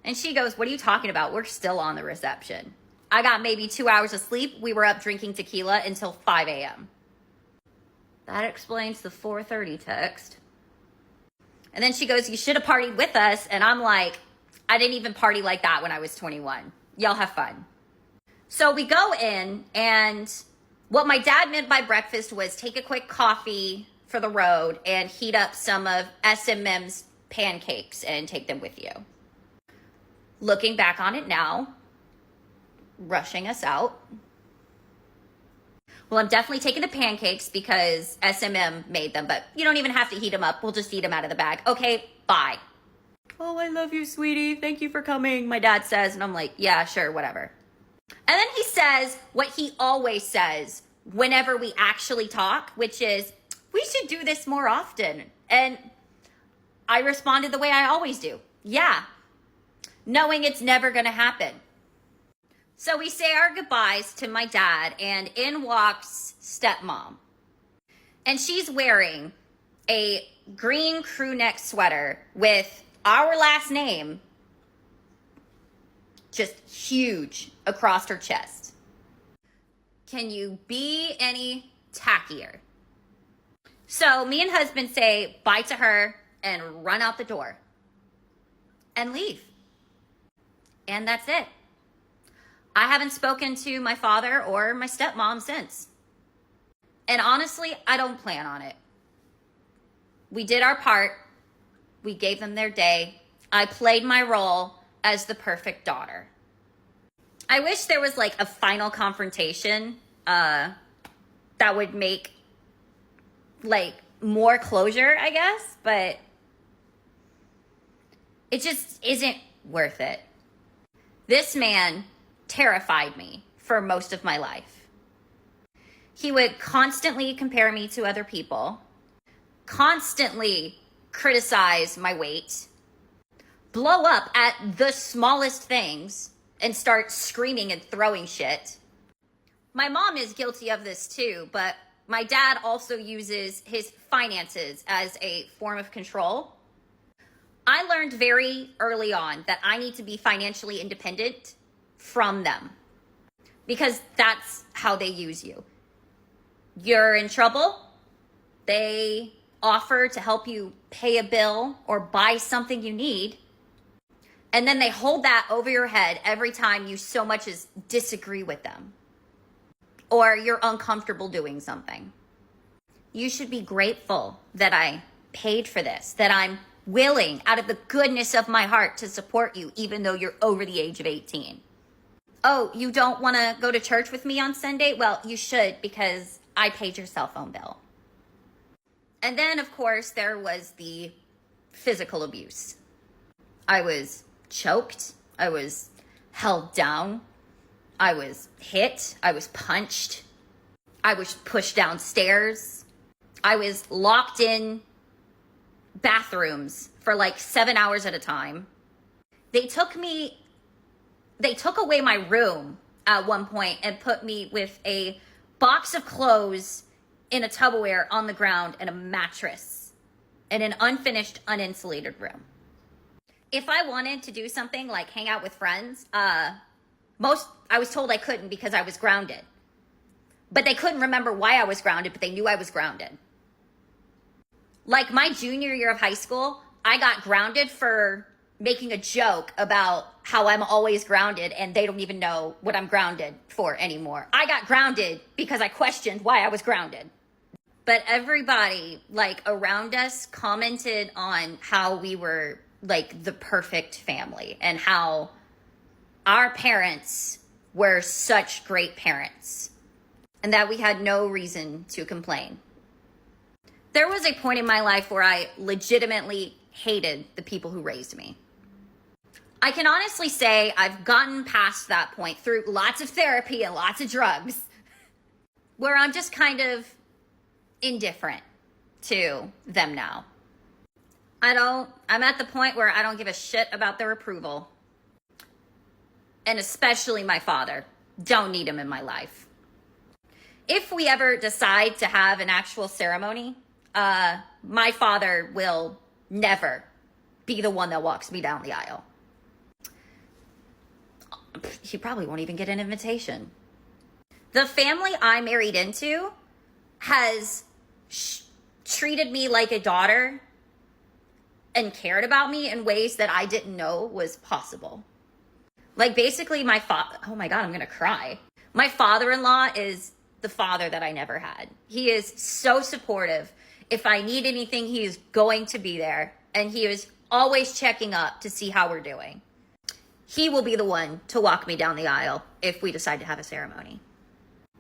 And she goes, what are you talking about? We're still on the reception. I got maybe 2 hours of sleep. We were up drinking tequila until 5 a.m. That explains the 4:30 text. And then she goes, you should have partied with us. And I'm like, I didn't even party like that when I was 21. Y'all have fun. So we go in, and what my dad meant by breakfast was take a quick coffee for the road and heat up some of SMM's pancakes and take them with you. Looking back on it now, rushing us out. Well, I'm definitely taking the pancakes because SMM made them, but you don't even have to heat them up. We'll just eat them out of the bag. Okay, bye. Oh, I love you, sweetie. Thank you for coming, my dad says. And I'm like, yeah, sure, whatever. And then he says what he always says whenever we actually talk, which is, we should do this more often. And I responded the way I always do. Yeah, knowing it's never going to happen. So we say our goodbyes to my dad, and in walks stepmom. And she's wearing a green crew neck sweater with our last name just huge across her chest. Can you be any tackier? So me and husband say bye to her and run out the door and leave. And that's it. I haven't spoken to my father or my stepmom since. And honestly, I don't plan on it. We did our part. We gave them their day. I played my role as the perfect daughter. I wish there was like a final confrontation that would make like more closure, I guess, but it just isn't worth it. This man terrified me for most of my life. He would constantly compare me to other people, constantly criticize my weight, blow up at the smallest things, and start screaming and throwing shit. My mom is guilty of this too, but my dad also uses his finances as a form of control. I learned very early on that I need to be financially independent from them because that's how they use you. You're in trouble, they offer to help you pay a bill or buy something you need, and then they hold that over your head every time you so much as disagree with them. or you're uncomfortable doing something. You should be grateful that I paid for this, that I'm willing out of the goodness of my heart to support you even though you're over the age of 18. Oh, you don't want to go to church with me on Sunday? Well, you should, because I paid your cell phone bill. And then, of course, there was the physical abuse. I was choked. I was held down. I was hit. I was punched. I was pushed downstairs. I was locked in bathrooms for like 7 hours at a time. They took away my room at one point and put me with a box of clothes in a Tupperware on the ground and a mattress in an unfinished, uninsulated room. If I wanted to do something like hang out with friends, I was told I couldn't because I was grounded. But they couldn't remember why I was grounded, but they knew I was grounded. Like my junior year of high school, I got grounded for making a joke about how I'm always grounded and they don't even know what I'm grounded for anymore. I got grounded because I questioned why I was grounded. But everybody like around us commented on how we were like the perfect family and how our parents were such great parents and that we had no reason to complain. There was a point in my life where I legitimately hated the people who raised me. I can honestly say I've gotten past that point through lots of therapy and lots of drugs, where I'm just kind of indifferent to them now. I'm at the point where I don't give a shit about their approval. And especially my father. Don't need him in my life. If we ever decide to have an actual ceremony, my father will never be the one that walks me down the aisle. He probably won't even get an invitation. The family I married into has treated me like a daughter and cared about me in ways that I didn't know was possible. Like basically oh my God, I'm gonna cry. My father-in-law is the father that I never had. He is so supportive. If I need anything, he is going to be there. And he is always checking up to see how we're doing. He will be the one to walk me down the aisle if we decide to have a ceremony.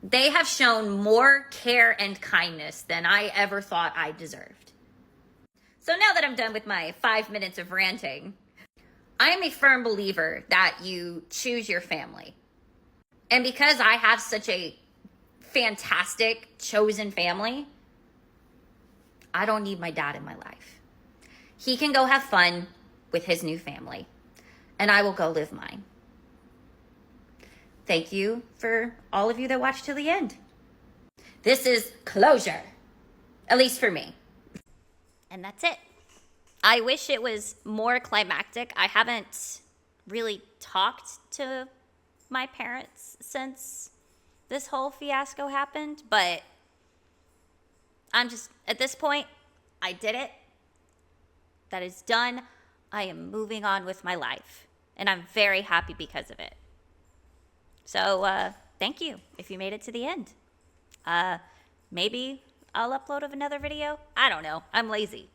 They have shown more care and kindness than I ever thought I deserved. So now that I'm done with my 5 minutes of ranting, I am a firm believer that you choose your family. And because I have such a fantastic chosen family, I don't need my dad in my life. He can go have fun with his new family, and I will go live mine. Thank you for all of you that watched till the end. This is closure, at least for me. And that's it. I wish it was more climactic. I haven't really talked to my parents since this whole fiasco happened, but I'm just, at this point, I did it. That is done. I am moving on with my life, and I'm very happy because of it. So, thank you if you made it to the end. Maybe I'll upload another video. I don't know. I'm lazy.